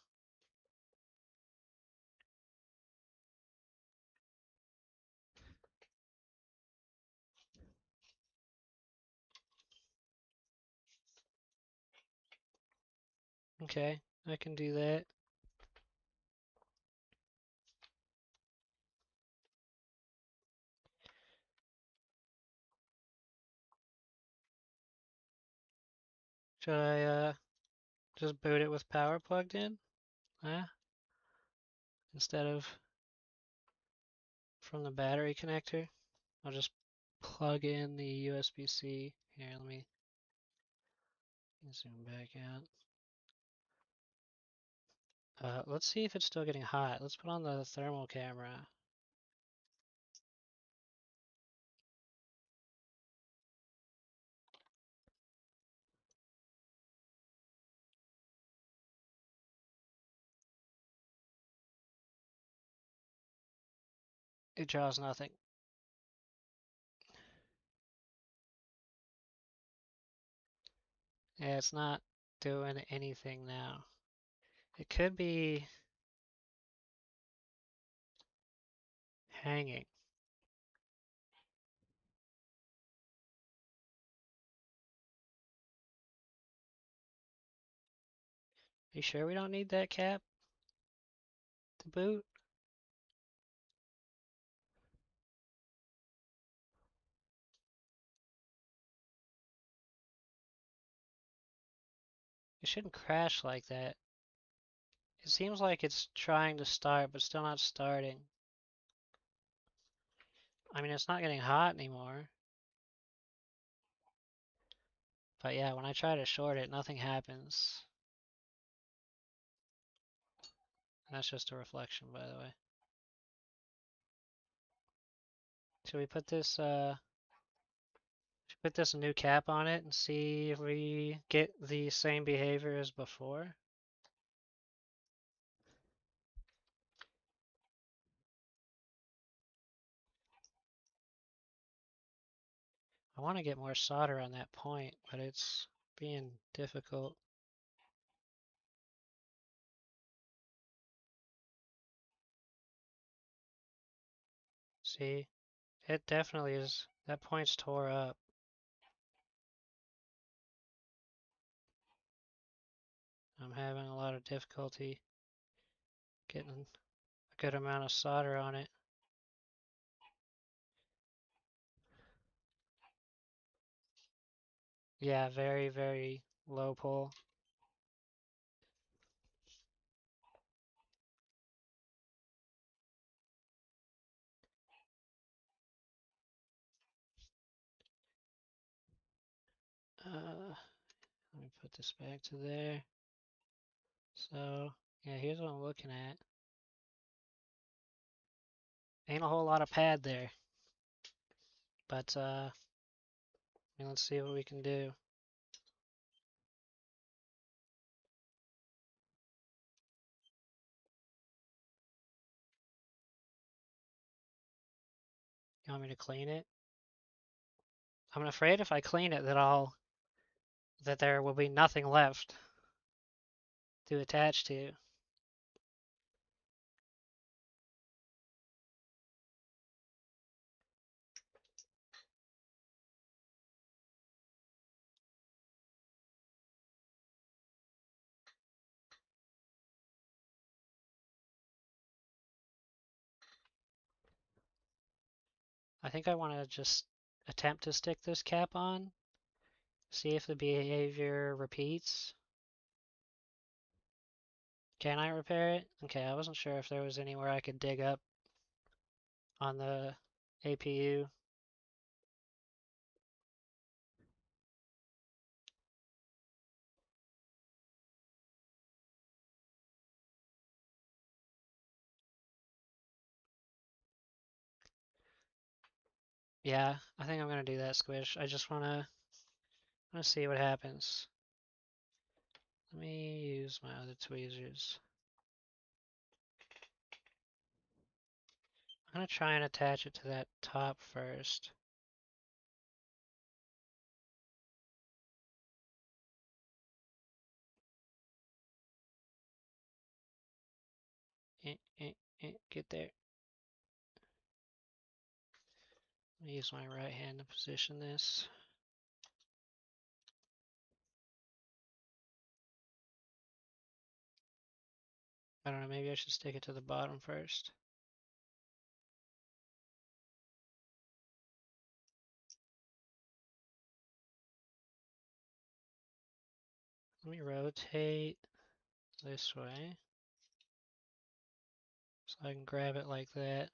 Okay, I can do that. Should I just boot it with power plugged in? Huh? Instead of from the battery connector? I'll just plug in the USB-C. Here, let me zoom back out. Let's see if it's still getting hot. Let's put on the thermal camera. It draws nothing. Yeah, it's not doing anything now. It could be hanging. You sure we don't need that cap to boot? It shouldn't crash like that. It seems like it's trying to start, but still not starting. I mean, it's not getting hot anymore. But yeah, when I try to short it, nothing happens. And that's just a reflection, by the way. Should we put this new cap on it and see if we get the same behavior as before? I want to get more solder on that point, but it's being difficult. See, it definitely is. That point's tore up. I'm having a lot of difficulty getting a good amount of solder on it. Yeah, very, very low pull. Let me put this back to there. So, yeah, here's what I'm looking at. Ain't a whole lot of pad there, but I mean, let's see what we can do. You want me to clean it? I'm afraid if I clean it that there will be nothing left to attach to. I think I want to just attempt to stick this cap on, see if the behavior repeats. Can I repair it? Okay, I wasn't sure if there was anywhere I could dig up on the APU. Yeah, I think I'm gonna do that, Squish. I just wanna see what happens. Let me use my other tweezers. I'm gonna try and attach it to that top first. Get there. Let me use my right hand to position this. I don't know, maybe I should stick it to the bottom first. Let me rotate this way so I can grab it like that.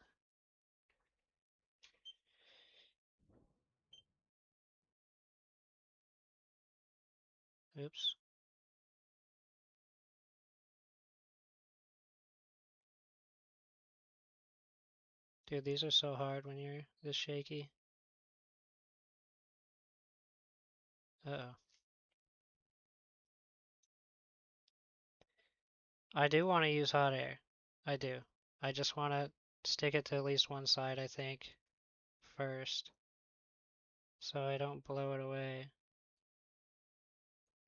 Oops. Dude, these are so hard when you're this shaky. Uh-oh. I do want to use hot air. I do. I just want to stick it to at least one side, I think, first, so I don't blow it away.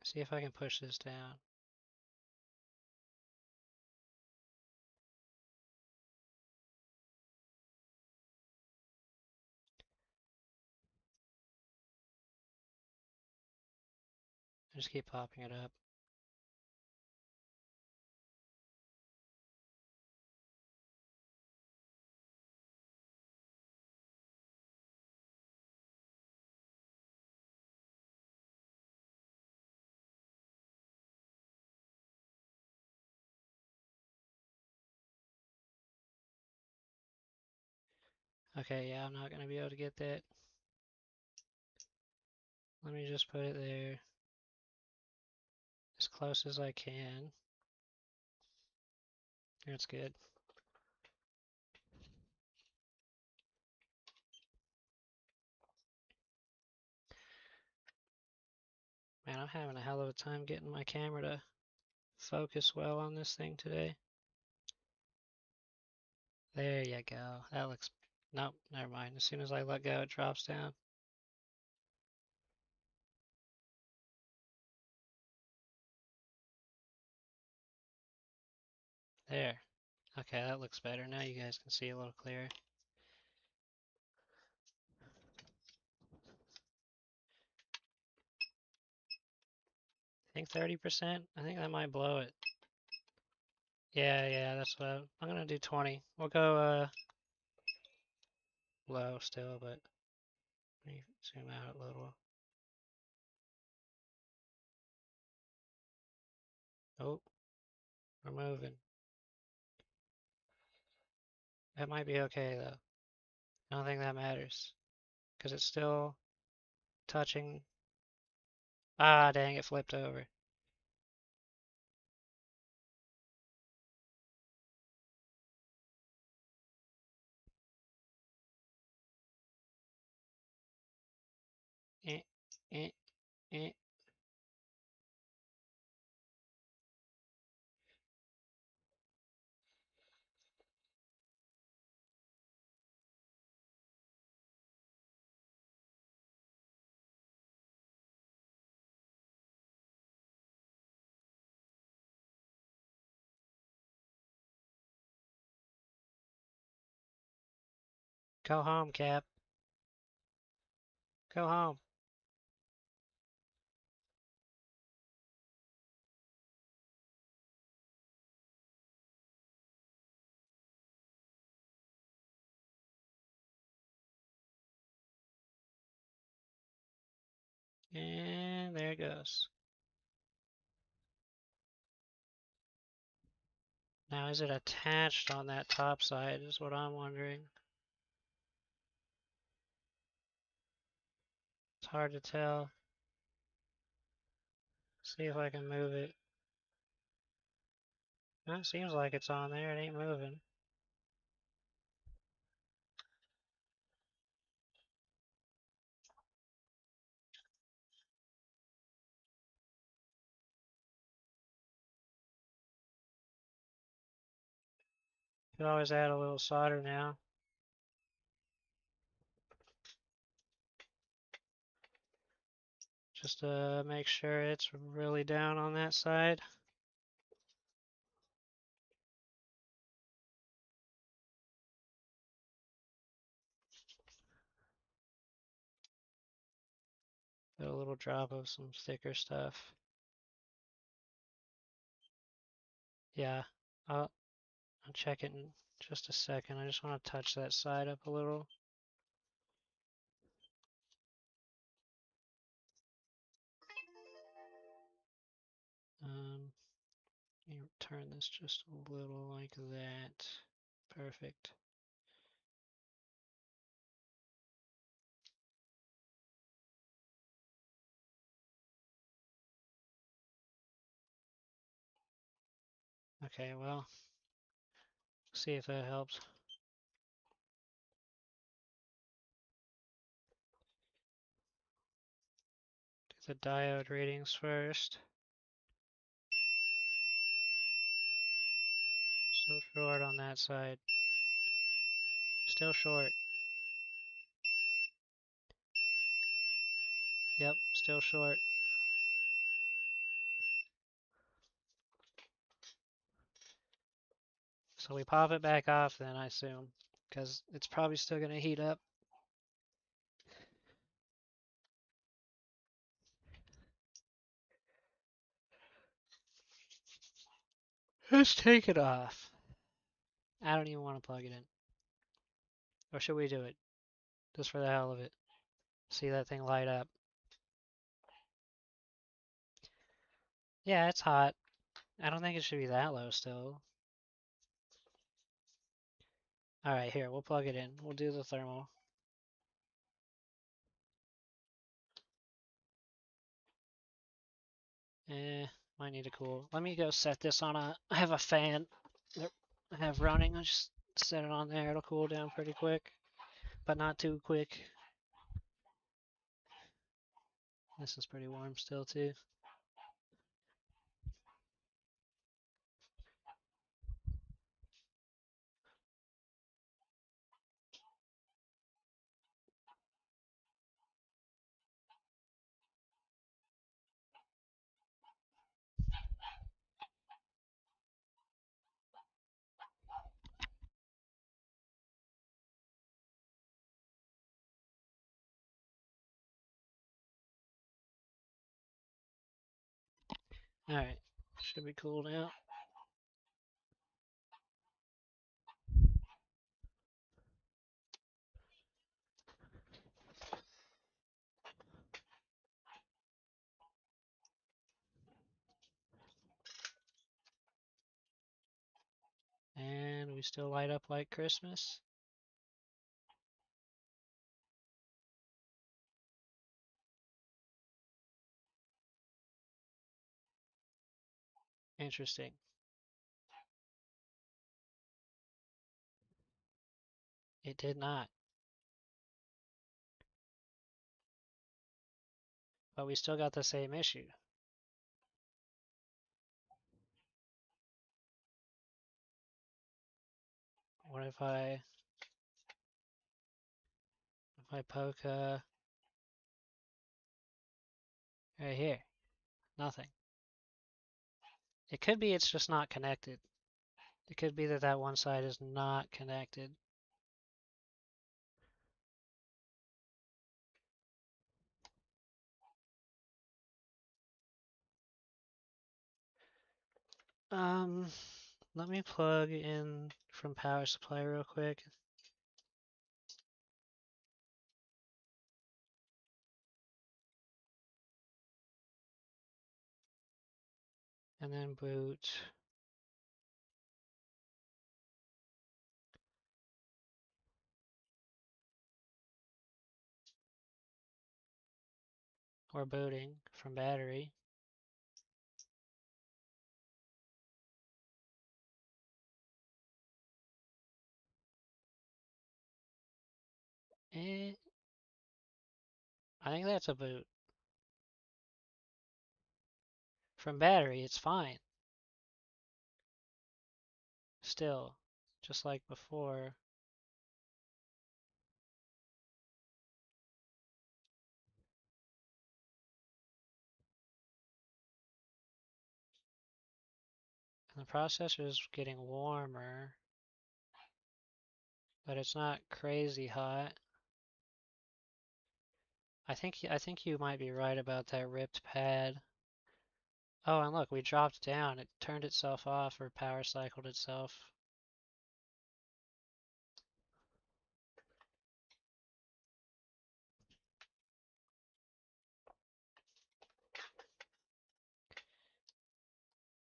See if I can push this down. Just keep popping it up. Okay, yeah, I'm not going to be able to get that. Let me just put it there as close as I can. That's good. Man, I'm having a hell of a time getting my camera to focus well on this thing today. There you go. That looks... Nope, never mind. As soon as I let go, it drops down. There. Okay, that looks better. Now you guys can see a little clearer. I think 30%. I think that might blow it. Yeah, that's what I'm gonna do 20. We'll go low still, but let me zoom out a little. Oh, we're moving. That might be okay though. I don't think that matters because it's still touching. Ah, dang, it flipped over. Eh, eh, eh. Go home, Cap. Go home. And there it goes. Now, is it attached on that top side is what I'm wondering. hard to tell. See if I can move it. It seems like it's on there. It ain't moving. Could always add a little solder now. Just to make sure it's really down on that side. Put a little drop of some thicker stuff. Yeah, I'll check it in just a second. I just want to touch that side up a little. Um, you turn this just a little like that. Perfect. Okay, well, see if that helps. Do the diode readings first. Still short on that side. Still short. Yep, still short. So we pop it back off then, I assume, because it's probably still going to heat up. Let's take it off. I don't even want to plug it in. Or should we do it? Just for the hell of it. See that thing light up. Yeah, it's hot. I don't think it should be that low still. Alright, here, we'll plug it in. We'll do the thermal. Might need to cool. Let me go set this on I have a fan that I have running. I'll just set it on there. It'll cool down pretty quick, but not too quick. This is pretty warm still too. Alright, should be cool now. And we still light up like Christmas. Interesting. It did not. But we still got the same issue. What if I poke right here? Nothing. It could be it's just not connected. It could be that that one side is not connected. Let me plug in from power supply real quick. And then boot. or booting from battery. Eh, I think that's a boot. From battery, it's fine. Still, just like before. And the processor is getting warmer, but it's not crazy hot. I think you might be right about that ripped pad. Oh, and look, we dropped down. It turned itself off or power cycled itself.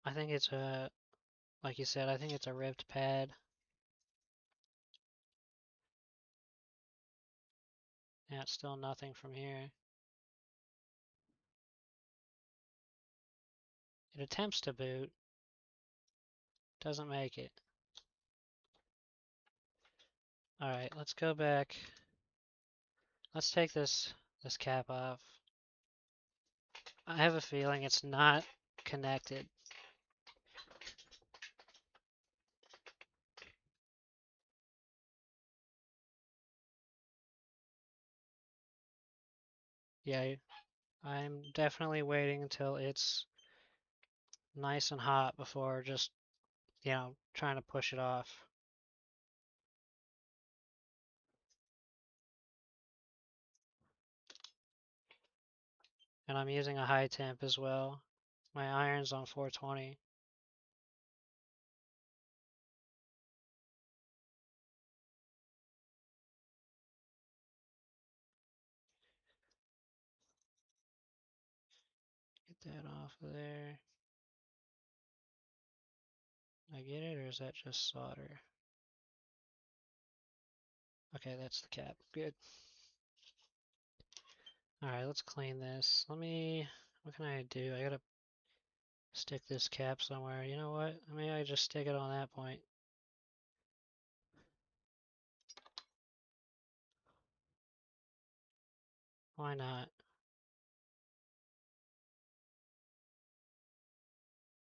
I think it's a, like you said, I think it's a ripped pad. Yeah, it's still nothing from here. It attempts to boot, doesn't make it. Alright, let's go back. Let's take this cap off. I have a feeling it's not connected. Yeah, I'm definitely waiting until it's nice and hot before just, trying to push it off. And I'm using a high temp as well. My iron's on 420. Get that off of there. I get it, or is that just solder? Okay, that's the cap. Good. Alright, let's clean this. What can I do? I gotta stick this cap somewhere. You know what? Maybe I just stick it on that point. Why not?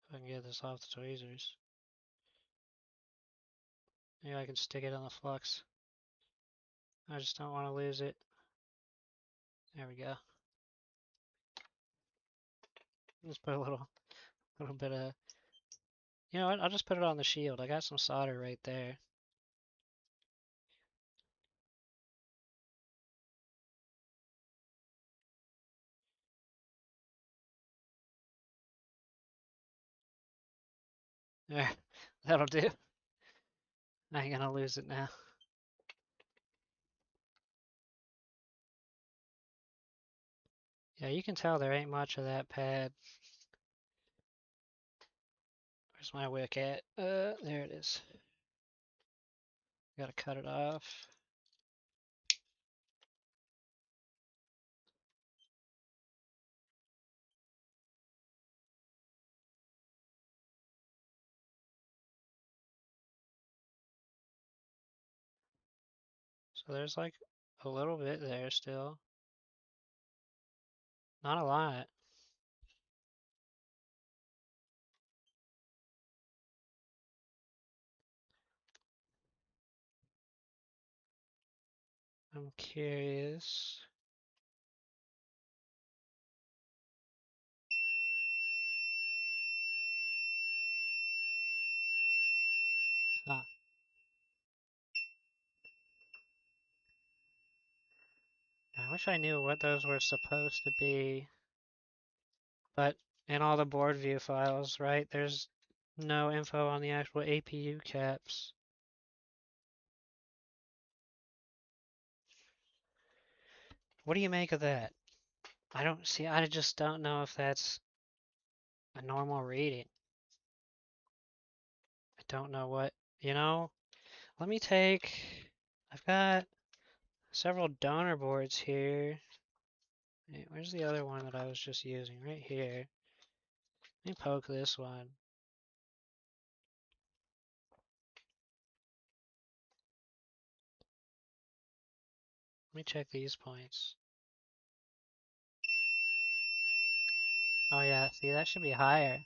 If I can get this off the tweezers. Maybe I can stick it on the flux. I just don't want to lose it. There we go. Just put a little bit of, you know what? I'll just put it on the shield. I got some solder right there. There, that'll do. I ain't gonna lose it now. Yeah, you can tell there ain't much of that pad. Where's my wick at? There it is. Gotta cut it off. So there's like a little bit there still. Not a lot. I'm curious. Huh. I wish I knew what those were supposed to be. But in all the board view files, right, there's no info on the actual APU caps. What do you make of that? I just don't know if that's a normal reading. I don't know let me take, I've got several donor boards here. Hey, where's the other one that I was just using? Right here. Let me poke this one. Let me check these points. Oh yeah, see that should be higher.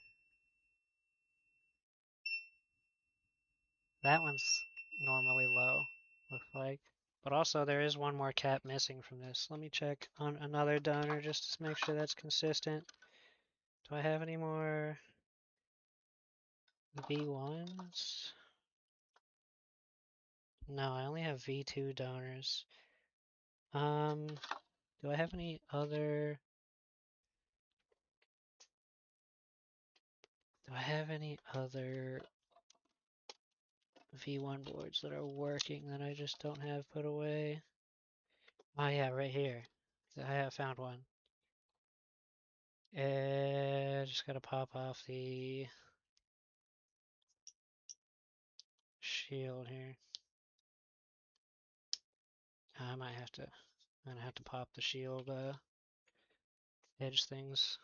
That one's normally low, looks like. But also there is one more cap missing from this. Let me check on another donor just to make sure that's consistent. Do I have any more V1s? No, I only have V2 donors. Do I have any other... Do I have any other V1 boards that are working that I just don't have put away? Oh yeah, right here. I have found one. Just gotta pop off the shield here. I might have to. I'm gonna have to pop the shield edge things.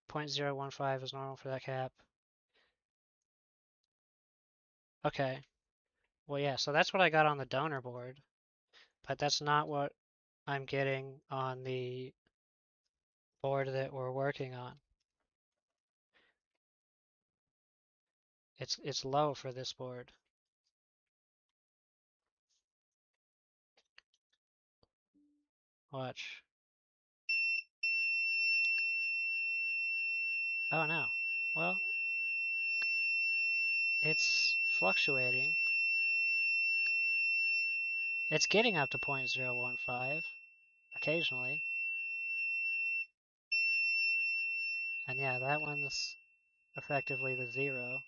0.015 is normal for that cap. Okay. Well, yeah. So that's what I got on the donor board, but that's not what I'm getting on the board that we're working on. It's low for this board. Watch. Oh no. Well, it's fluctuating. It's getting up to 0.015 occasionally. And yeah, that one's effectively the zero.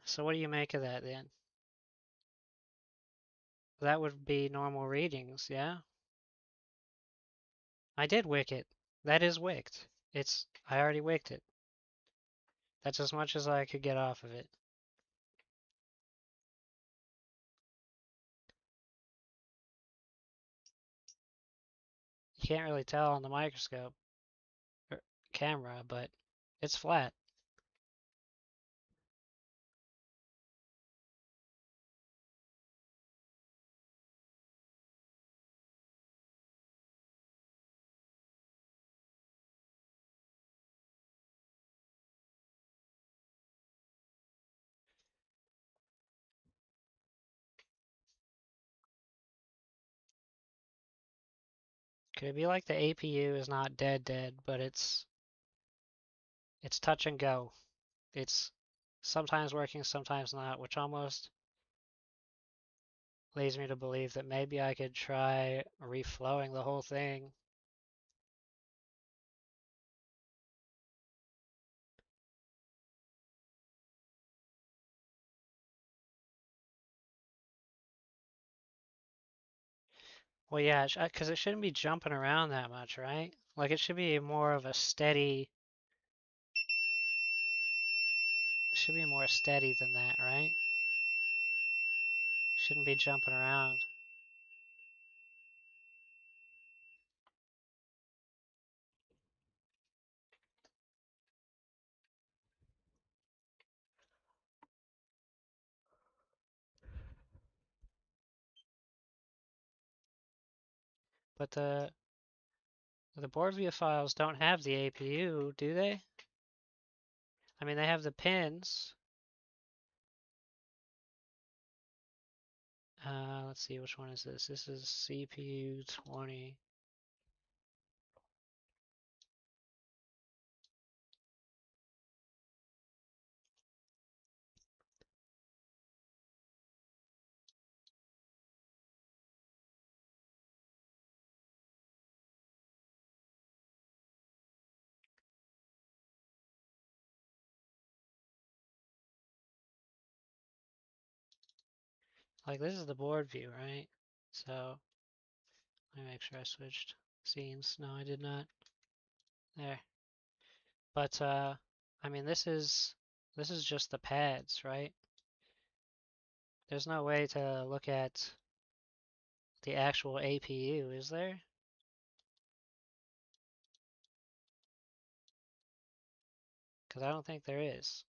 So what do you make of that then? That would be normal readings, yeah? I did wick it. That is wicked. I already wicked it. That's as much as I could get off of it. You can't really tell on the microscope or camera, but it's flat. Could it be like the APU is not dead, but it's touch and go. It's sometimes working, sometimes not, which almost leads me to believe that maybe I could try reflowing the whole thing. Well, yeah, because it shouldn't be jumping around that much, right? Like it should be more of a steady, should be more steady than that, right? Shouldn't be jumping around. But the board view files don't have the APU, do they? I mean, they have the pins. Let's see, which one is this? This is CPU 20. Like this is the board view, right? So let me make sure I switched scenes. No, I did not. There. But I mean, this is This is just the pads, right? There's no way to look at the actual APU, is there? Because I don't think there is.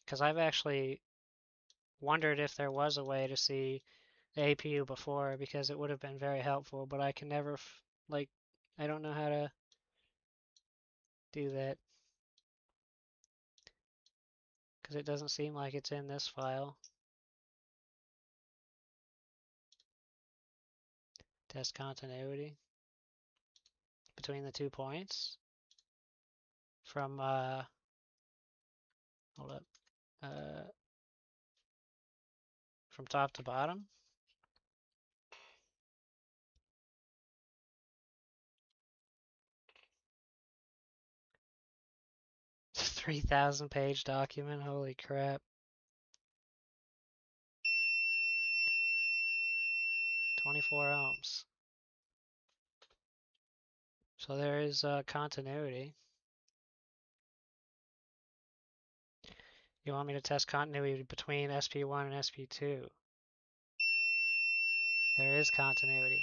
Because I've actually wondered if there was a way to see the APU before, because it would have been very helpful, but I can never, like, I don't know how to do that, because it doesn't seem like it's in this file. Test continuity between the 2 points from, hold up, uh, from top to bottom. 3,000 page document, holy crap. 24 ohms. So there is continuity. You want me to test continuity between SP1 and SP2? There is continuity.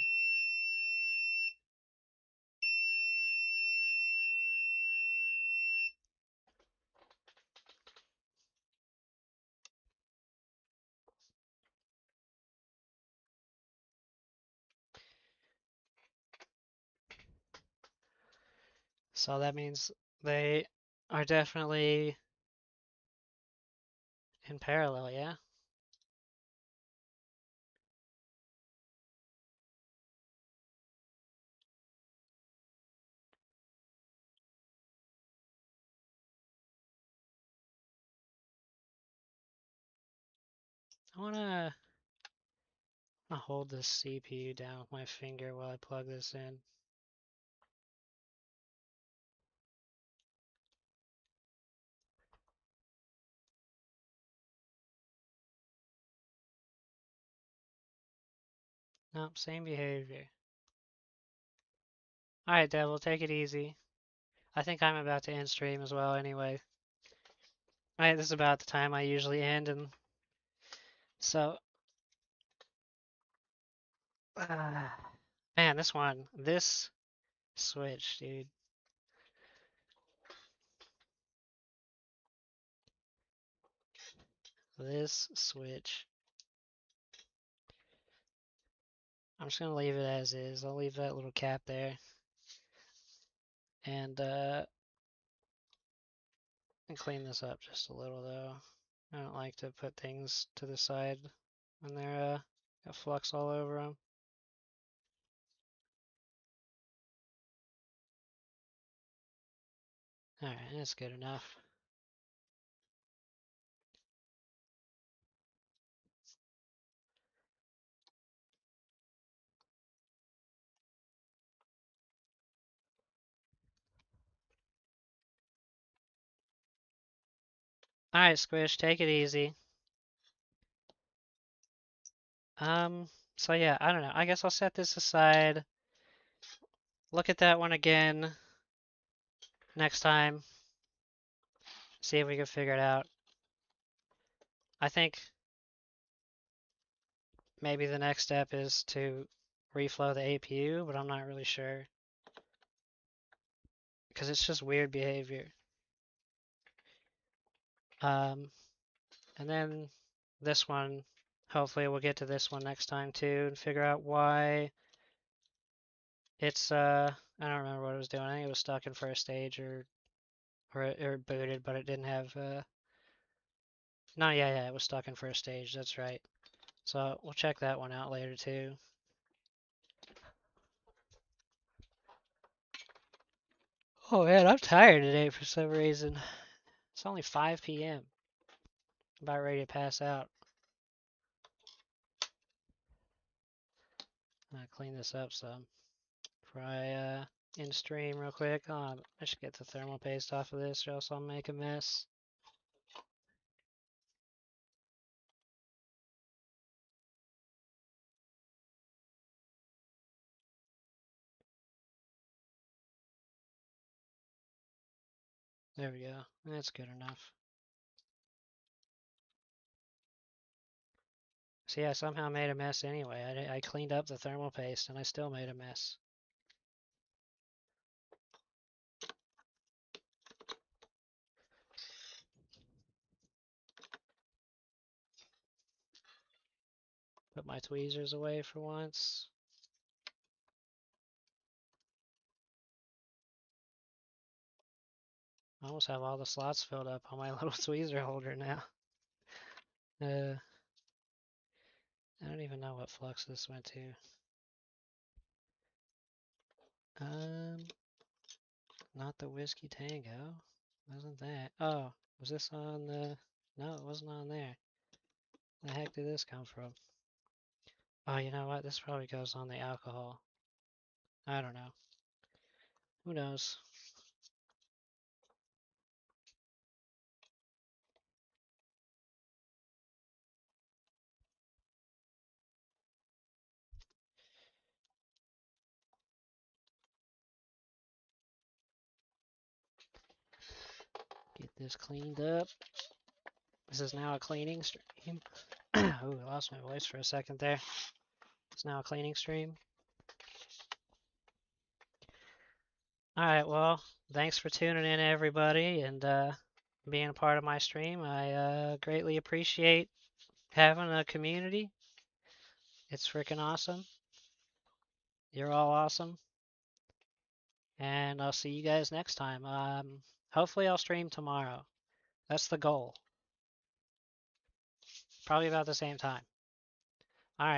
So that means they are definitely in parallel, yeah? I wanna hold this CPU down with my finger while I plug this in. Nope, same behavior. Alright, Devil, take it easy. I think I'm about to end stream as well anyway. Alright, this is about the time I usually end, and so... man, this switch, dude. This switch. I'm just gonna leave it as is. I'll leave that little cap there. And clean this up just a little though. I don't like to put things to the side when they're got flux all over them. Alright, that's good enough. Alright, Squish, take it easy. So yeah, I don't know. I guess I'll set this aside. Look at that one again next time. See if we can figure it out. I think maybe the next step is to reflow the APU, but I'm not really sure. Because it's just weird behavior. And then this one, hopefully we'll get to this one next time too and figure out why it's, I don't remember what it was doing. I think it was stuck in first stage or it booted, but it didn't have, no, yeah, it was stuck in first stage. That's right. So we'll check that one out later too. Oh man, I'm tired today for some reason. It's only 5 p.m. About ready to pass out. I'll clean this up some before I end stream real quick. I should get the thermal paste off of this or else I'll make a mess. There we go. That's good enough. See, I somehow made a mess anyway. I cleaned up the thermal paste and I still made a mess. Put my tweezers away for once. I almost have all the slots filled up on my little tweezer holder now. I don't even know what flux this went to. Not the Whiskey Tango. Wasn't that? Oh, was this on the... No, it wasn't on there. The heck did this come from? Oh, you know what? This probably goes on the alcohol. I don't know. Who knows? Get this cleaned up. This is now a cleaning stream. Ooh, I lost my voice for a second there. It's now a cleaning stream. Alright, well, thanks for tuning in, everybody, and being a part of my stream. I greatly appreciate having a community. It's freaking awesome. You're all awesome. And I'll see you guys next time. Hopefully I'll stream tomorrow. That's the goal. Probably about the same time.